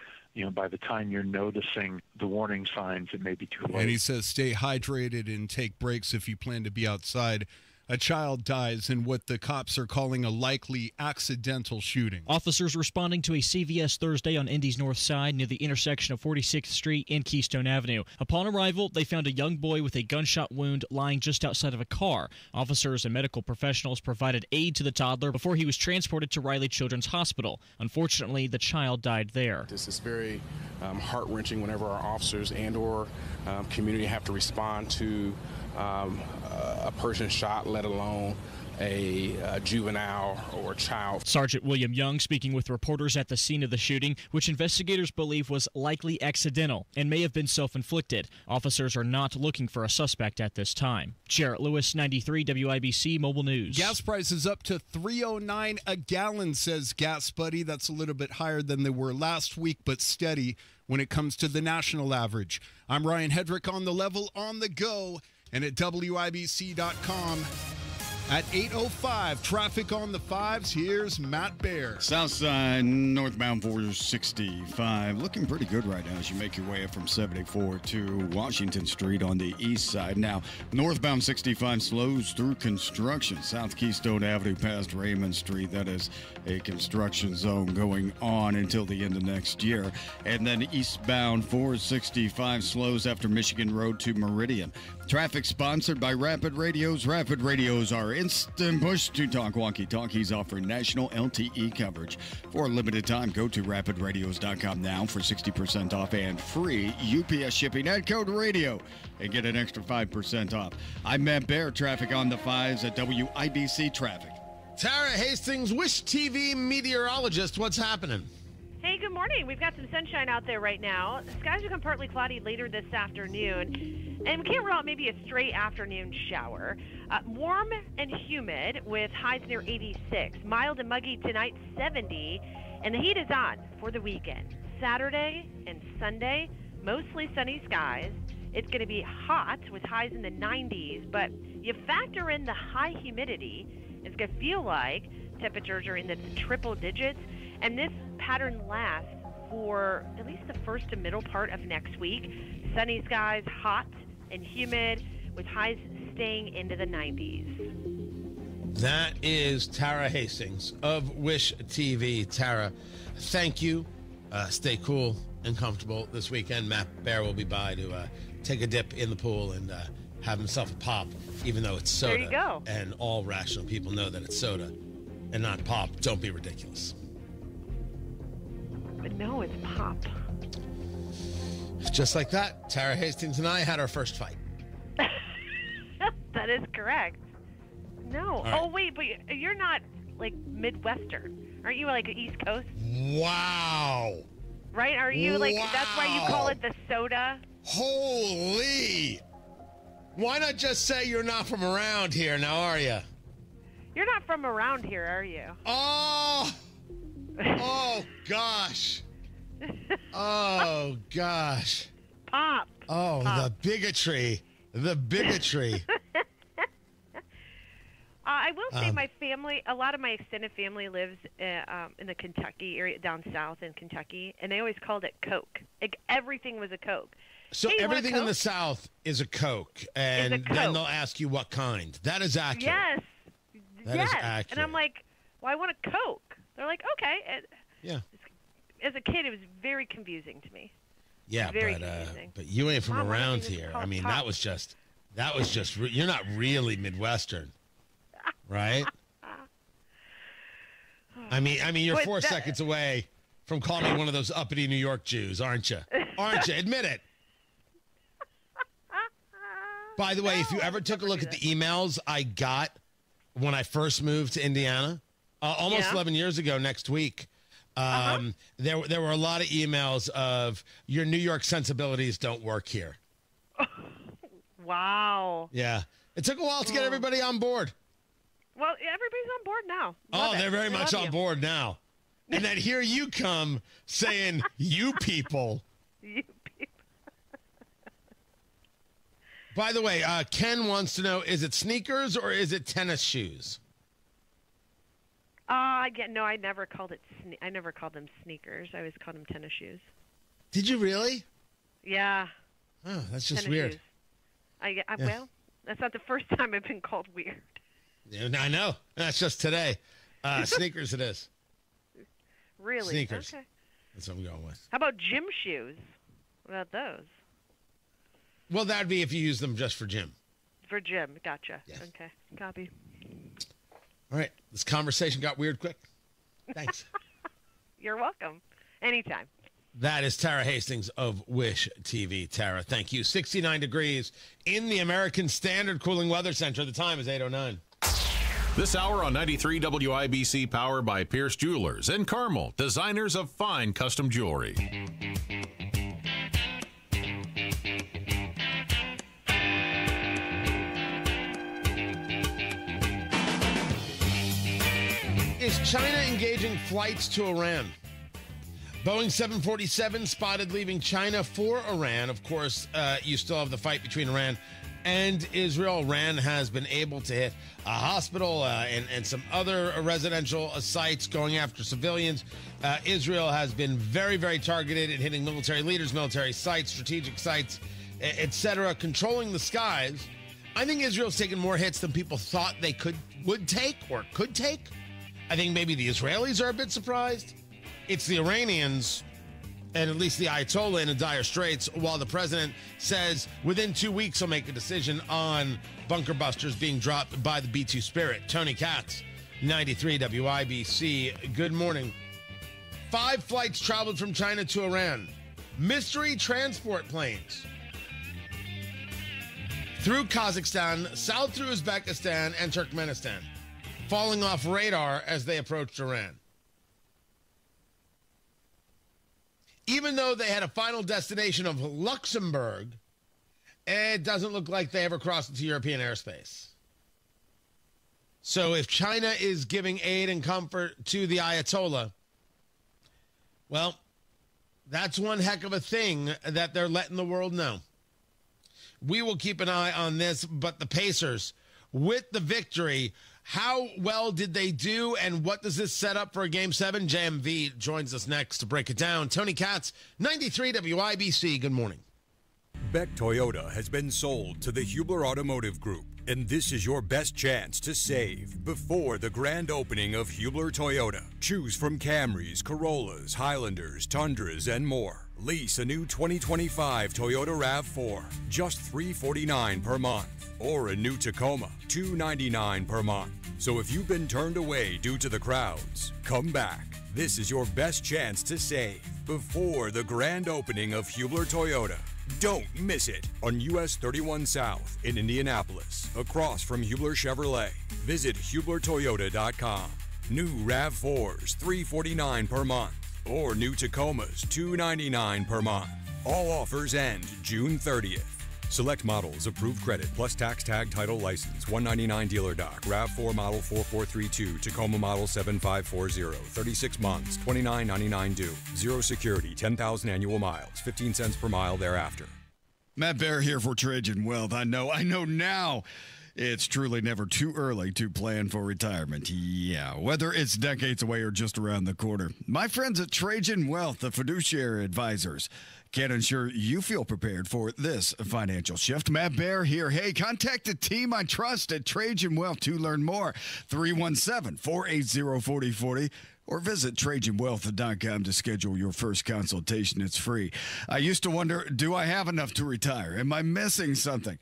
by the time you're noticing the warning signs, it may be too late. And he says stay hydrated and take breaks if you plan to be outside. A child dies in what the cops are calling a likely accidental shooting. Officers responding to a CVS Thursday on Indy's north side near the intersection of 46th Street and Keystone Avenue. Upon arrival, they found a young boy with a gunshot wound lying just outside of a car. Officers and medical professionals provided aid to the toddler before he was transported to Riley Children's Hospital. Unfortunately, the child died there. This is very heart-wrenching whenever our officers and or community have to respond to a person shot, let alone a juvenile or a child. Sergeant William Young speaking with reporters at the scene of the shooting, which investigators believe was likely accidental and may have been self-inflicted. Officers are not looking for a suspect at this time. Jarrett Lewis, 93 WIBC Mobile News. Gas prices up to $3.09 a gallon, says Gas Buddy. That's a little bit higher than they were last week, but steady when it comes to the national average. I'm Ryan Hedrick on the level, on the go, and at WIBC.com. At 8:05, traffic on the fives. Here's Matt Bear. Southside, northbound 465. Looking pretty good right now as you make your way up from 74 to Washington Street on the east side. Now, northbound 65 slows through construction. South Keystone Avenue past Raymond Street. That is a construction zone going on until the end of next year. And then eastbound 465 slows after Michigan Road to Meridian. Traffic sponsored by Rapid Radios. Rapid Radios are instant push to talk walkie-talkies offering national LTE coverage. For a limited time, go to rapidradios.com now for 60% off and free UPS shipping. Add code radio and get an extra 5% off. I'm Matt Bear. Traffic on the fives at WIBC Traffic. Tara Hastings, Wish TV meteorologist. What's happening? Hey, good morning. We've got some sunshine out there right now. Skies become partly cloudy later this afternoon, and we can't rule out maybe a straight afternoon shower. Warm and humid with highs near 86. Mild and muggy tonight, 70. And the heat is on for the weekend. Saturday and Sunday, mostly sunny skies. It's going to be hot with highs in the 90s, but you factor in the high humidity, it's going to feel like temperatures are in the triple digits. And this pattern lasts for at least the first to middle part of next week. Sunny skies, hot and humid, with highs staying into the 90s. That is Tara Hastings of Wish TV. Tara, thank you. Stay cool and comfortable this weekend. Matt Bear will be by to take a dip in the pool and have himself a pop, even though it's soda. There you go. And all rational people know that it's soda and not pop. Don't be ridiculous. But no, it's pop. Just like that, Tara Hastings and I had our first fight. That is correct. No. Right. Oh, wait, but you're not, like, Midwestern. Aren't you, like, East Coast? Wow. Right? Are you, like, that's why you call it the soda? Holy. Why not just say you're not from around here now, are you? You're not from around here, are you? Oh. Oh, gosh. Oh, gosh. Pop. Oh, Pop. the bigotry. The bigotry. I will say my family, a lot of my extended family lives in the Kentucky area, down south in Kentucky, and they always called it Coke. Like, everything was a Coke. So hey, everything in the South is a Coke, and then they'll ask you what kind. That is accurate. Yes. That is accurate. And I'm like, well, I want a Coke. They're like, okay. Yeah. As a kid, it was very confusing to me. Yeah, very confusing. But you ain't from Mom, around here. I mean, that was just, you're not really Midwestern, right? I mean, you're 4 seconds away from calling me one of those uppity New York Jews, aren't you? Aren't you? Admit it. By the way, if you ever took a look at the emails I got when I first moved to Indiana, almost 11 years ago next week, there were a lot of emails of your New York sensibilities don't work here. Wow. Yeah. It took a while to get everybody on board. Well, everybody's on board now. Oh, they're very much on board now. And then here you come saying, you people. You people. By the way, Ken wants to know, is it sneakers or is it tennis shoes? I never called it. I never called them sneakers. I always called them tennis shoes. Did you really? Yeah. Oh, that's just tennis weird. Shoes. Well, that's not the first time I've been called weird. Yeah, I know. That's just today. Sneakers it is. Really? Sneakers. Okay. That's what I'm going with. How about gym shoes? What about those? Well, that'd be if you use them just for gym. For gym. Gotcha. Yes. Okay. Copy. All right. This conversation got weird quick. Thanks. You're welcome. Anytime. That is Tara Hastings of Wish TV. Tara, thank you. 69 degrees in the American Standard Cooling Weather Center. The time is 8:09. This hour on 93 WIBC, powered by Pierce Jewelers and Carmel, designers of fine custom jewelry. Is China engaging flights to Iran? Boeing 747 spotted leaving China for Iran. Of course, you still have the fight between Iran and Israel. Iran has been able to hit a hospital and some other residential sites going after civilians. Israel has been very, very targeted at hitting military leaders, military sites, strategic sites, etc., controlling the skies. I think Israel's taken more hits than people thought they could take. I think maybe the Israelis are a bit surprised. It's the Iranians, and at least the Ayatollah, in the dire straits, while the president says within 2 weeks he'll make a decision on bunker busters being dropped by the B-2 Spirit. Tony Katz, 93 WIBC. Good morning. 5 flights traveled from China to Iran. Mystery transport planes through Kazakhstan, south through Uzbekistan and Turkmenistan, falling off radar as they approached Iran. Even though they had a final destination of Luxembourg, it doesn't look like they ever crossed into European airspace. So if China is giving aid and comfort to the Ayatollah, well, that's one heck of a thing that they're letting the world know. We will keep an eye on this, but the Pacers, with the victory, how well did they do, and what does this set up for a Game 7? JMV joins us next to break it down. Tony Katz, 93 WIBC. Good morning. Beck Toyota has been sold to the Hubler Automotive Group, and this is your best chance to save before the grand opening of Hubler Toyota. Choose from Camrys, Corollas, Highlanders, Tundras, and more. Lease a new 2025 Toyota RAV4, just $349 per month. Or a new Tacoma, $299 per month. So if you've been turned away due to the crowds, come back. This is your best chance to save before the grand opening of Hubler Toyota. Don't miss it on US 31 South in Indianapolis, across from Hubler Chevrolet. Visit HublerToyota.com. New RAV4s, $349 per month. Or new Tacomas, $299 per month. All offers end June 30th. Select models, approved credit, plus tax tag title license, $199 dealer doc, RAV4 model 4432, Tacoma model 7540, 36 months, $29.99 due, 0 security, 10,000 annual miles, 15 cents per mile thereafter. Matt Bear here for Trajan Wealth. I know now. It's truly never too early to plan for retirement. Yeah, whether it's decades away or just around the corner. My friends at Trajan Wealth, the fiduciary advisors, can ensure you feel prepared for this financial shift. Matt Bear here. Hey, contact the team I trust at Trajan Wealth to learn more. 317-480-4040 or visit TrajanWealth.com to schedule your first consultation. It's free. I used to wonder, do I have enough to retire? Am I missing something?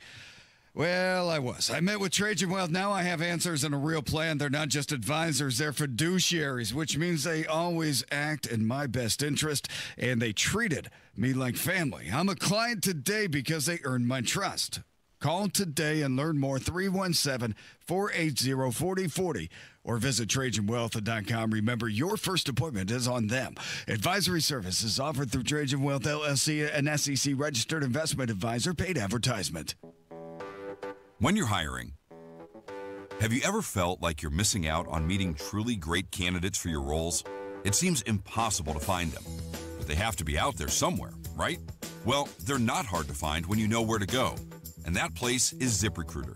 Well, I was. I met with Trajan Wealth. Now I have answers and a real plan. They're not just advisors, they're fiduciaries, which means they always act in my best interest, and they treated me like family. I'm a client today because they earned my trust. Call today and learn more, 317-480-4040, or visit TrajanWealth.com. Remember, your first appointment is on them. Advisory services offered through Trajan Wealth, LLC, an SEC-registered investment advisor, paid advertisement. When you're hiring, have you ever felt like you're missing out on meeting truly great candidates for your roles? It seems impossible to find them, but they have to be out there somewhere, right? Well, they're not hard to find when you know where to go, and that place is ZipRecruiter.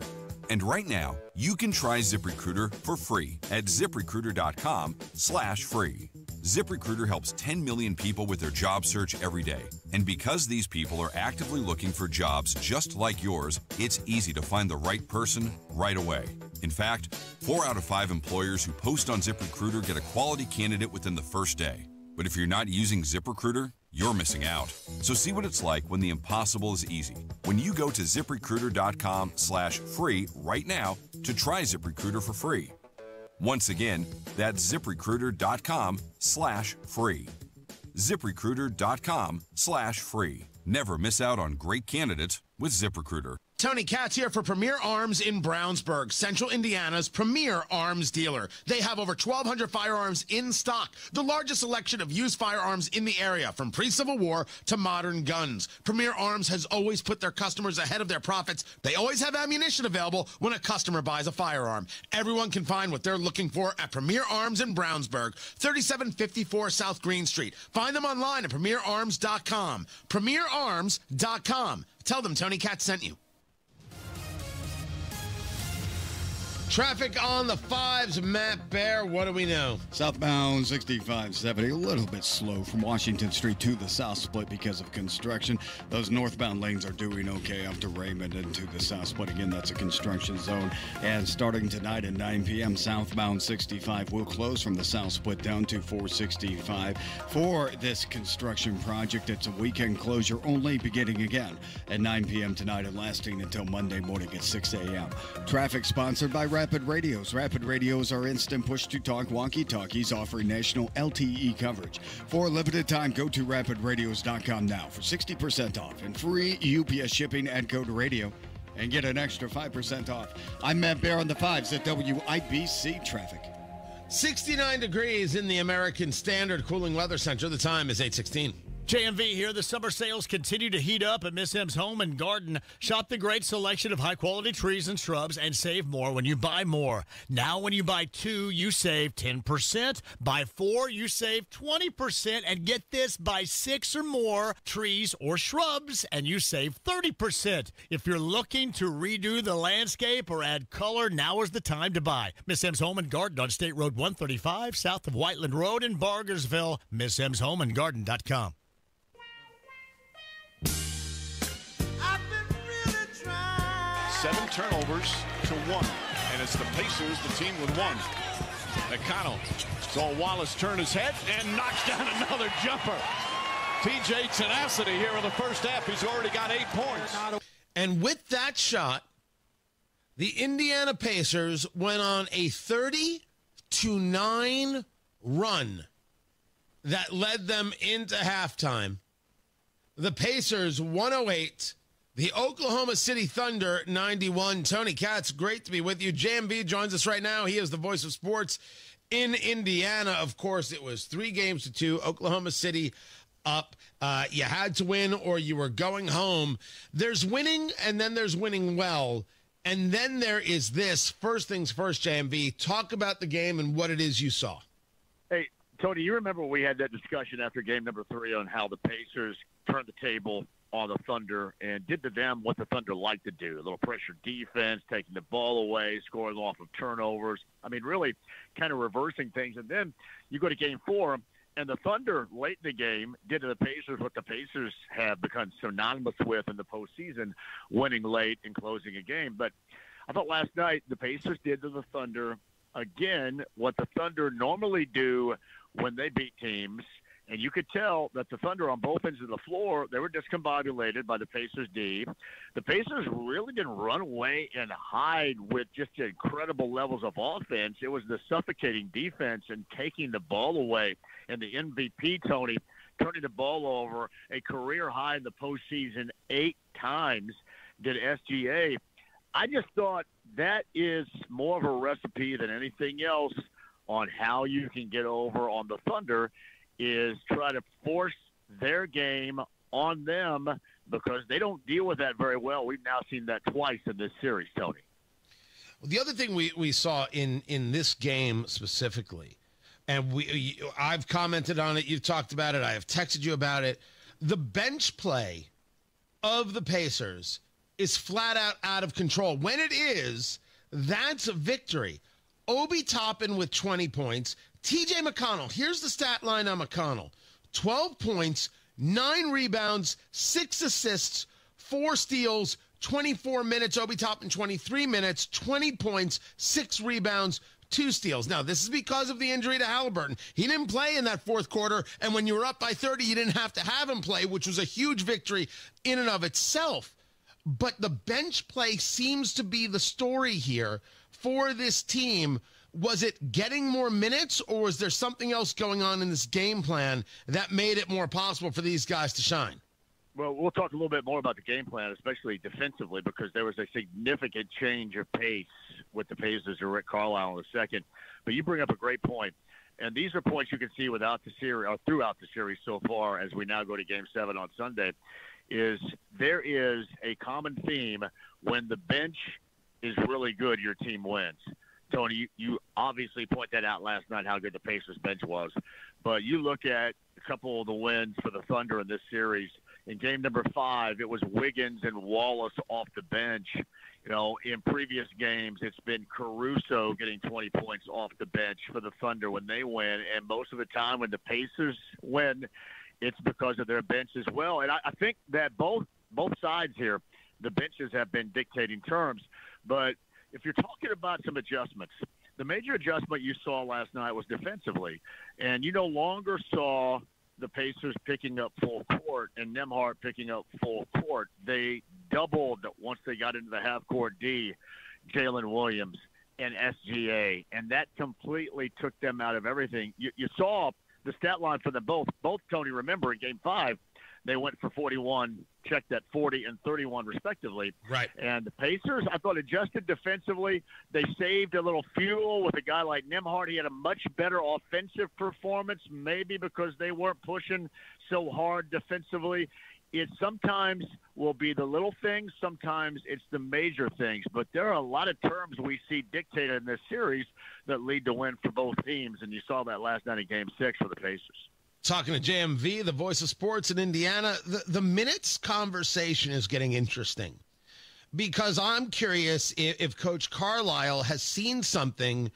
And right now, you can try ZipRecruiter for free at ZipRecruiter.com/free. ZipRecruiter helps 10 million people with their job search every day. And because these people are actively looking for jobs just like yours, it's easy to find the right person right away. In fact, 4 out of 5 employers who post on ZipRecruiter get a quality candidate within the first day. But if you're not using ZipRecruiter, you're missing out. So see what it's like when the impossible is easy. When you go to ZipRecruiter.com/free right now to try ZipRecruiter for free. Once again, that's ZipRecruiter.com/free. ZipRecruiter.com/free. Never miss out on great candidates with ZipRecruiter. Tony Katz here for Premier Arms in Brownsburg, Central Indiana's premier arms dealer. They have over 1,200 firearms in stock, the largest selection of used firearms in the area, from pre-Civil War to modern guns. Premier Arms has always put their customers ahead of their profits. They always have ammunition available when a customer buys a firearm. Everyone can find what they're looking for at Premier Arms in Brownsburg, 3754 South Green Street. Find them online at premierarms.com. Premierarms.com. Tell them Tony Katz sent you. Traffic on the 5s, Matt Bear, what do we know? Southbound 6570, a little bit slow from Washington Street to the South Split because of construction. Those northbound lanes are doing okay up to Raymond and to the South Split. Again, that's a construction zone. And starting tonight at 9 p.m., southbound 65 will close from the South Split down to 465 for this construction project. It's a weekend closure only, beginning again at 9 p.m. tonight and lasting until Monday morning at 6 a.m. Traffic sponsored by Rapid Radios. Rapid Radios are instant push-to-talk walkie-talkies offering national LTE coverage. For a limited time, go to rapidradios.com now for 60% off and free UPS shipping at Go to Radio and get an extra 5% off. I'm Matt Bear on the 5s at WIBC Traffic. 69 degrees in the American Standard Cooling Weather Center. The time is 8:16. JMV here. The summer sales continue to heat up at Miss M's Home and Garden. Shop the great selection of high-quality trees and shrubs and save more when you buy more. Now, when you buy 2, you save 10%. Buy 4, you save 20%. And get this, buy 6 or more trees or shrubs, and you save 30%. If you're looking to redo the landscape or add color, now is the time to buy. Miss M's Home and Garden on State Road 135, south of Whiteland Road in Bargersville. MissMsHomeandGarden.com. 7 turnovers to 1, and it's the Pacers, the team with 1. McConnell saw Wallace turn his head and knocks down another jumper. TJ tenacity here in the first half. He's already got 8 points. And with that shot, the Indiana Pacers went on a 30-9 run that led them into halftime. The Pacers 108. The Oklahoma City Thunder 91. Tony Katz, great to be with you. JMV joins us right now. He is the voice of sports in Indiana. Of course, it was 3-2. Oklahoma City up. You had to win or you were going home. There's winning, and then there's winning well. And then there is this. First things first, JMV. Talk about the game and what it is you saw. Hey, Tony, you remember when we had that discussion after game number 3 on how the Pacers turned the table on the Thunder and did to them what the Thunder like to do, a little pressure defense, taking the ball away, scoring off of turnovers. I mean, really kind of reversing things. And then you go to game 4, and the Thunder late in the game did to the Pacers what the Pacers have become synonymous with in the postseason, winning late and closing a game. But I thought last night the Pacers did to the Thunder, again, what the Thunder normally do when they beat teams. And you could tell that the Thunder on both ends of the floor, they were discombobulated by the Pacers' D. The Pacers really didn't run away and hide with just incredible levels of offense. It was the suffocating defense and taking the ball away. And the MVP, Tony, turning the ball over, a career high in the postseason 8 times. did SGA. I just thought that is more of a recipe than anything else on how you can get over on the Thunder, is try to force their game on them, because they don't deal with that very well. We've now seen that twice in this series, Tony. Well, the other thing we saw in this game specifically, and I've commented on it, you've talked about it, I have texted you about it, the bench play of the Pacers is flat out of control. When it is, that's a victory. Obi Toppin with 20 points. TJ McConnell, here's the stat line on McConnell. 12 points, 9 rebounds, 6 assists, 4 steals, 24 minutes. Obi Toppin, 23 minutes, 20 points, 6 rebounds, 2 steals. Now, this is because of the injury to Halliburton. He didn't play in that fourth quarter, and when you were up by 30, you didn't have to have him play, which was a huge victory in and of itself. But the bench play seems to be the story here for this team. Was it getting more minutes, or was there something else going on in this game plan that made it more possible for these guys to shine? Well, we'll talk a little bit more about the game plan, especially defensively, because there was a significant change of pace with the Pacers and Rick Carlisle in the second. But you bring up a great point, and these are points you can see without the series, or throughout the series so far, as we now go to Game 7 on Sunday, is there is a common theme. When the bench is really good, your team wins. Tony, you obviously point that out last night, how good the Pacers bench was. But you look at a couple of the wins for the Thunder in this series. In game number 5, it was Wiggins and Wallace off the bench. You know, in previous games, it's been Caruso getting 20 points off the bench for the Thunder when they win. And most of the time when the Pacers win, it's because of their bench as well. And I think that both sides here, the benches have been dictating terms. But if you're talking about some adjustments, the major adjustment you saw last night was defensively. And you no longer saw the Pacers picking up full court and Nembhard picking up full court. They doubled once they got into the half-court D, Jalen Williams and SGA, and that completely took them out of everything. You saw the stat line for them both. Both, Tony, remember, in Game 5, they went for 41, checked at 40 and 31 respectively. Right. And the Pacers, I thought, adjusted defensively. They saved a little fuel with a guy like Nembhard. He had a much better offensive performance, maybe because they weren't pushing so hard defensively. It sometimes will be the little things, sometimes it's the major things. But there are a lot of terms we see dictated in this series that lead to win for both teams, and you saw that last night in Game 6 for the Pacers. Talking to JMV, the voice of sports in Indiana, the minutes conversation is getting interesting, because I'm curious if Coach Carlisle has seen something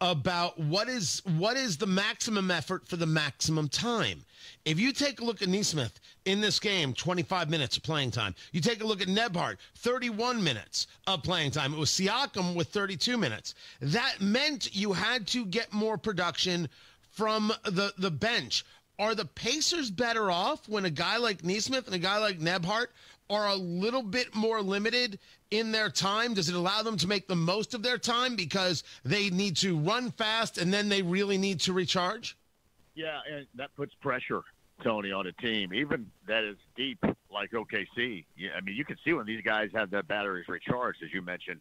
about what is the maximum effort for the maximum time. If you take a look at Nesmith in this game, 25 minutes of playing time. You take a look at Nembhard, 31 minutes of playing time. It was Siakam with 32 minutes. That meant you had to get more production from the bench. Are the Pacers better off when a guy like Nesmith and a guy like Nembhard are a little bit more limited in their time? Does it allow them to make the most of their time because they need to run fast and then they really need to recharge? Yeah, and that puts pressure, Tony, on a team, even that is deep like OKC. Yeah, I mean, you can see when these guys have their batteries recharged, as you mentioned,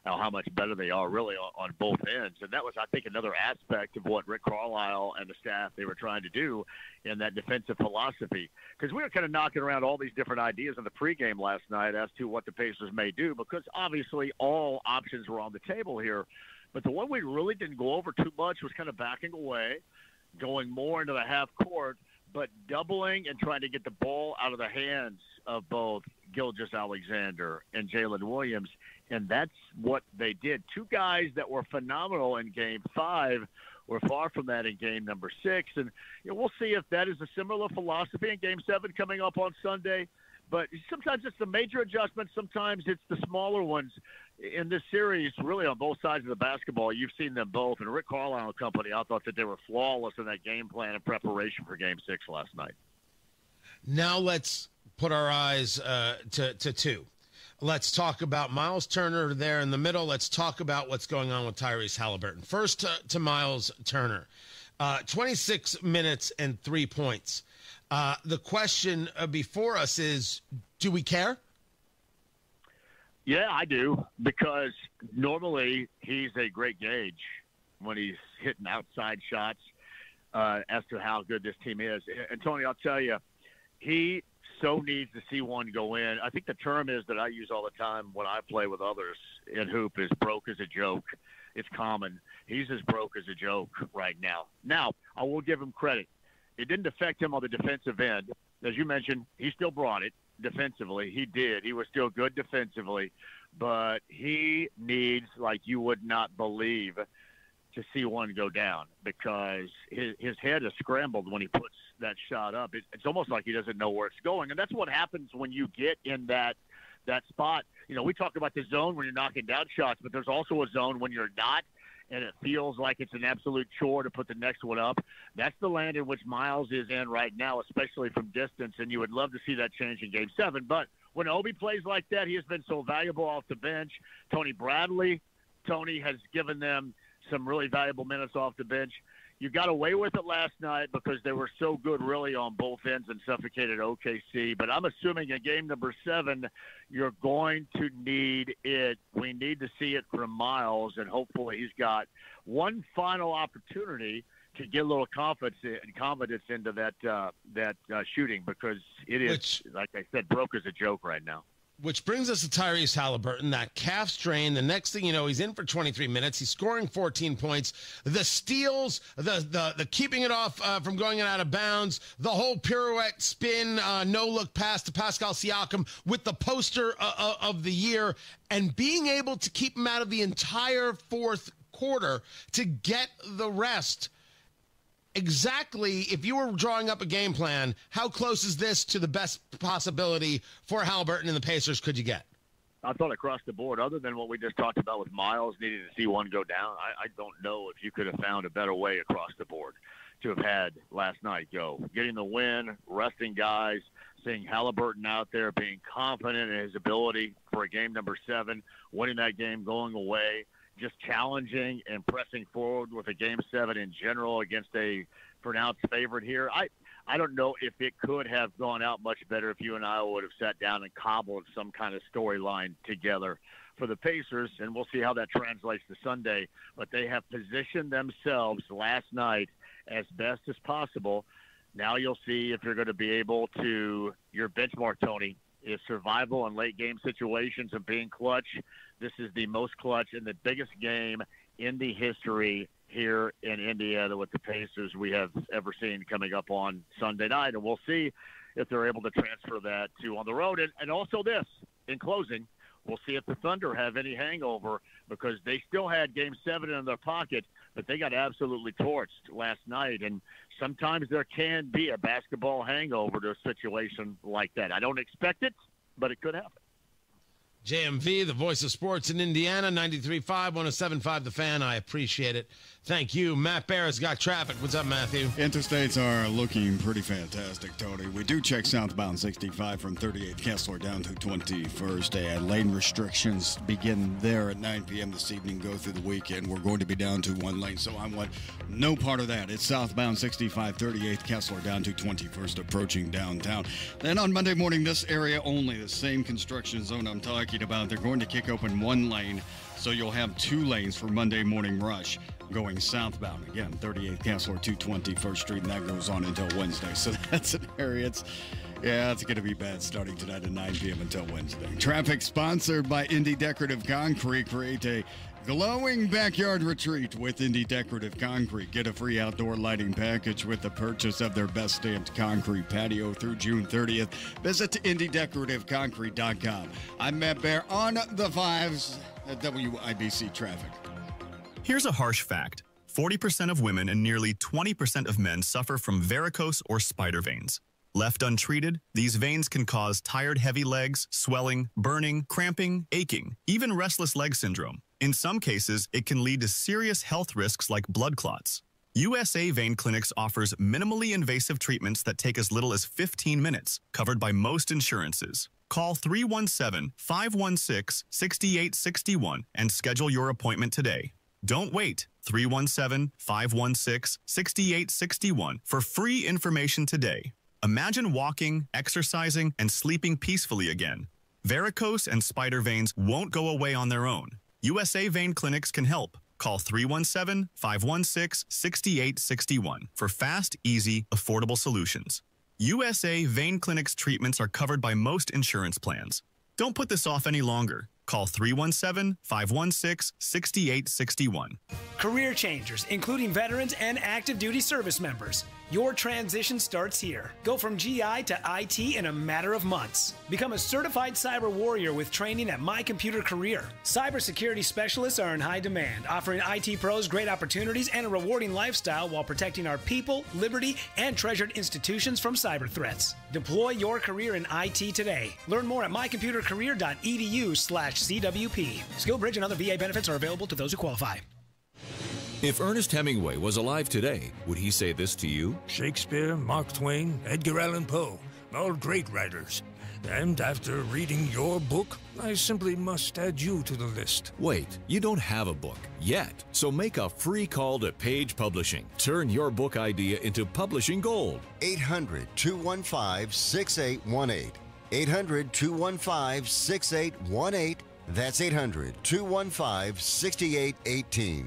how much better they are really on both ends. And that was, I think, another aspect of what Rick Carlisle and the staff, they were trying to do in that defensive philosophy. Because we were kind of knocking around all these different ideas in the pregame last night as to what the Pacers may do, because obviously all options were on the table here. But the one we really didn't go over too much was kind of backing away, going more into the half court, but doubling and trying to get the ball out of the hands of both Gilgeous-Alexander and Jalen Williams. And that's what they did. Two guys that were phenomenal in Game 5 were far from that in Game number 6. And we'll see if that is a similar philosophy in Game 7 coming up on Sunday. But sometimes it's the major adjustments. Sometimes it's the smaller ones in this series, really on both sides of the basketball. You've seen them both. And Rick Carlisle and company, I thought that they were flawless in that game plan and preparation for Game 6 last night. Now let's put our eyes to 2. Let's talk about Miles Turner there in the middle. Let's talk about what's going on with Tyrese Halliburton. First to Miles Turner, 26 minutes and 3 points. The question before us is, do we care? Yeah, I do, because normally he's a great gauge when he's hitting outside shots as to how good this team is. And, Tony, I'll tell you, he so needs to see one go in. I think the term is that I use all the time when I play with others in hoop is broke as a joke. It's common. He's as broke as a joke right now. Now, I will give him credit. It didn't affect him on the defensive end. As you mentioned, he still brought it defensively. He did. He was still good defensively. But he needs, like you would not believe, to see one go down, because his head is scrambled when he puts that shot up. It's almost like he doesn't know where it's going. And that's what happens when you get in that spot. You know, we talk about the zone when you're knocking down shots, but there's also a zone when you're not, and it feels like it's an absolute chore to put the next one up. That's the land in which Miles is in right now, especially from distance, and you would love to see that change in Game 7. But when Obi plays like that, he has been so valuable off the bench. Tony has given them some really valuable minutes off the bench. You got away with it last night because they were so good really on both ends and suffocated OKC. But I'm assuming in game number 7, you're going to need it. We need to see it from Miles, and hopefully he's got one final opportunity to get a little confidence into that shooting, because it is, like I said, broke as a joke right now. Which brings us to Tyrese Halliburton, that calf strain. The next thing you know, he's in for 23 minutes. He's scoring 14 points. The steals, the keeping it off from going out of bounds, the whole pirouette spin, no-look pass to Pascal Siakam with the poster of the year, and being able to keep him out of the entire fourth quarter to get the rest. Exactly, if you were drawing up a game plan, how close is this to the best possibility for Halliburton and the Pacers could you get? I thought across the board, other than what we just talked about with Miles needing to see one go down, I don't know if you could have found a better way across the board to have had last night go. Getting the win, resting guys, seeing Halliburton out there, being confident in his ability for a game number 7, winning that game, going away, just challenging and pressing forward with a Game 7 in general against a pronounced favorite here. I don't know if it could have gone out much better if you and I would have sat down and cobbled some kind of storyline together for the Pacers, and we'll see how that translates to Sunday. But they have positioned themselves last night as best as possible. Now you'll see if you're going to be able to – your benchmark, Tony, is survival in late-game situations and being clutch. This is the most clutch and the biggest game in the history here in Indiana with the Pacers we have ever seen coming up on Sunday night. And we'll see if they're able to transfer that to on the road. And also this, in closing, we'll see if the Thunder have any hangover, because they still had Game 7 in their pocket, but they got absolutely torched last night. And sometimes there can be a basketball hangover to a situation like that. I don't expect it, but it could happen. JMV, the voice of sports in Indiana, 93.5, 107.5 The Fan. I appreciate it. Thank you. Matt Bear has got traffic. What's up, Matthew? Interstates are looking pretty fantastic, Tony. We do check southbound 65 from 38th Kessler down to 21st, and lane restrictions begin there at 9 p.m. this evening, go through the weekend. We're going to be down to one lane, so I want no part of that. It's southbound 65, 38th Kessler down to 21st, approaching downtown. Then on Monday morning, this area only, the same construction zone I'm talking about, they're going to kick open one lane, so you'll have 2 lanes for Monday morning rush going southbound. Again, 38th Kessler to 21st Street, and that goes on until Wednesday. So that's an area. It's going to be bad starting tonight at 9 p.m. until Wednesday. Traffic sponsored by Indy Decorative Concrete. Create a glowing backyard retreat with Indy Decorative Concrete. Get a free outdoor lighting package with the purchase of their best stamped concrete patio through June 30th. Visit IndyDecorativeConcrete.com. I'm Matt Bear on the 5s at WIBC Traffic. Here's a harsh fact. 40% of women and nearly 20% of men suffer from varicose or spider veins. Left untreated, these veins can cause tired, heavy legs, swelling, burning, cramping, aching, even restless leg syndrome. In some cases, it can lead to serious health risks like blood clots. USA Vein Clinics offers minimally invasive treatments that take as little as 15 minutes, covered by most insurances. Call 317-516-6861 and schedule your appointment today. Don't wait. 317-516-6861 for free information today. Imagine walking, exercising, and sleeping peacefully again. Varicose and spider veins won't go away on their own. USA Vein Clinics can help. Call 317-516-6861 for fast, easy, affordable solutions. USA Vein Clinic's treatments are covered by most insurance plans. Don't put this off any longer. Call 317-516-6861. Career changers, including veterans and active duty service members. Your transition starts here. Go from GI to IT in a matter of months. Become a certified cyber warrior with training at My Computer Career. Cybersecurity specialists are in high demand, offering IT pros great opportunities and a rewarding lifestyle while protecting our people, liberty, and treasured institutions from cyber threats. Deploy your career in IT today. Learn more at mycomputercareer.edu/CWP. SkillBridge and other VA benefits are available to those who qualify. If Ernest Hemingway was alive today, would he say this to you? Shakespeare, Mark Twain, Edgar Allan Poe, all great writers. And after reading your book, I simply must add you to the list. Wait, you don't have a book yet, so make a free call to Page Publishing. Turn your book idea into publishing gold. 800-215-6818. 800-215-6818. That's 800-215-6818.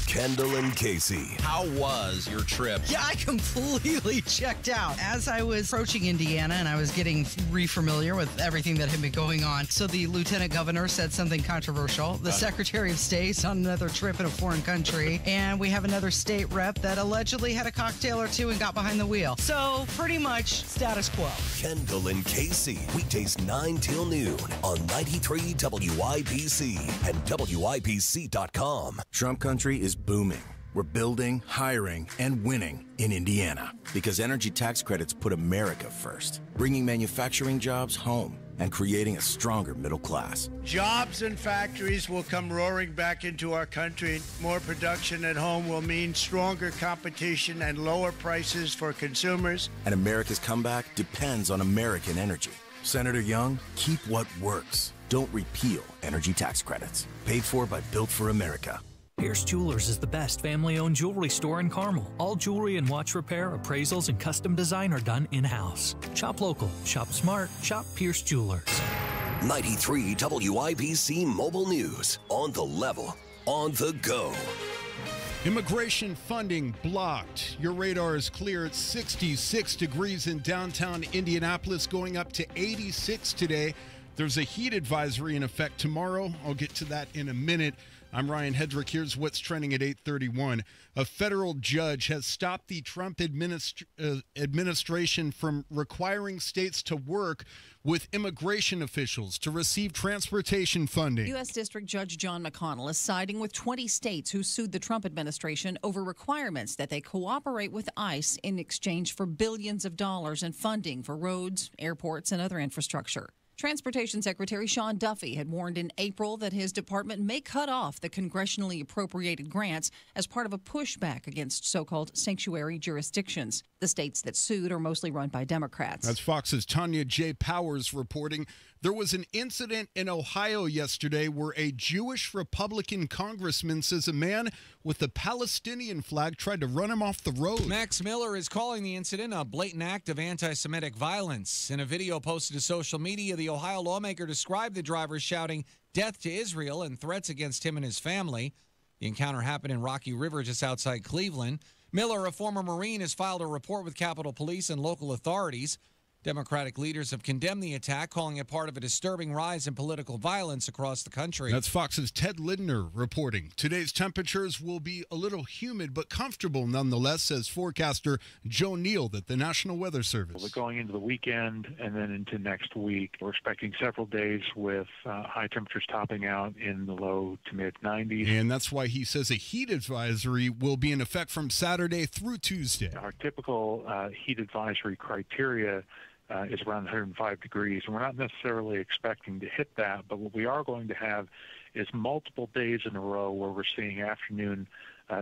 Kendall and Casey. How was your trip? Yeah, I completely checked out. As I was approaching Indiana and I was getting re-familiar with everything that had been going on, so the lieutenant governor said something controversial. The secretary of state's on another trip in a foreign country, and we have another state rep that allegedly had a cocktail or two and got behind the wheel. So pretty much status quo. Kendall and Casey, weekdays 9 till noon on 93 WIBC and WIBC.com. Trump country is booming. We're building, hiring, and winning in Indiana because energy tax credits put America first, bringing manufacturing jobs home and creating a stronger middle class. Jobs and factories will come roaring back into our country. More production at home will mean stronger competition and lower prices for consumers. And America's comeback depends on American energy. Senator Young, keep what works. Don't repeal energy tax credits. Paid for by Built for America. Pierce Jewelers is the best family-owned jewelry store in Carmel. All jewelry and watch repair, appraisals, and custom design are done in-house. Shop local, shop smart, shop Pierce Jewelers. 93 WIBC Mobile News. On the level, on the go. Immigration funding blocked. Your radar is clear. It's 66 degrees in downtown Indianapolis, going up to 86 today. There's a heat advisory in effect tomorrow. I'll get to that in a minute. I'm Ryan Hedrick. Here's what's trending at 8:31. A federal judge has stopped the Trump administration from requiring states to work with immigration officials to receive transportation funding. U.S. District Judge John McConnell is siding with 20 states who sued the Trump administration over requirements that they cooperate with ICE in exchange for billions of dollars in funding for roads, airports, and other infrastructure. Transportation Secretary Sean Duffy had warned in April that his department may cut off the congressionally appropriated grants as part of a pushback against so-called sanctuary jurisdictions. The states that sued are mostly run by Democrats. That's Fox's Tanya J. Powers reporting. There was an incident in Ohio yesterday where a Jewish Republican congressman says a man with the Palestinian flag tried to run him off the road. Max Miller is calling the incident a blatant act of anti-Semitic violence. In a video posted to social media, the Ohio lawmaker described the driver shouting "Death to Israel" and threats against him and his family. The encounter happened in Rocky River just outside Cleveland. Miller, a former Marine, has filed a report with Capitol Police and local authorities. Democratic leaders have condemned the attack, calling it part of a disturbing rise in political violence across the country. That's Fox's Ted Lindner reporting. Today's temperatures will be a little humid but comfortable nonetheless, says forecaster Joe Neal at the National Weather Service. We're going into the weekend and then into next week. We're expecting several days with high temperatures topping out in the low to mid 90s. And that's why he says a heat advisory will be in effect from Saturday through Tuesday. Our typical heat advisory criteria is around 105 degrees, and we're not necessarily expecting to hit that, but what we are going to have is multiple days in a row where we're seeing afternoon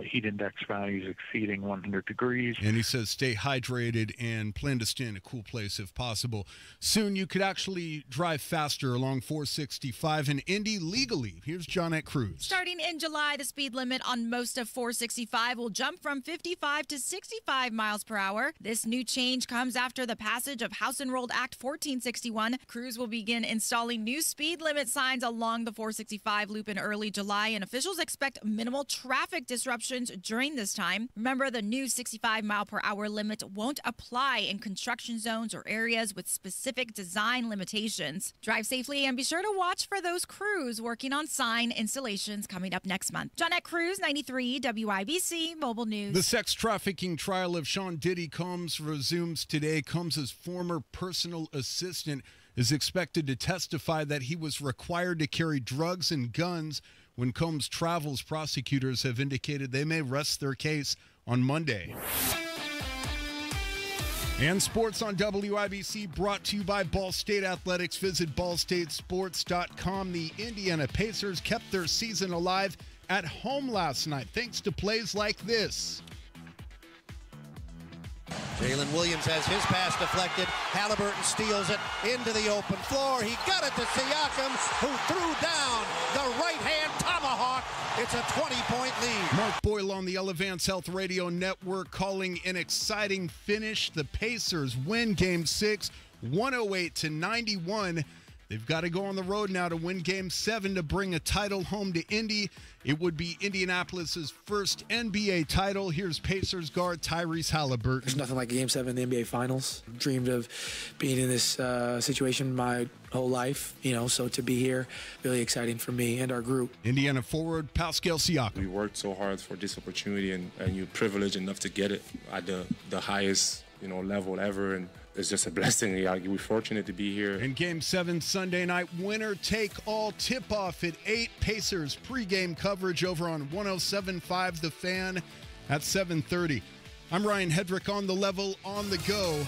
heat index values exceeding 100 degrees. And he says stay hydrated and plan to stay in a cool place if possible. Soon you could actually drive faster along 465 in Indy legally. Here's Johnette Cruz. Starting in July, the speed limit on most of 465 will jump from 55 to 65 miles per hour. This new change comes after the passage of House Enrolled Act 1461. Crews will begin installing new speed limit signs along the 465 loop in early July, and officials expect minimal traffic disruptions during this time. Remember, the new 65 mile per hour limit won't apply in construction zones or areas with specific design limitations. Drive safely and be sure to watch for those crews working on sign installations coming up next month. Johnette Cruz, 93 WIBC Mobile News. The sex trafficking trial of Sean Diddy Combs resumes today. Combs' former personal assistant is expected to testify that he was required to carry drugs and guns when Combs travels. Prosecutors have indicated they may rest their case on Monday. And sports on WIBC brought to you by Ball State Athletics. Visit ballstatesports.com. The Indiana Pacers kept their season alive at home last night thanks to plays like this. Jalen Williams has his pass deflected. Halliburton steals it into the open floor. He got it to Siakam, who threw down the right-hand tomahawk. It's a 20-point lead. Mark Boyle on the Elevance Health Radio Network calling an exciting finish. The Pacers win Game 6, 108-91. They've got to go on the road now to win Game 7 to bring a title home to Indy. It would be Indianapolis's first NBA title. Here's Pacers guard Tyrese Halliburton. There's nothing like Game 7 in the NBA Finals. Dreamed of being in this situation my whole life, so to be here, really exciting for me and our group. Indiana forward Pascal Siakam. We worked so hard for this opportunity, and you're privileged enough to get it at the highest level ever, and it's just a blessing. We're fortunate to be here. In Game 7 Sunday night, winner-take-all tip-off at 8. Pacers pregame coverage over on 107.5 The Fan at 7:30. I'm Ryan Hedrick on the level, on the go.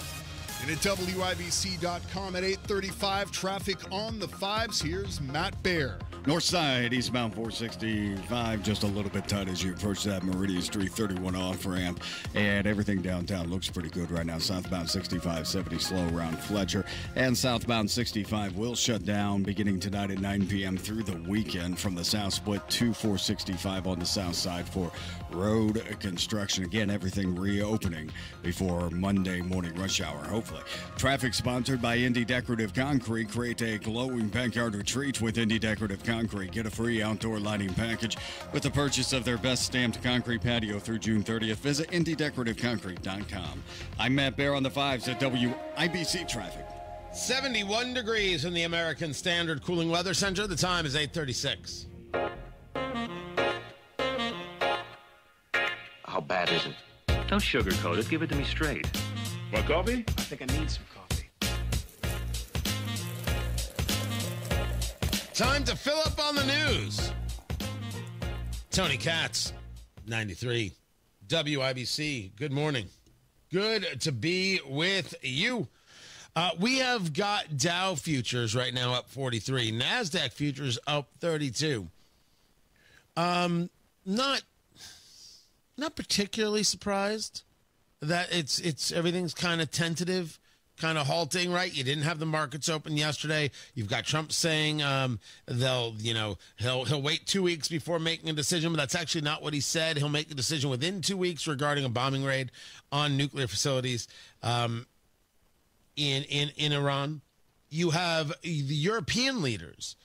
And at WIBC.com at 8:35, traffic on the 5s. Here's Matt Baer. North side, eastbound 465, just a little bit tight as you approach that Meridian Street 31 off ramp. And everything downtown looks pretty good right now. Southbound 65, 70 slow around Fletcher. And southbound 65 will shut down beginning tonight at 9 p.m. through the weekend from the south split to 465 on the south side for road construction. Again, everything reopening before Monday morning rush hour, hopefully. Traffic sponsored by Indy Decorative Concrete. Create a glowing backyard retreat with Indy Decorative Concrete. Get a free outdoor lighting package with the purchase of their best stamped concrete patio through June 30th. Visit IndyDecorativeConcrete.com. I'm Matt Baer on the 5s at WIBC Traffic. 71 degrees in the American Standard Cooling Weather Center. The time is 8:36. How bad is it? Don't sugarcoat it. Give it to me straight. Want coffee? I think I need some coffee. Time to fill up on the news. Tony Katz, 93. WIBC, good morning. Good to be with you. We have got Dow futures right now up 43. NASDAQ futures up 32. Not particularly surprised that it's everything's kind of tentative, kind of halting, right? You didn't have the markets open yesterday. You've got Trump saying he'll wait 2 weeks before making a decision, but that's actually not what he said. He'll make a decision within 2 weeks regarding a bombing raid on nuclear facilities in Iran. You have the European leaders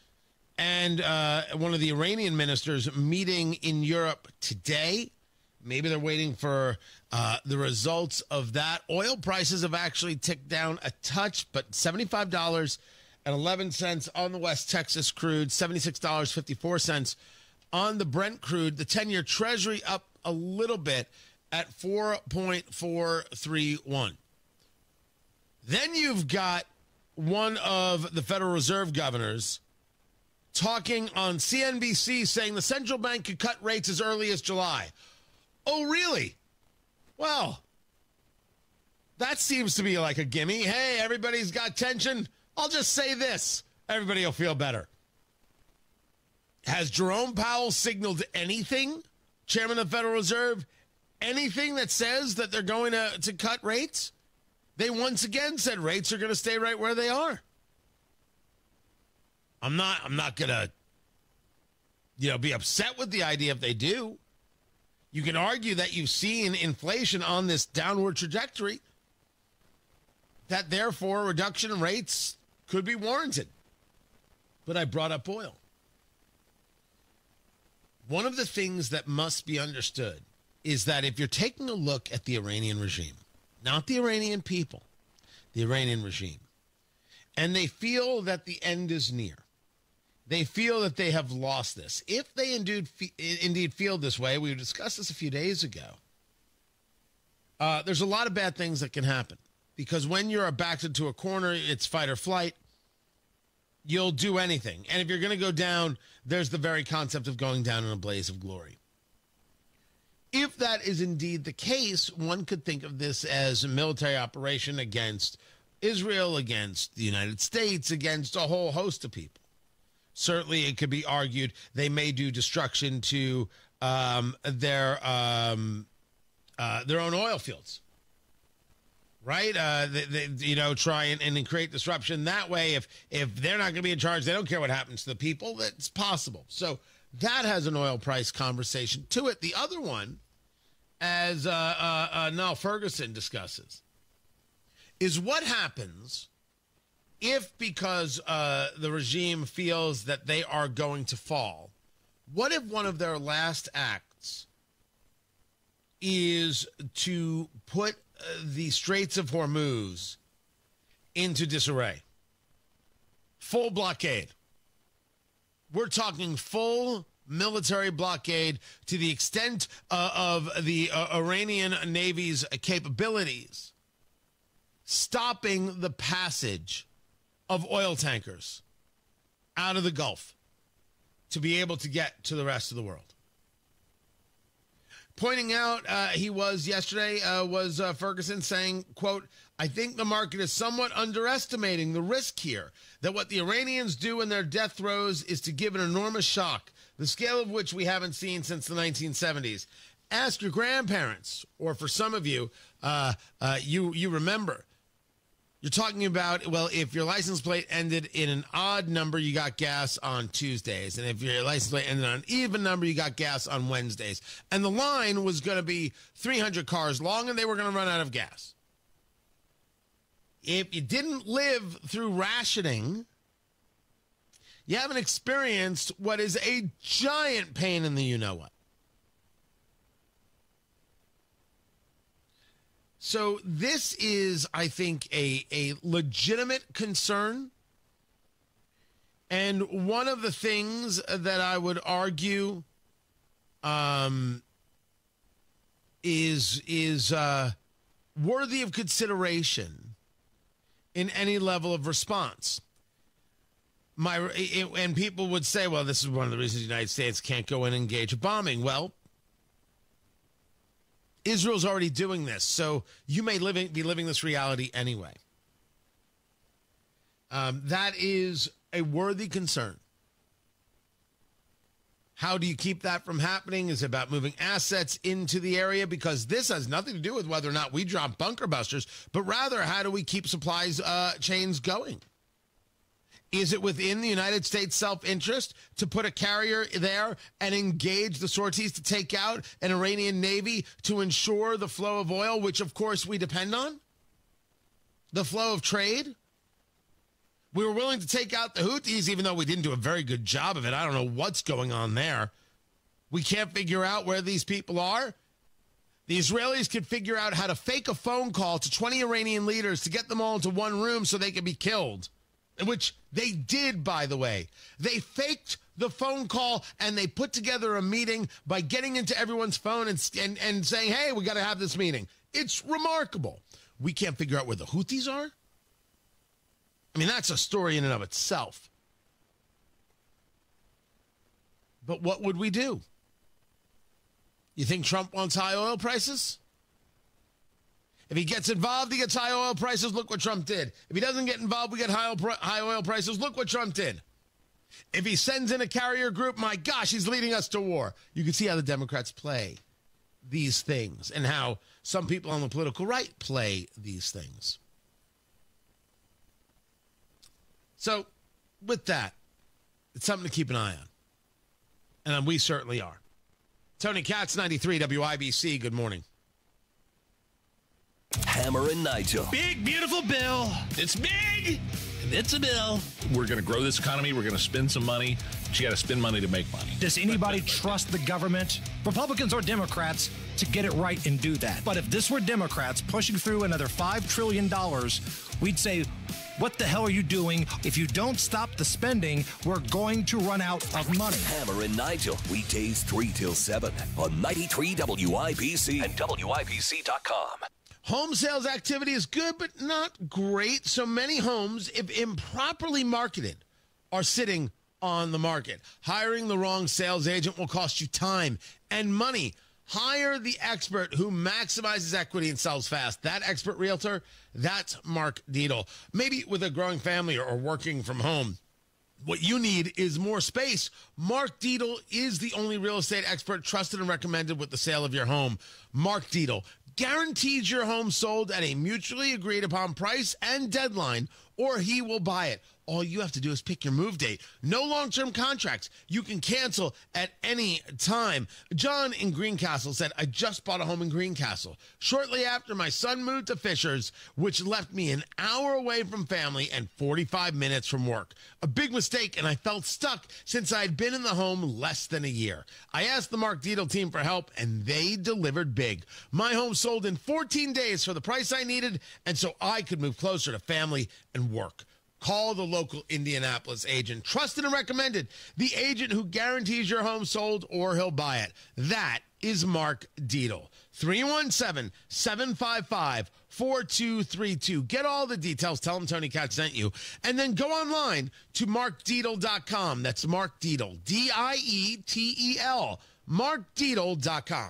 and one of the Iranian ministers meeting in Europe today. Maybe they're waiting for the results of that. Oil prices have actually ticked down a touch, but $75.11 on the West Texas crude, $76.54 on the Brent crude. The 10-year Treasury up a little bit at 4.431. Then you've got one of the Federal Reserve governors talking on CNBC saying the central bank could cut rates as early as July. Oh, really? Well, that seems to be like a gimme. Hey, everybody's got tension. I'll just say this. Everybody will feel better. Has Jerome Powell signaled anything Chairman of the Federal Reserve, anything that says that they're going to cut rates, they once again said rates are going to stay right where they are. I'm not going to, be upset with the idea if they do. You can argue that you've seen inflation on this downward trajectory, that therefore a reduction in rates could be warranted. But I brought up oil. One of the things that must be understood is that if you're taking a look at the Iranian regime, not the Iranian people, the Iranian regime, and they feel that the end is near, they feel that they have lost this. If they indeed feel this way, we discussed this a few days ago, there's a lot of bad things that can happen. Because when you're backed into a corner, it's fight or flight. You'll do anything. And if you're going to go down, there's the very concept of going down in a blaze of glory. If that is indeed the case, one could think of this as a military operation against Israel, against the United States, against a whole host of people. Certainly, it could be argued they may do destruction to their own oil fields. Right? They try and create disruption that way. If they're not going to be in charge, they don't care what happens to the people. That's possible. So that has an oil price conversation to it. The other one, as Niall Ferguson discusses, is what happens if, because the regime feels that they are going to fall, what if one of their last acts is to put the Straits of Hormuz into disarray? Full blockade. We're talking full military blockade to the extent of the Iranian Navy's capabilities, stopping the passage of oil tankers out of the Gulf to be able to get to the rest of the world. Pointing out, he was yesterday, Ferguson saying, quote, I think the market is somewhat underestimating the risk here, that what the Iranians do in their death throes is to give an enormous shock, the scale of which we haven't seen since the 1970s. Ask your grandparents, or for some of you, you remember. You're talking about, well, if your license plate ended in an odd number, you got gas on Tuesdays. And if your license plate ended on an even number, you got gas on Wednesdays. And the line was going to be 300 cars long, and they were going to run out of gas. If you didn't live through rationing, you haven't experienced what is a giant pain in the you-know-what. So this is, I think, a legitimate concern. And one of the things that I would argue is worthy of consideration in any level of response. And people would say, well, this is one of the reasons the United States can't go in and engage a bombing. Well, Israel's already doing this, so you may be living this reality anyway. That is a worthy concern. How do you keep that from happening? Is about moving assets into the area, because this has nothing to do with whether or not we drop bunker busters, but rather how do we keep supplies chains going? Is it within the United States' self-interest to put a carrier there and engage the sorties to take out an Iranian Navy to ensure the flow of oil, which, of course, we depend on? The flow of trade? We were willing to take out the Houthis, even though we didn't do a very good job of it. I don't know what's going on there. We can't figure out where these people are. The Israelis could figure out how to fake a phone call to 20 Iranian leaders to get them all into one room so they could be killed. Which they did, by the way. They faked the phone call and they put together a meeting by getting into everyone's phone and saying, hey, we got to have this meeting. It's remarkable. We can't figure out where the Houthis are? I mean, that's a story in and of itself. But what would we do? You think Trump wants high oil prices? If he gets involved, he gets high oil prices. Look what Trump did. If he doesn't get involved, we get high oil prices. Look what Trump did. If he sends in a carrier group, my gosh, he's leading us to war. You can see how the Democrats play these things and how some people on the political right play these things. So, with that, it's something to keep an eye on. And we certainly are. Tony Katz, 93 WIBC, good morning. Hammer and Nigel. Big, beautiful bill. It's big. It's a bill. We're going to grow this economy. We're going to spend some money. But you got to spend money to make money. Does anybody trust the government, Republicans or Democrats, to get it right and do that? But if this were Democrats pushing through another $5 trillion, we'd say, what the hell are you doing? If you don't stop the spending, we're going to run out of money. Hammer and Nigel, weekdays 3 till 7 on 93 WIBC and WIBC.com. Home sales activity is good, but not great. So many homes, if improperly marketed, are sitting on the market. Hiring the wrong sales agent will cost you time and money. Hire the expert who maximizes equity and sells fast. That expert realtor, that's Mark Dietl. Maybe with a growing family or working from home, what you need is more space. Mark Dietl is the only real estate expert trusted and recommended with the sale of your home. Mark Dietl guarantees your home sold at a mutually agreed upon price and deadline, or he will buy it. All you have to do is pick your move date. No long-term contracts. You can cancel at any time. John in Greencastle said, I just bought a home in Greencastle. Shortly after, my son moved to Fishers, which left me an hour away from family and 45 minutes from work. A big mistake, and I felt stuck since I'd been in the home less than a year. I asked the Mark Dietl team for help, and they delivered big. My home sold in 14 days for the price I needed, and so I could move closer to family and work. Call the local Indianapolis agent. Trusted and recommended. The agent who guarantees your home sold or he'll buy it. That is Mark Dietl. 317-755-4232. Get all the details. Tell him Tony Katz sent you. And then go online to markdietl.com. That's Mark Dietl. D-I-E-T-E-L. markdietl.com.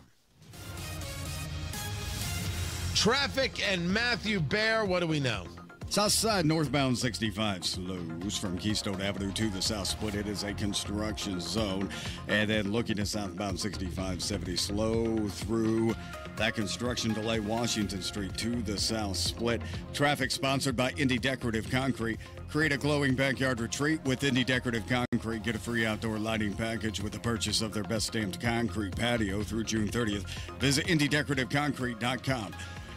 Traffic and Matthew Baer, what do we know? South side northbound 65 slows from Keystone Avenue to the south split. It is a construction zone. And then looking at southbound 65-70 slow through that construction delay Washington Street to the south split. Traffic sponsored by Indy Decorative Concrete. Create a glowing backyard retreat with Indy Decorative Concrete. Get a free outdoor lighting package with the purchase of their best stamped concrete patio through June 30th. Visit IndyDecorativeConcrete.com.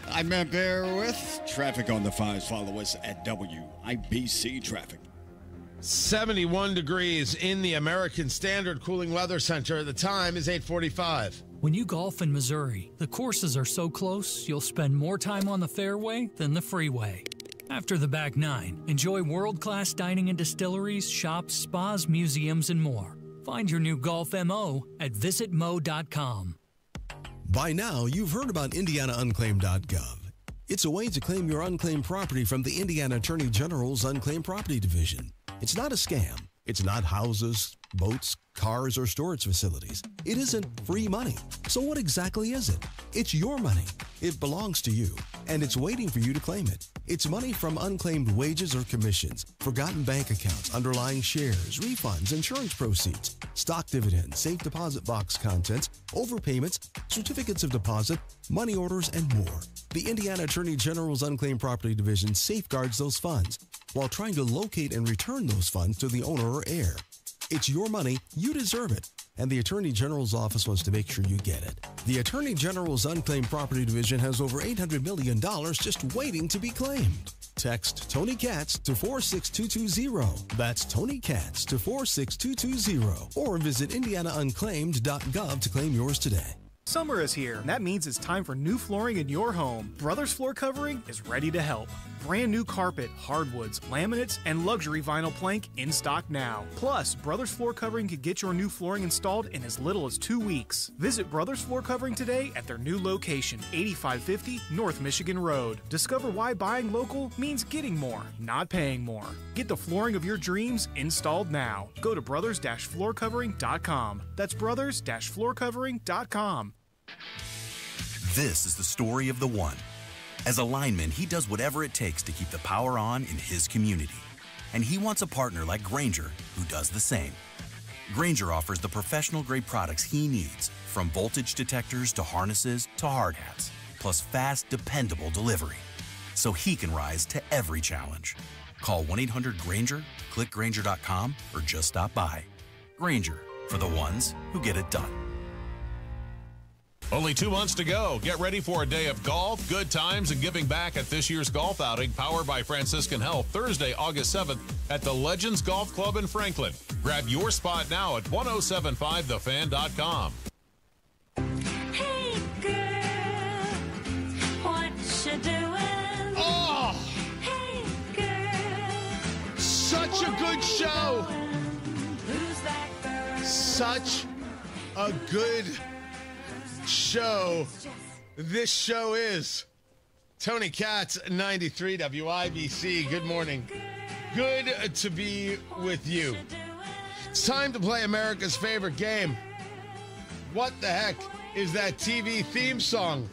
I'm Matt Bear with Traffic on the 5s. Follow us at WIBC Traffic. 71 degrees in the American Standard Cooling Weather Center. The time is 8:45. When you golf in Missouri, the courses are so close, you'll spend more time on the fairway than the freeway. After the back nine, enjoy world-class dining and distilleries, shops, spas, museums, and more. Find your new golf MO at visitmo.com. By now, you've heard about IndianaUnclaimed.gov. It's a way to claim your unclaimed property from the Indiana Attorney General's Unclaimed Property Division. It's not a scam. It's not houses, boats, cars, or storage facilities. It isn't free money. So what exactly is it? It's your money. It belongs to you, and it's waiting for you to claim it. It's money from unclaimed wages or commissions, forgotten bank accounts, underlying shares, refunds, insurance proceeds, stock dividends, safe deposit box contents, overpayments, certificates of deposit, money orders, and more. The Indiana Attorney General's Unclaimed Property Division safeguards those funds while trying to locate and return those funds to the owner or heir. It's your money, you deserve it, and the Attorney General's office wants to make sure you get it. The Attorney General's Unclaimed Property Division has over $800 million just waiting to be claimed. Text Tony Katz to 46220. That's Tony Katz to 46220. Or visit IndianaUnclaimed.gov to claim yours today. Summer is here, and that means it's time for new flooring in your home. Brothers Floor Covering is ready to help. Brand new carpet, hardwoods, laminates, and luxury vinyl plank in stock now. Plus, Brothers Floor Covering can get your new flooring installed in as little as 2 weeks. Visit Brothers Floor Covering today at their new location, 8550 North Michigan Road. Discover why buying local means getting more, not paying more. Get the flooring of your dreams installed now. Go to brothers-floorcovering.com. That's brothers-floorcovering.com. This is the story of the one. As a lineman, he does whatever it takes to keep the power on in his community. And he wants a partner like Grainger who does the same. Grainger offers the professional-grade products he needs, from voltage detectors to harnesses to hard hats, plus fast, dependable delivery, so he can rise to every challenge. Call 1-800-GRAINGER, click Grainger.com, or just stop by. Grainger, for the ones who get it done. Only 2 months to go. Get ready for a day of golf, good times, and giving back at this year's golf outing powered by Franciscan Health, Thursday, August 7th at the Legends Golf Club in Franklin. Grab your spot now at 1075thefan.com. Hey, girl, what you doing? Oh! Hey, girl, Such a good show. who's that girl? Such a good show. This show is Tony Katz, 93 WIBC. Good morning. Good to be with you. It's time to play America's favorite game. What the heck is that TV theme song?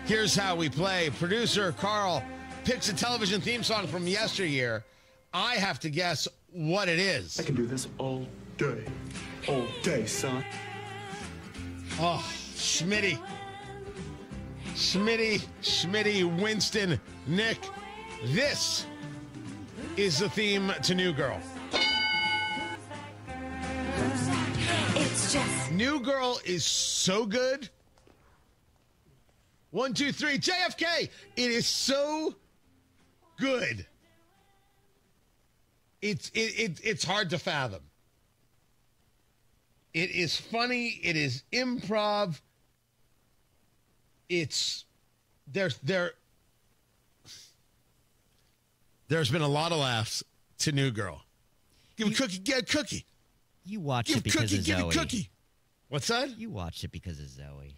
Here's how we play. Producer Carl picks a television theme song from yesteryear. I have to guess what it is. I can do this all day, son. Oh, Schmitty, Winston, Nick. This is the theme to New Girl. It's just New Girl is so good. 1, 2, 3, JFK. It is so good. It's hard to fathom. It is funny. It is improv. There's been a lot of laughs to New Girl. Give a cookie, get a cookie. You watch Give it because cookie, of give Zoe. a cookie. What's that? You watched it because of Zoe.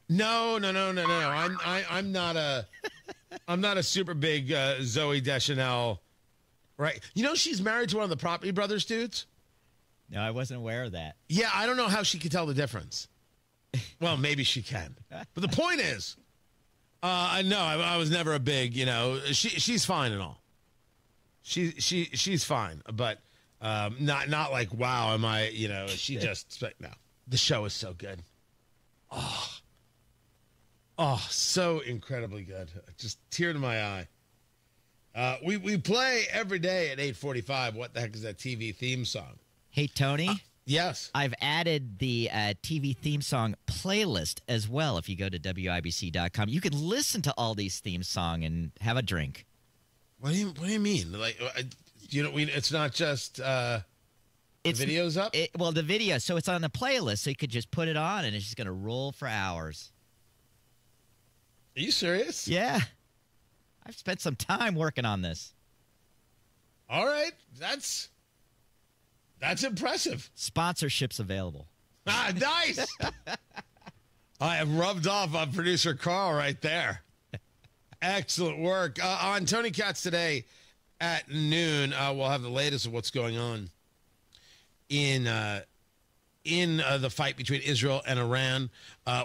No. I'm not a super big Zoe Deschanel. Right? You know she's married to one of the Property Brothers dudes. No, I wasn't aware of that. Yeah, I don't know how she could tell the difference. Well, maybe she can. But the point is, I was never a big, she's fine and all. She's fine, but not like, wow, am I, she just, no. The show is so good. Oh, so incredibly good. Just tear to my eye. We play every day at 8:45. What the heck is that TV theme song? Hey, Tony? Yes. I've added the TV theme song playlist as well. If you go to WIBC.com, you can listen to all these theme songs and have a drink. What do you mean? Like, it's not just the video's up? The video. So it's on the playlist, so you could just put it on, and it's just going to roll for hours. Are you serious? Yeah. I've spent some time working on this. All right. That's impressive. Sponsorships available. Ah, nice. I have rubbed off on producer Carl right there. Excellent work. On Tony Katz today at noon, we'll have the latest of what's going on in the fight between Israel and Iran.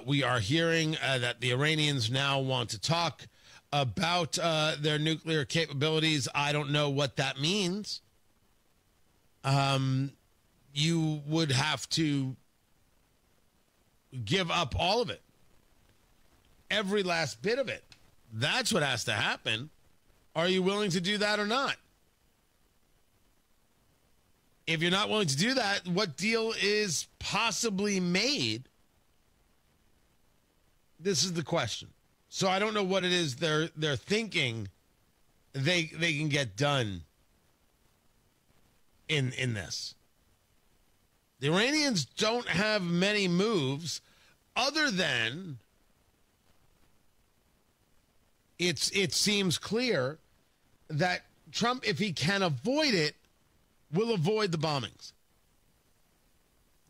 We are hearing that the Iranians now want to talk about their nuclear capabilities. I don't know what that means. You would have to give up all of it. Every last bit of it. That's what has to happen. Are you willing to do that or not? If you're not willing to do that, what deal is possibly made? This is the question. So I don't know what it is they're thinking they can get done in this. The Iranians don't have many moves other than it seems clear that Trump, if he can avoid it, will avoid the bombings.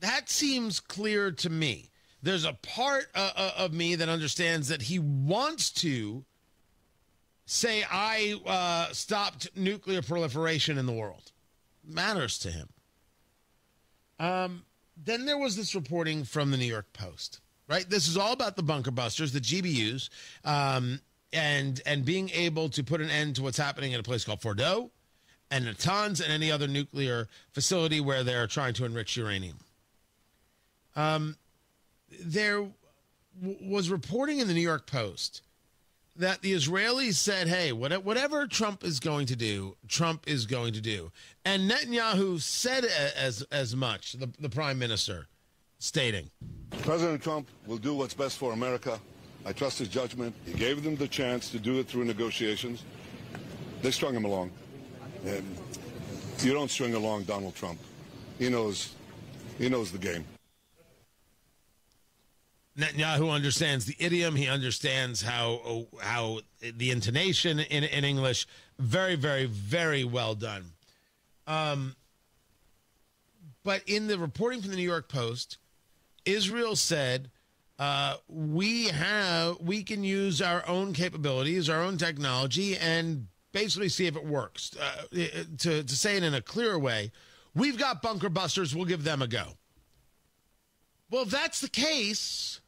That seems clear to me. There's a part of me that understands that he wants to say, I stopped nuclear proliferation in the world. Matters to him. Then there was this reporting from the New York Post, right? This is all about the bunker busters, the GBUs, and being able to put an end to what's happening at a place called Fordo and Natanz and any other nuclear facility where they're trying to enrich uranium. There was reporting in the New York Post that the Israelis said, hey, whatever Trump is going to do, Trump is going to do. And Netanyahu said as much, the prime minister, stating, President Trump will do what's best for America. I trust his judgment. He gave them the chance to do it through negotiations. They strung him along. And you don't string along Donald Trump. He knows the game. Netanyahu understands the idiom. He understands how the intonation in English. Very, very, very well done. But in the reporting from the New York Post, Israel said we can use our own capabilities, our own technology, and basically see if it works. To say it in a clearer way, we've got bunker busters. We'll give them a go. Well, if that's the case,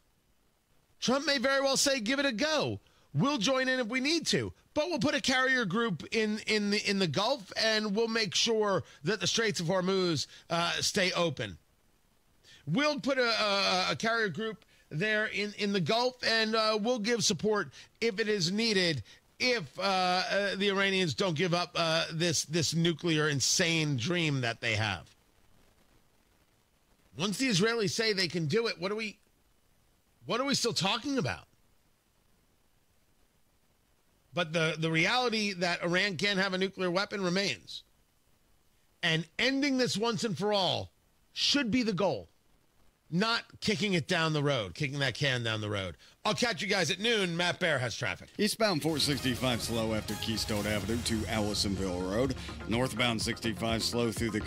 Trump may very well say, give it a go. We'll join in if we need to, but we'll put a carrier group in the Gulf, and we'll make sure that the Straits of Hormuz stay open. We'll put a carrier group there in the Gulf, and we'll give support if it is needed, if the Iranians don't give up this nuclear insane dream that they have. Once the Israelis say they can do it, what are we still talking about? But the reality that Iran can't have a nuclear weapon remains. And ending this once and for all should be the goal, not kicking it down the road, kicking that can down the road. I'll catch you guys at noon. Matt Bear has traffic. Eastbound 465 slow after Keystone Avenue to Allisonville Road. Northbound 65 slow through the